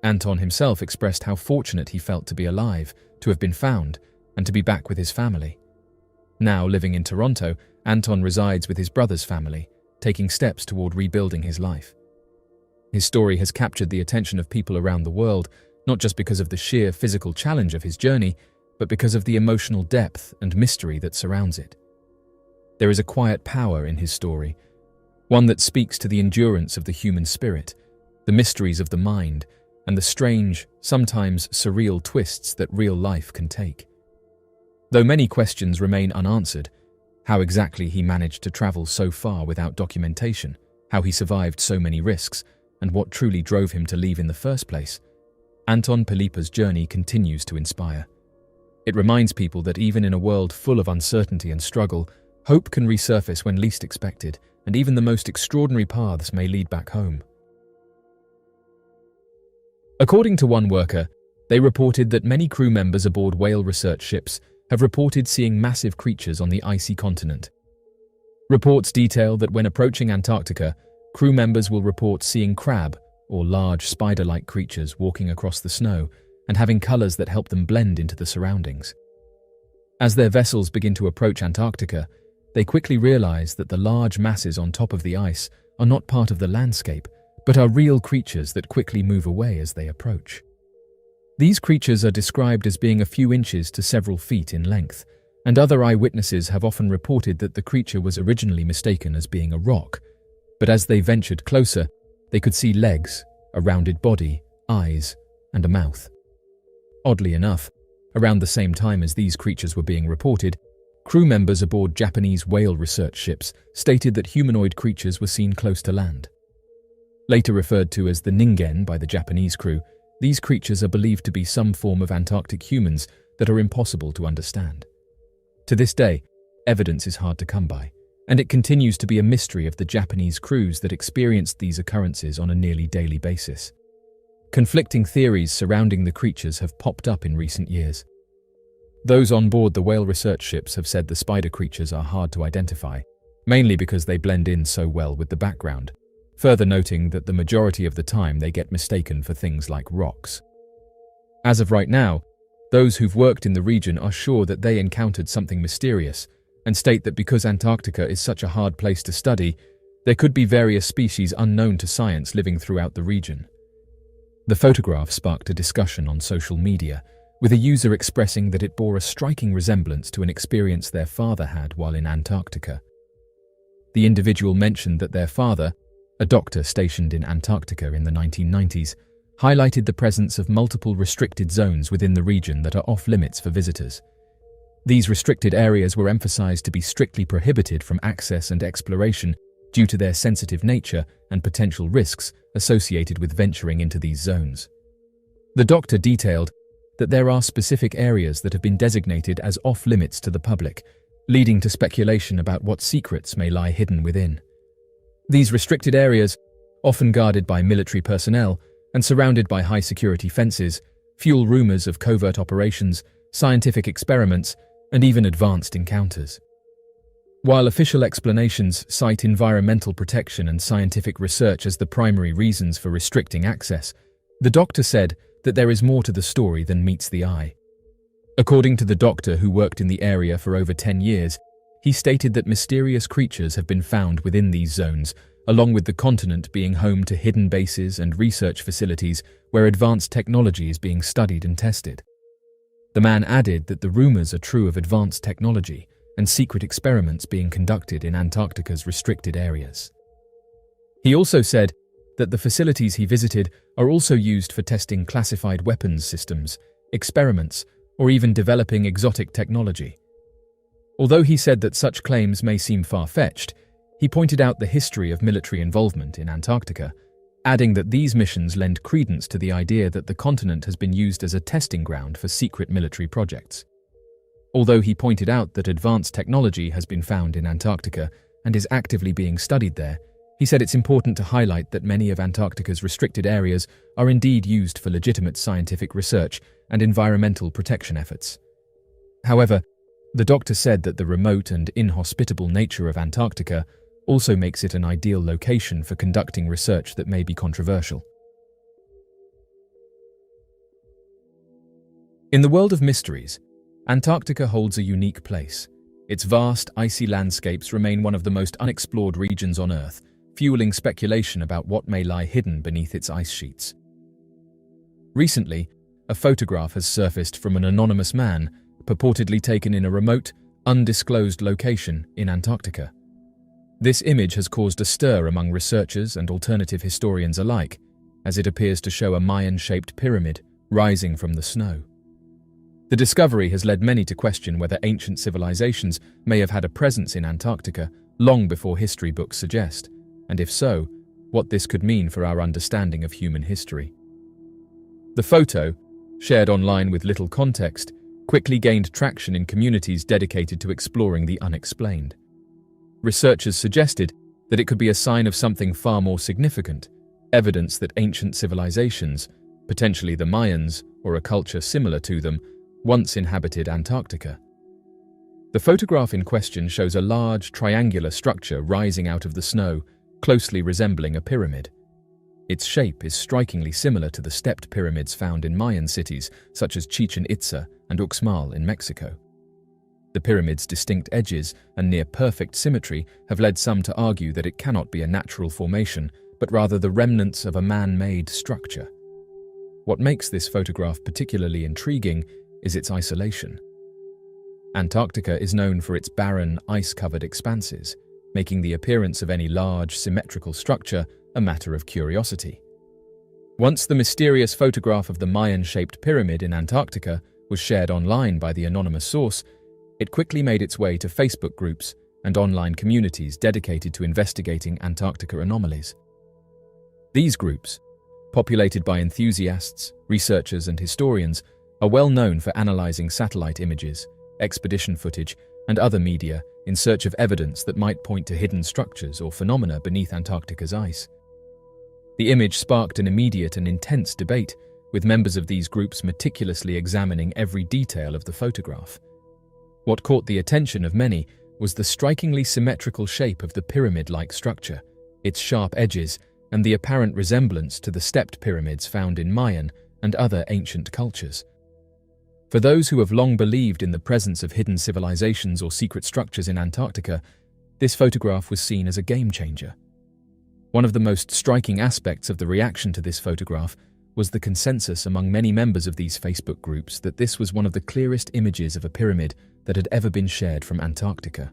Anton himself expressed how fortunate he felt to be alive, to have been found, and to be back with his family. Now living in Toronto, Anton resides with his brother's family, taking steps toward rebuilding his life. His story has captured the attention of people around the world, not just because of the sheer physical challenge of his journey, but because of the emotional depth and mystery that surrounds it. There is a quiet power in his story, one that speaks to the endurance of the human spirit, the mysteries of the mind, and the strange, sometimes surreal twists that real life can take. Though many questions remain unanswered, how exactly he managed to travel so far without documentation, how he survived so many risks, and what truly drove him to leave in the first place, Anton Pilipa's journey continues to inspire. It reminds people that even in a world full of uncertainty and struggle, hope can resurface when least expected, and even the most extraordinary paths may lead back home. According to one worker, they reported that many crew members aboard whale research ships have reported seeing massive creatures on the icy continent. Reports detail that when approaching Antarctica, crew members will report seeing crab, or large spider-like creatures walking across the snow and having colors that help them blend into the surroundings. As their vessels begin to approach Antarctica, they quickly realize that the large masses on top of the ice are not part of the landscape, but are real creatures that quickly move away as they approach. These creatures are described as being a few inches to several feet in length, and other eyewitnesses have often reported that the creature was originally mistaken as being a rock, but as they ventured closer, they could see legs, a rounded body, eyes, and a mouth. Oddly enough, around the same time as these creatures were being reported, crew members aboard Japanese whale research ships stated that humanoid creatures were seen close to land. Later referred to as the Ningen by the Japanese crew, these creatures are believed to be some form of Antarctic humans that are impossible to understand. To this day, evidence is hard to come by, and it continues to be a mystery of the Japanese crews that experienced these occurrences on a nearly daily basis. Conflicting theories surrounding the creatures have popped up in recent years. Those on board the whale research ships have said the spider creatures are hard to identify, mainly because they blend in so well with the background, further noting that the majority of the time they get mistaken for things like rocks. As of right now, those who've worked in the region are sure that they encountered something mysterious and state that because Antarctica is such a hard place to study, there could be various species unknown to science living throughout the region. The photograph sparked a discussion on social media, with a user expressing that it bore a striking resemblance to an experience their father had while in Antarctica. The individual mentioned that their father, a doctor stationed in Antarctica in the 1990s, highlighted the presence of multiple restricted zones within the region that are off-limits for visitors. These restricted areas were emphasized to be strictly prohibited from access and exploration due to their sensitive nature and potential risks associated with venturing into these zones. The doctor detailed that there are specific areas that have been designated as off-limits to the public, leading to speculation about what secrets may lie hidden within. These restricted areas, often guarded by military personnel and surrounded by high-security fences, fuel rumors of covert operations, scientific experiments, and even advanced encounters. While official explanations cite environmental protection and scientific research as the primary reasons for restricting access, the doctor said that there is more to the story than meets the eye. According to the doctor, who worked in the area for over 10 years, he stated that mysterious creatures have been found within these zones, along with the continent being home to hidden bases and research facilities where advanced technology is being studied and tested. The man added that the rumors are true of advanced technology and secret experiments being conducted in Antarctica's restricted areas. He also said that the facilities he visited are also used for testing classified weapons systems, experiments, or even developing exotic technology. Although he said that such claims may seem far-fetched, he pointed out the history of military involvement in Antarctica, adding that these missions lend credence to the idea that the continent has been used as a testing ground for secret military projects. Although he pointed out that advanced technology has been found in Antarctica and is actively being studied there, he said it's important to highlight that many of Antarctica's restricted areas are indeed used for legitimate scientific research and environmental protection efforts. However, the doctor said that the remote and inhospitable nature of Antarctica also makes it an ideal location for conducting research that may be controversial. In the world of mysteries, Antarctica holds a unique place. Its vast, icy landscapes remain one of the most unexplored regions on Earth, fueling speculation about what may lie hidden beneath its ice sheets. Recently, a photograph has surfaced from an anonymous man, purportedly taken in a remote, undisclosed location in Antarctica. This image has caused a stir among researchers and alternative historians alike, as it appears to show a Mayan-shaped pyramid rising from the snow. The discovery has led many to question whether ancient civilizations may have had a presence in Antarctica long before history books suggest, and if so, what this could mean for our understanding of human history. The photo, shared online with little context, quickly gained traction in communities dedicated to exploring the unexplained. Researchers suggested that it could be a sign of something far more significant, evidence that ancient civilizations, potentially the Mayans or a culture similar to them, once inhabited Antarctica. The photograph in question shows a large, triangular structure rising out of the snow, closely resembling a pyramid. Its shape is strikingly similar to the stepped pyramids found in Mayan cities such as Chichen Itza and Uxmal in Mexico. The pyramid's distinct edges and near-perfect symmetry have led some to argue that it cannot be a natural formation, but rather the remnants of a man-made structure. What makes this photograph particularly intriguing is its isolation. Antarctica is known for its barren, ice-covered expanses, making the appearance of any large, symmetrical structure a matter of curiosity. Once the mysterious photograph of the Mayan-shaped pyramid in Antarctica was shared online by the anonymous source, it quickly made its way to Facebook groups and online communities dedicated to investigating Antarctica anomalies. These groups, populated by enthusiasts, researchers, and historians, are well known for analyzing satellite images, expedition footage, and other media in search of evidence that might point to hidden structures or phenomena beneath Antarctica's ice. The image sparked an immediate and intense debate, with members of these groups meticulously examining every detail of the photograph. What caught the attention of many was the strikingly symmetrical shape of the pyramid-like structure, its sharp edges, and the apparent resemblance to the stepped pyramids found in Mayan and other ancient cultures. For those who have long believed in the presence of hidden civilizations or secret structures in Antarctica, this photograph was seen as a game-changer. One of the most striking aspects of the reaction to this photograph was the consensus among many members of these Facebook groups that this was one of the clearest images of a pyramid that had ever been shared from Antarctica.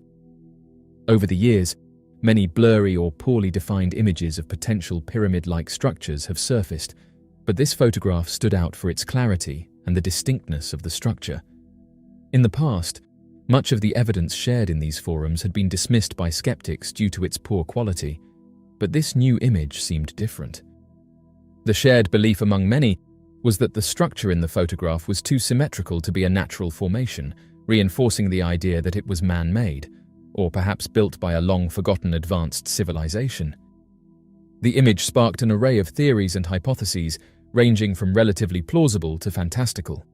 Over the years, many blurry or poorly defined images of potential pyramid-like structures have surfaced, but this photograph stood out for its clarity and the distinctness of the structure. In the past, much of the evidence shared in these forums had been dismissed by skeptics due to its poor quality, but this new image seemed different. The shared belief among many was that the structure in the photograph was too symmetrical to be a natural formation, reinforcing the idea that it was man-made, or perhaps built by a long-forgotten advanced civilization. The image sparked an array of theories and hypotheses, ranging from relatively plausible to fantastical.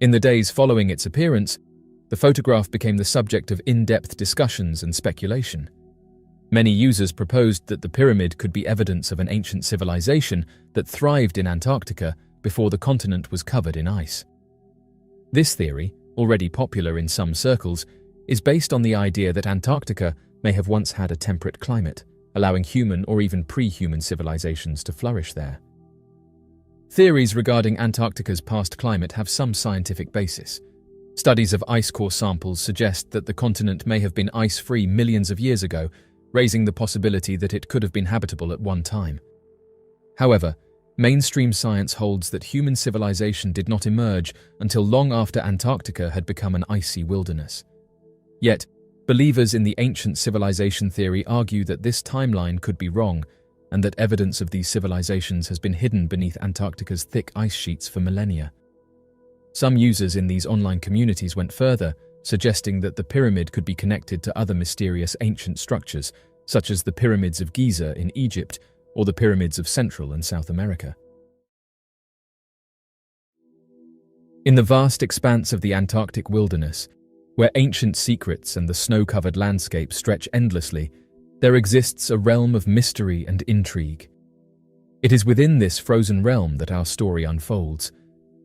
In the days following its appearance, the photograph became the subject of in-depth discussions and speculation. Many users proposed that the pyramid could be evidence of an ancient civilization that thrived in Antarctica before the continent was covered in ice. This theory, already popular in some circles, is based on the idea that Antarctica may have once had a temperate climate, allowing human or even pre-human civilizations to flourish there. Theories regarding Antarctica's past climate have some scientific basis. Studies of ice core samples suggest that the continent may have been ice-free millions of years ago, raising the possibility that it could have been habitable at one time. However, mainstream science holds that human civilization did not emerge until long after Antarctica had become an icy wilderness. Yet, believers in the ancient civilization theory argue that this timeline could be wrong, and that evidence of these civilizations has been hidden beneath Antarctica's thick ice sheets for millennia. Some users in these online communities went further, suggesting that the pyramid could be connected to other mysterious ancient structures, such as the pyramids of Giza in Egypt or the pyramids of Central and South America. In the vast expanse of the Antarctic wilderness, where ancient secrets and the snow-covered landscape stretch endlessly, there exists a realm of mystery and intrigue. It is within this frozen realm that our story unfolds,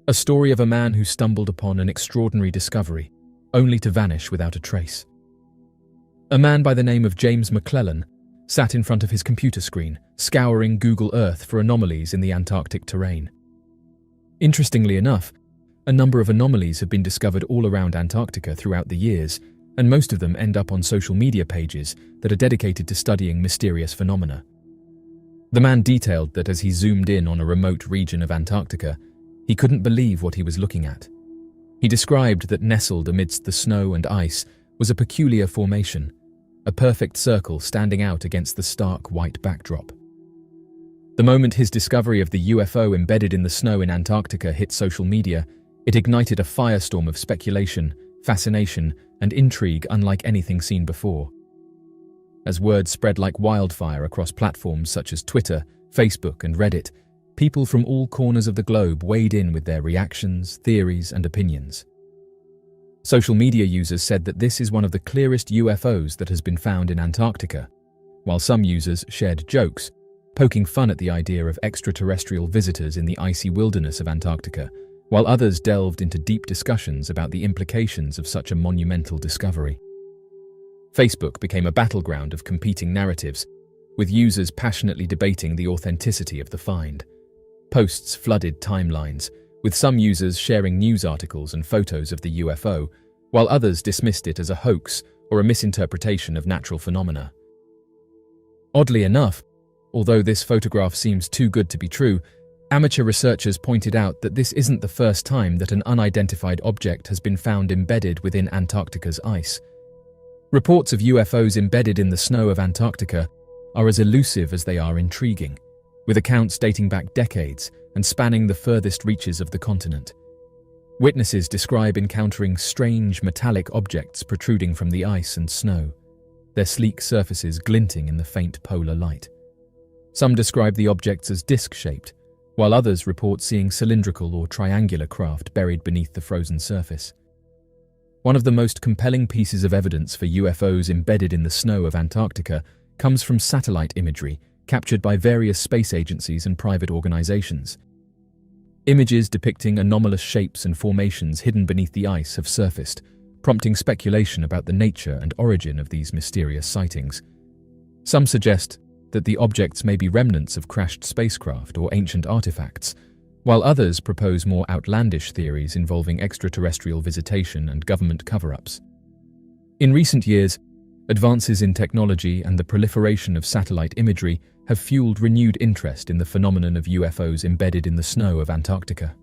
a story of a man who stumbled upon an extraordinary discovery, only to vanish without a trace. A man by the name of James McClellan sat in front of his computer screen, scouring Google Earth for anomalies in the Antarctic terrain. Interestingly enough, a number of anomalies have been discovered all around Antarctica throughout the years, and most of them end up on social media pages that are dedicated to studying mysterious phenomena. The man detailed that as he zoomed in on a remote region of Antarctica, he couldn't believe what he was looking at. He described that nestled amidst the snow and ice was a peculiar formation, a perfect circle standing out against the stark white backdrop. The moment his discovery of the UFO embedded in the snow in Antarctica hit social media, it ignited a firestorm of speculation, fascination, and intrigue unlike anything seen before. As word spread like wildfire across platforms such as Twitter, Facebook, and Reddit, people from all corners of the globe weighed in with their reactions, theories, and opinions. Social media users said that this is one of the clearest UFOs that has been found in Antarctica, while some users shared jokes, poking fun at the idea of extraterrestrial visitors in the icy wilderness of Antarctica, while others delved into deep discussions about the implications of such a monumental discovery. Facebook became a battleground of competing narratives, with users passionately debating the authenticity of the find. Posts flooded timelines, with some users sharing news articles and photos of the UFO, while others dismissed it as a hoax or a misinterpretation of natural phenomena. Oddly enough, although this photograph seems too good to be true, amateur researchers pointed out that this isn't the first time that an unidentified object has been found embedded within Antarctica's ice. Reports of UFOs embedded in the snow of Antarctica are as elusive as they are intriguing, with accounts dating back decades and spanning the furthest reaches of the continent. Witnesses describe encountering strange metallic objects protruding from the ice and snow, their sleek surfaces glinting in the faint polar light. Some describe the objects as disc-shaped, while others report seeing cylindrical or triangular craft buried beneath the frozen surface. One of the most compelling pieces of evidence for UFOs embedded in the snow of Antarctica comes from satellite imagery captured by various space agencies and private organizations. Images depicting anomalous shapes and formations hidden beneath the ice have surfaced, prompting speculation about the nature and origin of these mysterious sightings. Some suggest that the objects may be remnants of crashed spacecraft or ancient artifacts, while others propose more outlandish theories involving extraterrestrial visitation and government cover-ups. In recent years, advances in technology and the proliferation of satellite imagery have fueled renewed interest in the phenomenon of UFOs embedded in the snow of Antarctica.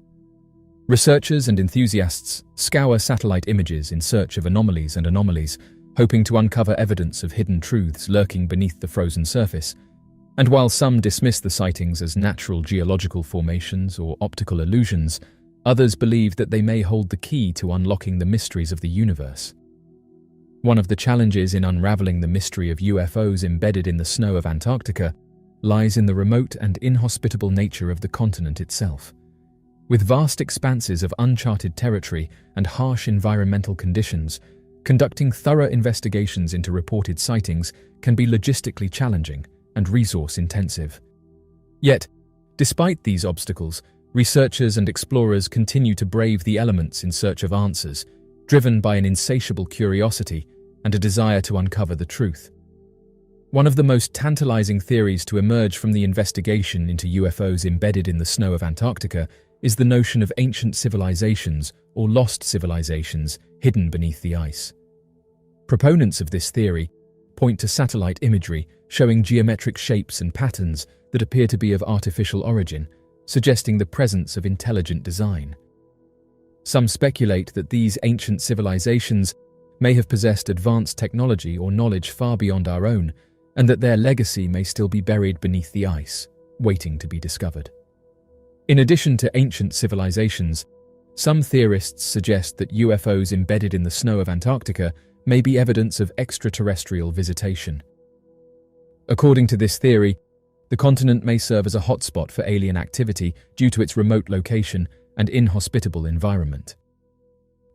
Researchers and enthusiasts scour satellite images in search of anomalies, hoping to uncover evidence of hidden truths lurking beneath the frozen surface. And while some dismiss the sightings as natural geological formations or optical illusions, others believe that they may hold the key to unlocking the mysteries of the universe. One of the challenges in unraveling the mystery of UFOs embedded in the snow of Antarctica lies in the remote and inhospitable nature of the continent itself. With vast expanses of uncharted territory and harsh environmental conditions, conducting thorough investigations into reported sightings can be logistically challenging and resource-intensive. Yet, despite these obstacles, researchers and explorers continue to brave the elements in search of answers, driven by an insatiable curiosity and a desire to uncover the truth. One of the most tantalizing theories to emerge from the investigation into UFOs embedded in the snow of Antarctica is the notion of ancient civilizations or lost civilizations hidden beneath the ice. Proponents of this theory point to satellite imagery showing geometric shapes and patterns that appear to be of artificial origin, suggesting the presence of intelligent design. Some speculate that these ancient civilizations may have possessed advanced technology or knowledge far beyond our own, and that their legacy may still be buried beneath the ice, waiting to be discovered. In addition to ancient civilizations, some theorists suggest that UFOs embedded in the snow of Antarctica may be evidence of extraterrestrial visitation. According to this theory, the continent may serve as a hotspot for alien activity due to its remote location and inhospitable environment.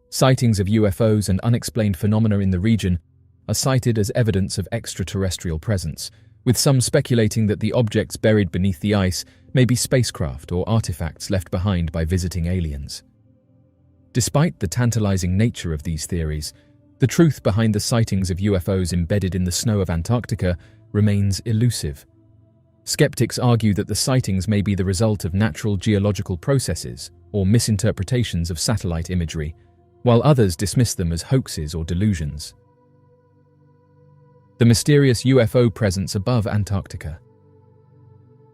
Sightings of UFOs and unexplained phenomena in the region are cited as evidence of extraterrestrial presence, with some speculating that the objects buried beneath the ice may be spacecraft or artifacts left behind by visiting aliens. Despite the tantalizing nature of these theories, the truth behind the sightings of UFOs embedded in the snow of Antarctica remains elusive. Skeptics argue that the sightings may be the result of natural geological processes or misinterpretations of satellite imagery, while others dismiss them as hoaxes or delusions. The mysterious UFO presence above Antarctica.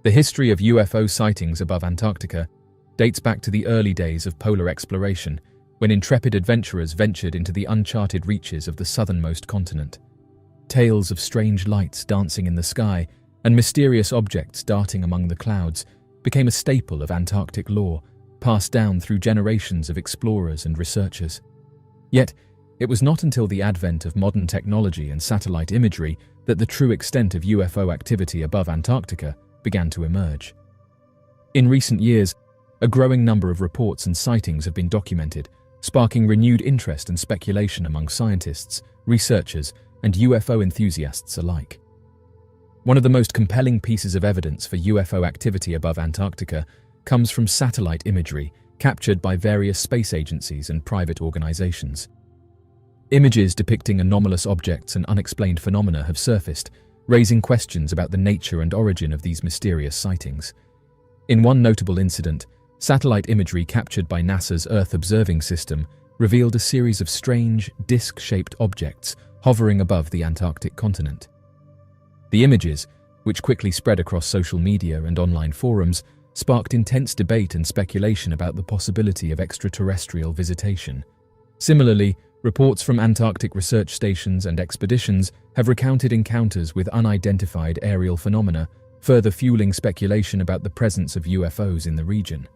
The history of UFO sightings above Antarctica dates back to the early days of polar exploration, when intrepid adventurers ventured into the uncharted reaches of the southernmost continent. Tales of strange lights dancing in the sky and mysterious objects darting among the clouds became a staple of Antarctic lore, passed down through generations of explorers and researchers. Yet, it was not until the advent of modern technology and satellite imagery that the true extent of UFO activity above Antarctica began to emerge. In recent years, a growing number of reports and sightings have been documented, sparking renewed interest and speculation among scientists, researchers, and UFO enthusiasts alike. One of the most compelling pieces of evidence for UFO activity above Antarctica comes from satellite imagery captured by various space agencies and private organizations. Images depicting anomalous objects and unexplained phenomena have surfaced, raising questions about the nature and origin of these mysterious sightings. In one notable incident, satellite imagery captured by NASA's Earth Observing System revealed a series of strange, disc-shaped objects hovering above the Antarctic continent. The images, which quickly spread across social media and online forums, sparked intense debate and speculation about the possibility of extraterrestrial visitation. Similarly, reports from Antarctic research stations and expeditions have recounted encounters with unidentified aerial phenomena, further fueling speculation about the presence of UFOs in the region.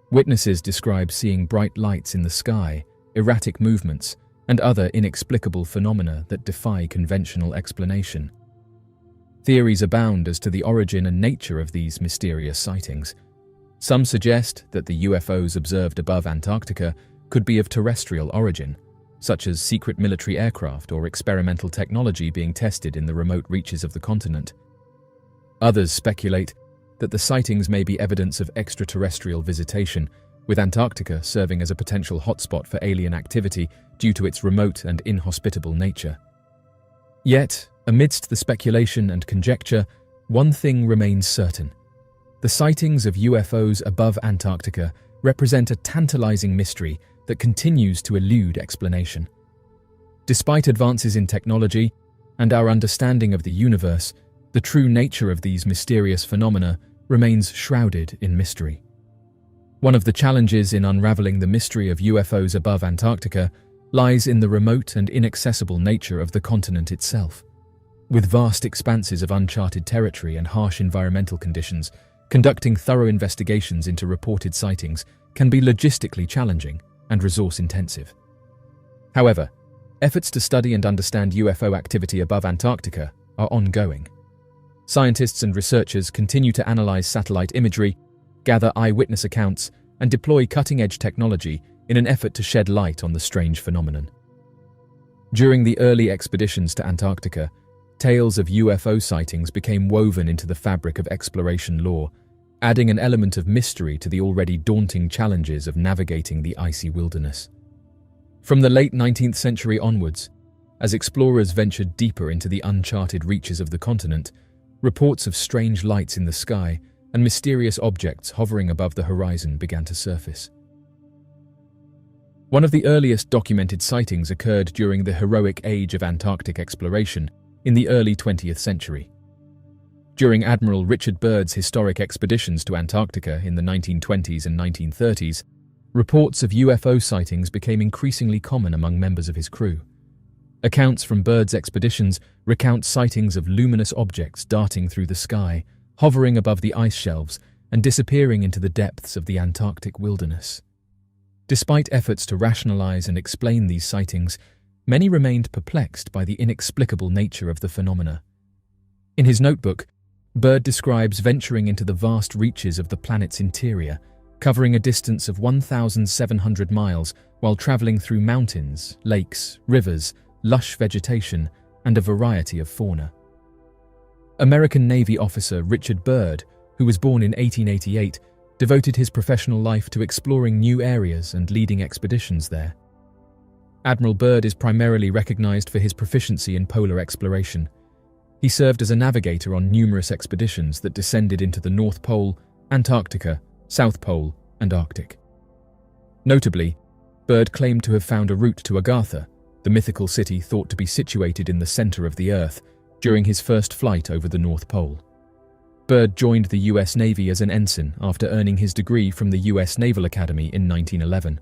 Witnesses describe seeing bright lights in the sky, erratic movements, and other inexplicable phenomena that defy conventional explanation. Theories abound as to the origin and nature of these mysterious sightings. Some suggest that the UFOs observed above Antarctica could be of terrestrial origin, such as secret military aircraft or experimental technology being tested in the remote reaches of the continent. Others speculate that the sightings may be evidence of extraterrestrial visitation, with Antarctica serving as a potential hotspot for alien activity due to its remote and inhospitable nature. Yet, amidst the speculation and conjecture, one thing remains certain. The sightings of UFOs above Antarctica represent a tantalizing mystery that continues to elude explanation. Despite advances in technology and our understanding of the universe, the true nature of these mysterious phenomena remains shrouded in mystery. One of the challenges in unraveling the mystery of UFOs above Antarctica lies in the remote and inaccessible nature of the continent itself. With vast expanses of uncharted territory and harsh environmental conditions, conducting thorough investigations into reported sightings can be logistically challenging and resource-intensive. However, efforts to study and understand UFO activity above Antarctica are ongoing. Scientists and researchers continue to analyze satellite imagery, gather eyewitness accounts, and deploy cutting-edge technology in an effort to shed light on the strange phenomenon. During the early expeditions to Antarctica, tales of UFO sightings became woven into the fabric of exploration lore, adding an element of mystery to the already daunting challenges of navigating the icy wilderness. From the late 19th century onwards, as explorers ventured deeper into the uncharted reaches of the continent, reports of strange lights in the sky and mysterious objects hovering above the horizon began to surface. One of the earliest documented sightings occurred during the heroic age of Antarctic exploration in the early 20th century. During Admiral Richard Byrd's historic expeditions to Antarctica in the 1920s and 1930s, reports of UFO sightings became increasingly common among members of his crew. Accounts from Byrd's expeditions recount sightings of luminous objects darting through the sky, hovering above the ice shelves, and disappearing into the depths of the Antarctic wilderness. Despite efforts to rationalize and explain these sightings, many remained perplexed by the inexplicable nature of the phenomena. In his notebook, Byrd describes venturing into the vast reaches of the planet's interior, covering a distance of 1,700 miles while traveling through mountains, lakes, rivers, lush vegetation, and a variety of fauna. American Navy officer Richard Byrd, who was born in 1888, devoted his professional life to exploring new areas and leading expeditions there. Admiral Byrd is primarily recognized for his proficiency in polar exploration. He served as a navigator on numerous expeditions that descended into the North Pole, Antarctica, South Pole, and Arctic. Notably, Byrd claimed to have found a route to Agartha, the mythical city thought to be situated in the center of the Earth, during his first flight over the North Pole. Byrd joined the U.S. Navy as an ensign after earning his degree from the U.S. Naval Academy in 1911.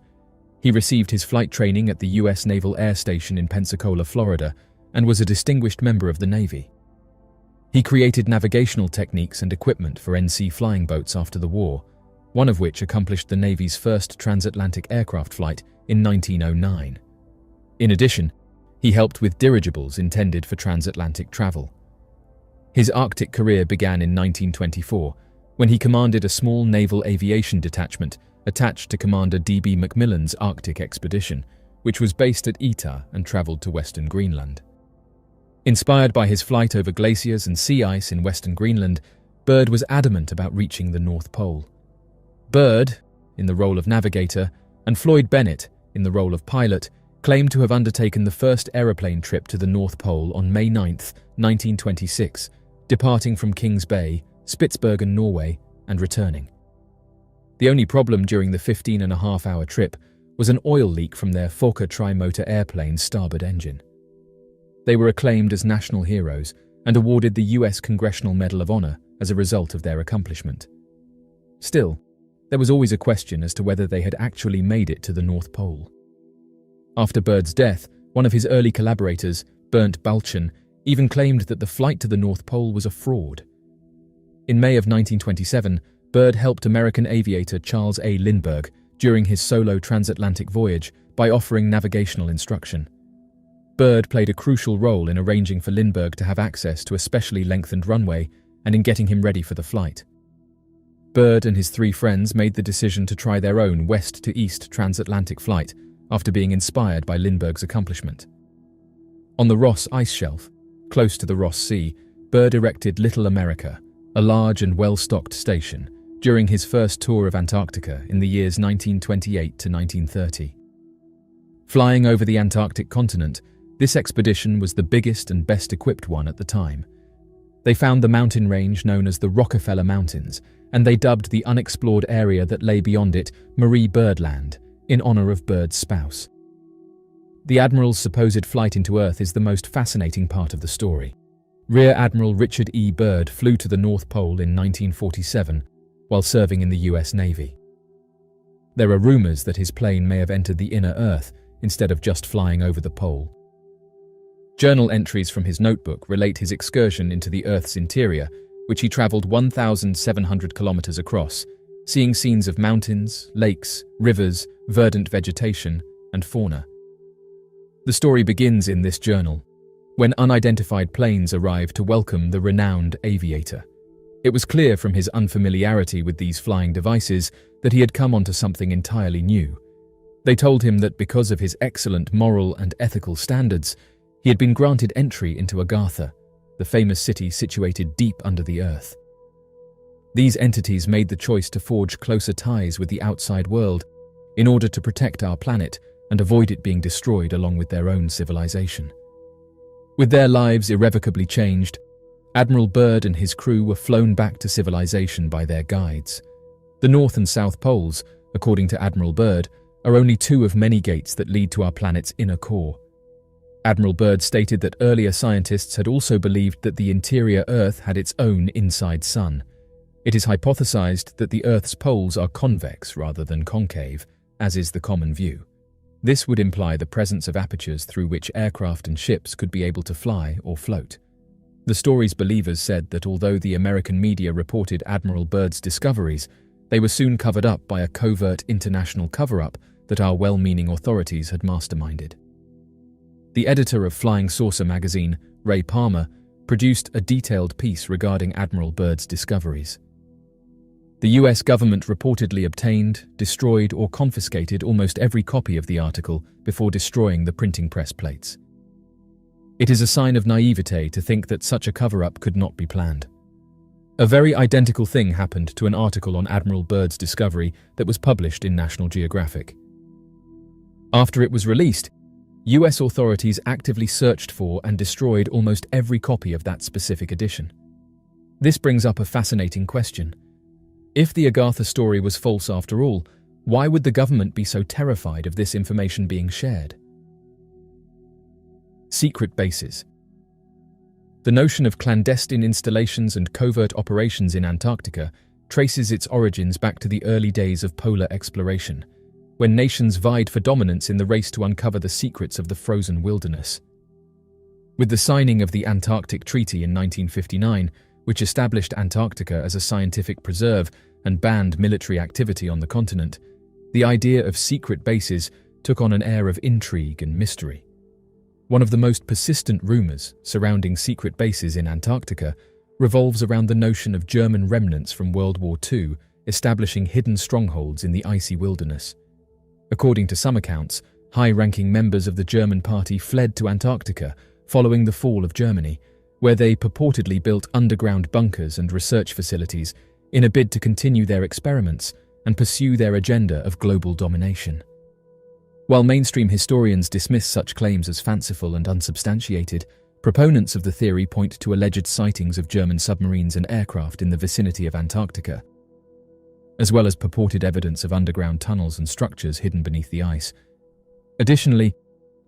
He received his flight training at the U.S. Naval Air Station in Pensacola, Florida, and was a distinguished member of the Navy. He created navigational techniques and equipment for NC flying boats after the war, one of which accomplished the Navy's first transatlantic aircraft flight in 1909. In addition, he helped with dirigibles intended for transatlantic travel. His Arctic career began in 1924, when he commanded a small naval aviation detachment attached to Commander D.B. Macmillan's Arctic expedition, which was based at Etah and travelled to western Greenland. Inspired by his flight over glaciers and sea ice in western Greenland, Byrd was adamant about reaching the North Pole. Byrd, in the role of navigator, and Floyd Bennett, in the role of pilot, claimed to have undertaken the first aeroplane trip to the North Pole on May 9, 1926, departing from Kings Bay, Spitsbergen, Norway, and returning. The only problem during the 15.5-hour trip was an oil leak from their Fokker tri-motor airplane's starboard engine. They were acclaimed as national heroes and awarded the U.S. Congressional Medal of Honor as a result of their accomplishment. Still, there was always a question as to whether they had actually made it to the North Pole. After Byrd's death, one of his early collaborators, Bernd Balchen, even claimed that the flight to the North Pole was a fraud. In May of 1927, Byrd helped American aviator Charles A. Lindbergh during his solo transatlantic voyage by offering navigational instruction. Byrd played a crucial role in arranging for Lindbergh to have access to a specially lengthened runway and in getting him ready for the flight. Byrd and his three friends made the decision to try their own west-to-east transatlantic flight after being inspired by Lindbergh's accomplishment. On the Ross Ice Shelf, close to the Ross Sea, Byrd erected Little America, a large and well-stocked station, during his first tour of Antarctica in the years 1928 to 1930. Flying over the Antarctic continent, this expedition was the biggest and best-equipped one at the time. They found the mountain range known as the Rockefeller Mountains, and they dubbed the unexplored area that lay beyond it Marie Birdland, in honor of Bird's spouse. The Admiral's supposed flight into Earth is the most fascinating part of the story. Rear Admiral Richard E. Byrd flew to the North Pole in 1947 while serving in the US Navy. There are rumors that his plane may have entered the inner Earth instead of just flying over the pole. Journal entries from his notebook relate his excursion into the Earth's interior, which he traveled 1,700 kilometers across, seeing scenes of mountains, lakes, rivers, verdant vegetation, and fauna. The story begins in this journal, when unidentified planes arrived to welcome the renowned aviator. It was clear from his unfamiliarity with these flying devices that he had come onto something entirely new. They told him that because of his excellent moral and ethical standards, he had been granted entry into Agartha, the famous city situated deep under the earth. These entities made the choice to forge closer ties with the outside world in order to protect our planet and avoid it being destroyed along with their own civilization. With their lives irrevocably changed, Admiral Byrd and his crew were flown back to civilization by their guides. The North and South Poles, according to Admiral Byrd, are only two of many gates that lead to our planet's inner core. Admiral Byrd stated that earlier scientists had also believed that the interior Earth had its own inside sun. It is hypothesized that the Earth's poles are convex rather than concave, as is the common view. This would imply the presence of apertures through which aircraft and ships could be able to fly or float. The story's believers said that although the American media reported Admiral Byrd's discoveries, they were soon covered up by a covert international cover-up that our well-meaning authorities had masterminded. The editor of Flying Saucer magazine, Ray Palmer, produced a detailed piece regarding Admiral Byrd's discoveries. The US government reportedly obtained, destroyed, or confiscated almost every copy of the article before destroying the printing press plates. It is a sign of naivete to think that such a cover-up could not be planned. A very identical thing happened to an article on Admiral Byrd's discovery that was published in National Geographic. After it was released, US authorities actively searched for and destroyed almost every copy of that specific edition. This brings up a fascinating question. If the Agartha story was false after all, why would the government be so terrified of this information being shared? Secret bases. The notion of clandestine installations and covert operations in Antarctica traces its origins back to the early days of polar exploration, when nations vied for dominance in the race to uncover the secrets of the frozen wilderness. With the signing of the Antarctic Treaty in 1959, which established Antarctica as a scientific preserve and banned military activity on the continent, the idea of secret bases took on an air of intrigue and mystery. One of the most persistent rumors surrounding secret bases in Antarctica revolves around the notion of German remnants from World War II establishing hidden strongholds in the icy wilderness. According to some accounts, high-ranking members of the German party fled to Antarctica following the fall of Germany, where they purportedly built underground bunkers and research facilities in a bid to continue their experiments and pursue their agenda of global domination. While mainstream historians dismiss such claims as fanciful and unsubstantiated, proponents of the theory point to alleged sightings of German submarines and aircraft in the vicinity of Antarctica, as well as purported evidence of underground tunnels and structures hidden beneath the ice. Additionally,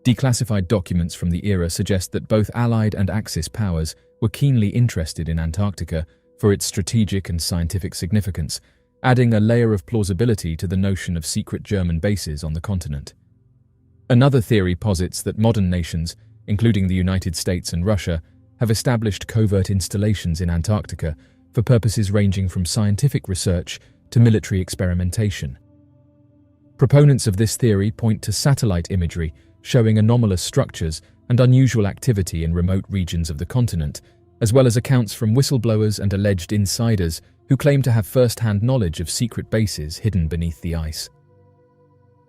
declassified documents from the era suggest that both Allied and Axis powers were keenly interested in Antarctica for its strategic and scientific significance, adding a layer of plausibility to the notion of secret German bases on the continent. Another theory posits that modern nations, including the United States and Russia, have established covert installations in Antarctica for purposes ranging from scientific research to military experimentation. Proponents of this theory point to satellite imagery showing anomalous structures and unusual activity in remote regions of the continent, as well as accounts from whistleblowers and alleged insiders who claim to have first-hand knowledge of secret bases hidden beneath the ice.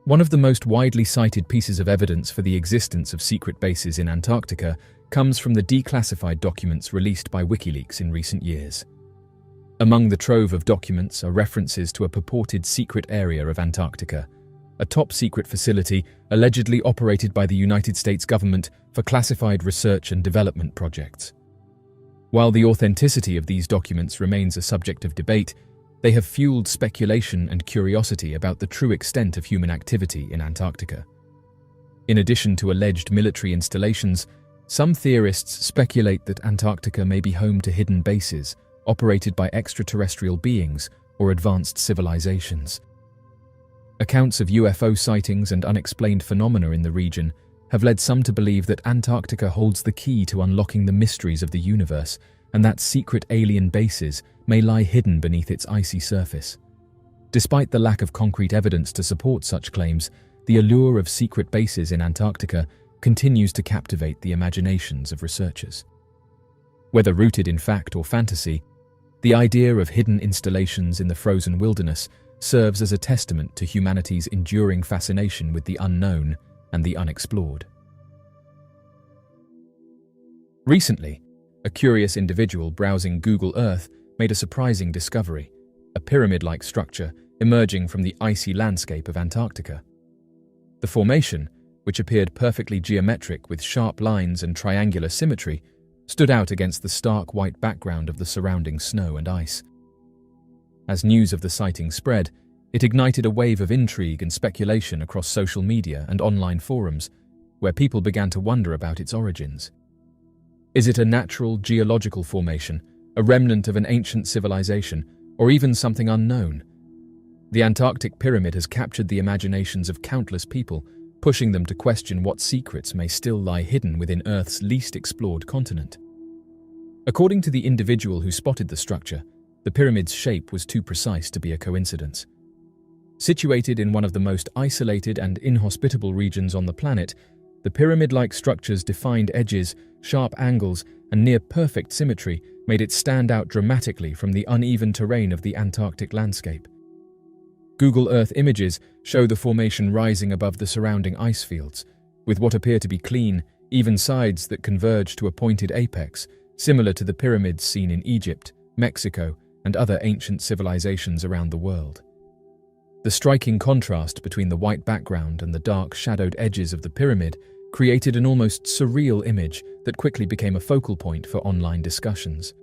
One of the most widely cited pieces of evidence for the existence of secret bases in Antarctica comes from the declassified documents released by WikiLeaks in recent years. Among the trove of documents are references to a purported secret area of Antarctica, a top-secret facility allegedly operated by the United States government for classified research and development projects. While the authenticity of these documents remains a subject of debate, they have fueled speculation and curiosity about the true extent of human activity in Antarctica. In addition to alleged military installations, some theorists speculate that Antarctica may be home to hidden bases operated by extraterrestrial beings or advanced civilizations. Accounts of UFO sightings and unexplained phenomena in the region have led some to believe that Antarctica holds the key to unlocking the mysteries of the universe, and that secret alien bases may lie hidden beneath its icy surface. Despite the lack of concrete evidence to support such claims, the allure of secret bases in Antarctica continues to captivate the imaginations of researchers. Whether rooted in fact or fantasy, the idea of hidden installations in the frozen wilderness serves as a testament to humanity's enduring fascination with the unknown and the unexplored. Recently, a curious individual browsing Google Earth made a surprising discovery: a pyramid-like structure emerging from the icy landscape of Antarctica. The formation, which appeared perfectly geometric with sharp lines and triangular symmetry, stood out against the stark white background of the surrounding snow and ice. As news of the sighting spread, it ignited a wave of intrigue and speculation across social media and online forums, where people began to wonder about its origins. Is it a natural geological formation, a remnant of an ancient civilization, or even something unknown? The Antarctic pyramid has captured the imaginations of countless people, pushing them to question what secrets may still lie hidden within Earth's least explored continent. According to the individual who spotted the structure, the pyramid's shape was too precise to be a coincidence. Situated in one of the most isolated and inhospitable regions on the planet, the pyramid-like structure's defined edges, sharp angles, and near-perfect symmetry made it stand out dramatically from the uneven terrain of the Antarctic landscape. Google Earth images show the formation rising above the surrounding ice fields, with what appear to be clean, even sides that converge to a pointed apex, similar to the pyramids seen in Egypt, Mexico, and other ancient civilizations around the world. The striking contrast between the white background and the dark, shadowed edges of the pyramid created an almost surreal image that quickly became a focal point for online discussions.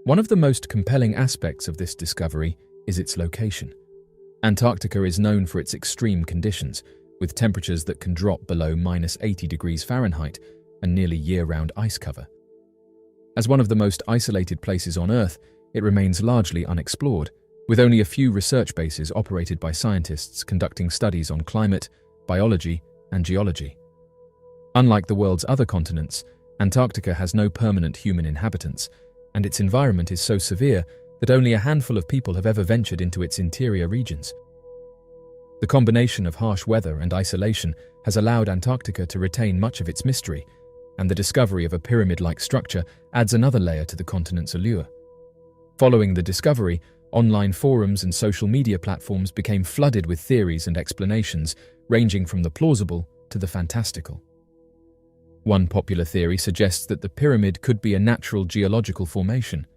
One of the most compelling aspects of this discovery is its location. Antarctica is known for its extreme conditions, with temperatures that can drop below -80 degrees Fahrenheit and nearly year-round ice cover. As one of the most isolated places on Earth, it remains largely unexplored, with only a few research bases operated by scientists conducting studies on climate, biology, and geology. Unlike the world's other continents, Antarctica has no permanent human inhabitants, and its environment is so severe that only a handful of people have ever ventured into its interior regions. The combination of harsh weather and isolation has allowed Antarctica to retain much of its mystery, and the discovery of a pyramid-like structure adds another layer to the continent's allure. Following the discovery, online forums and social media platforms became flooded with theories and explanations, ranging from the plausible to the fantastical. One popular theory suggests that the pyramid could be a natural geological formation.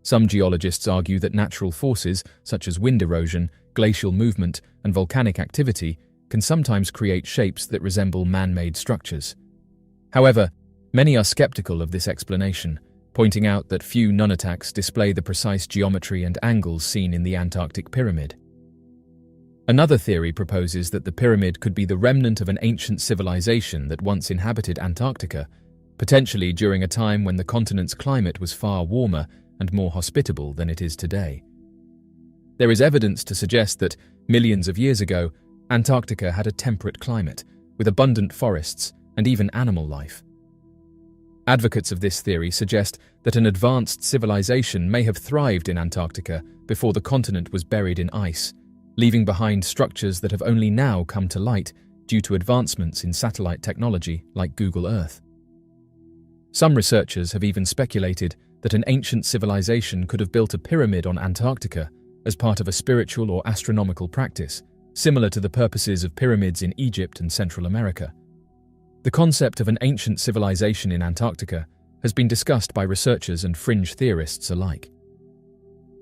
Some geologists argue that natural forces, such as wind erosion, glacial movement, and volcanic activity, can sometimes create shapes that resemble man-made structures. However, many are skeptical of this explanation, pointing out that few nunataks display the precise geometry and angles seen in the Antarctic pyramid. Another theory proposes that the pyramid could be the remnant of an ancient civilization that once inhabited Antarctica, potentially during a time when the continent's climate was far warmer and more hospitable than it is today. There is evidence to suggest that, millions of years ago, Antarctica had a temperate climate, with abundant forests and even animal life. Advocates of this theory suggest that an advanced civilization may have thrived in Antarctica before the continent was buried in ice, leaving behind structures that have only now come to light due to advancements in satellite technology like Google Earth. Some researchers have even speculated that an ancient civilization could have built a pyramid on Antarctica as part of a spiritual or astronomical practice, similar to the purposes of pyramids in Egypt and Central America. The concept of an ancient civilization in Antarctica has been discussed by researchers and fringe theorists alike.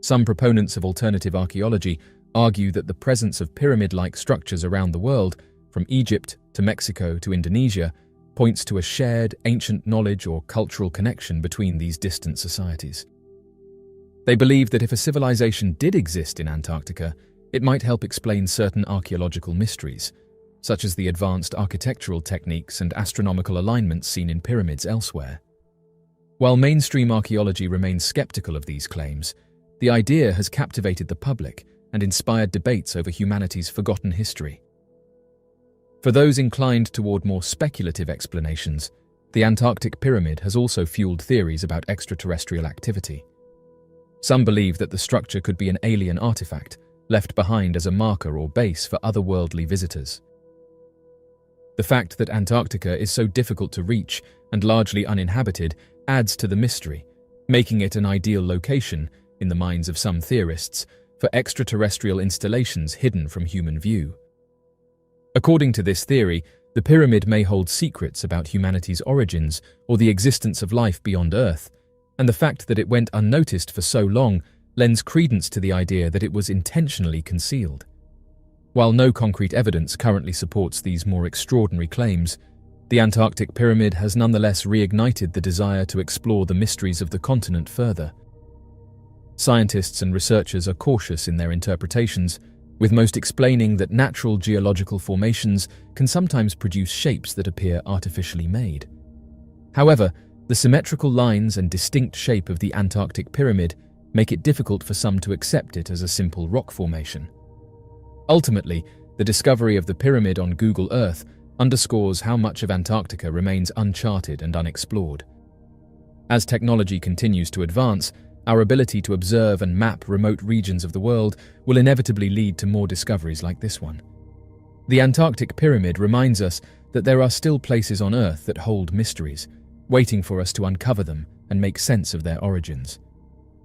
Some proponents of alternative archaeology argue that the presence of pyramid-like structures around the world, from Egypt to Mexico to Indonesia, points to a shared, ancient knowledge or cultural connection between these distant societies. They believe that if a civilization did exist in Antarctica, it might help explain certain archaeological mysteries, such as the advanced architectural techniques and astronomical alignments seen in pyramids elsewhere. While mainstream archaeology remains skeptical of these claims, the idea has captivated the public and inspired debates over humanity's forgotten history. For those inclined toward more speculative explanations, the Antarctic pyramid has also fueled theories about extraterrestrial activity. Some believe that the structure could be an alien artifact, left behind as a marker or base for otherworldly visitors. The fact that Antarctica is so difficult to reach and largely uninhabited adds to the mystery, making it an ideal location, in the minds of some theorists, for extraterrestrial installations hidden from human view. According to this theory, the pyramid may hold secrets about humanity's origins or the existence of life beyond Earth, and the fact that it went unnoticed for so long lends credence to the idea that it was intentionally concealed. While no concrete evidence currently supports these more extraordinary claims, the Antarctic pyramid has nonetheless reignited the desire to explore the mysteries of the continent further. Scientists and researchers are cautious in their interpretations, with most explaining that natural geological formations can sometimes produce shapes that appear artificially made. However, the symmetrical lines and distinct shape of the Antarctic pyramid make it difficult for some to accept it as a simple rock formation. Ultimately, the discovery of the pyramid on Google Earth underscores how much of Antarctica remains uncharted and unexplored. As technology continues to advance, our ability to observe and map remote regions of the world will inevitably lead to more discoveries like this one. The Antarctic pyramid reminds us that there are still places on Earth that hold mysteries, waiting for us to uncover them and make sense of their origins.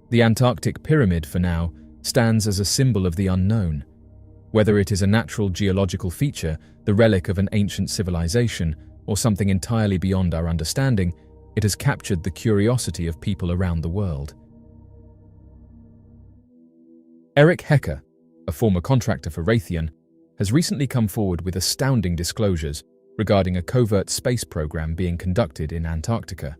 The Antarctic pyramid, for now, stands as a symbol of the unknown. Whether it is a natural geological feature, the relic of an ancient civilization, or something entirely beyond our understanding, it has captured the curiosity of people around the world. Eric Hecker, a former contractor for Raytheon, has recently come forward with astounding disclosures regarding a covert space program being conducted in Antarctica.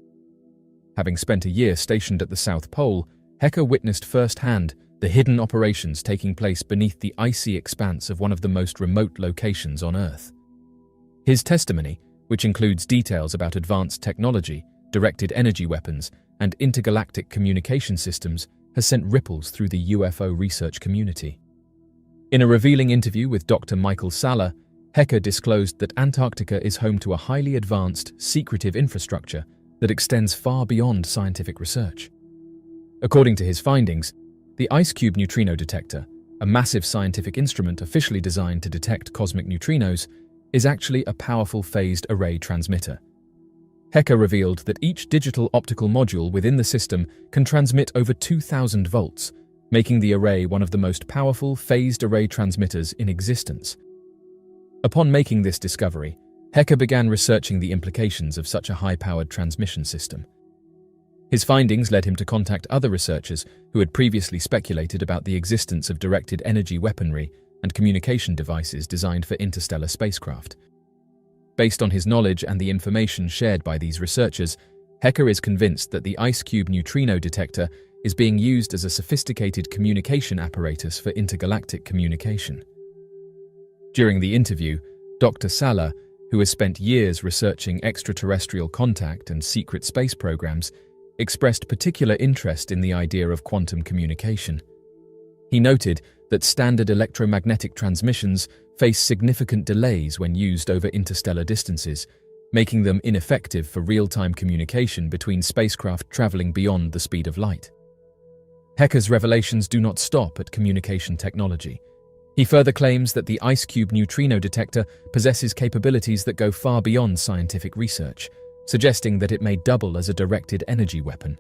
Having spent a year stationed at the South Pole, Hecker witnessed firsthand the hidden operations taking place beneath the icy expanse of one of the most remote locations on Earth. His testimony, which includes details about advanced technology, directed energy weapons, and intergalactic communication systems, has sent ripples through the UFO research community. In a revealing interview with Dr. Michael Salla, Hecker disclosed that Antarctica is home to a highly advanced, secretive infrastructure that extends far beyond scientific research. According to his findings, the IceCube neutrino detector, a massive scientific instrument officially designed to detect cosmic neutrinos, is actually a powerful phased array transmitter. Hecker revealed that each digital optical module within the system can transmit over 2,000 volts, making the array one of the most powerful phased array transmitters in existence. Upon making this discovery, Hecker began researching the implications of such a high-powered transmission system. His findings led him to contact other researchers who had previously speculated about the existence of directed energy weaponry and communication devices designed for interstellar spacecraft. Based on his knowledge and the information shared by these researchers, Hecker is convinced that the IceCube neutrino detector is being used as a sophisticated communication apparatus for intergalactic communication. During the interview, Dr. Salla, who has spent years researching extraterrestrial contact and secret space programs, expressed particular interest in the idea of quantum communication. He noted that standard electromagnetic transmissions face significant delays when used over interstellar distances, making them ineffective for real-time communication between spacecraft traveling beyond the speed of light. Hecker's revelations do not stop at communication technology. He further claims that the IceCube neutrino detector possesses capabilities that go far beyond scientific research, suggesting that it may double as a directed energy weapon.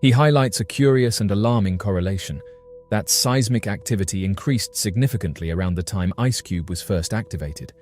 He highlights a curious and alarming correlation, that seismic activity increased significantly around the time IceCube was first activated,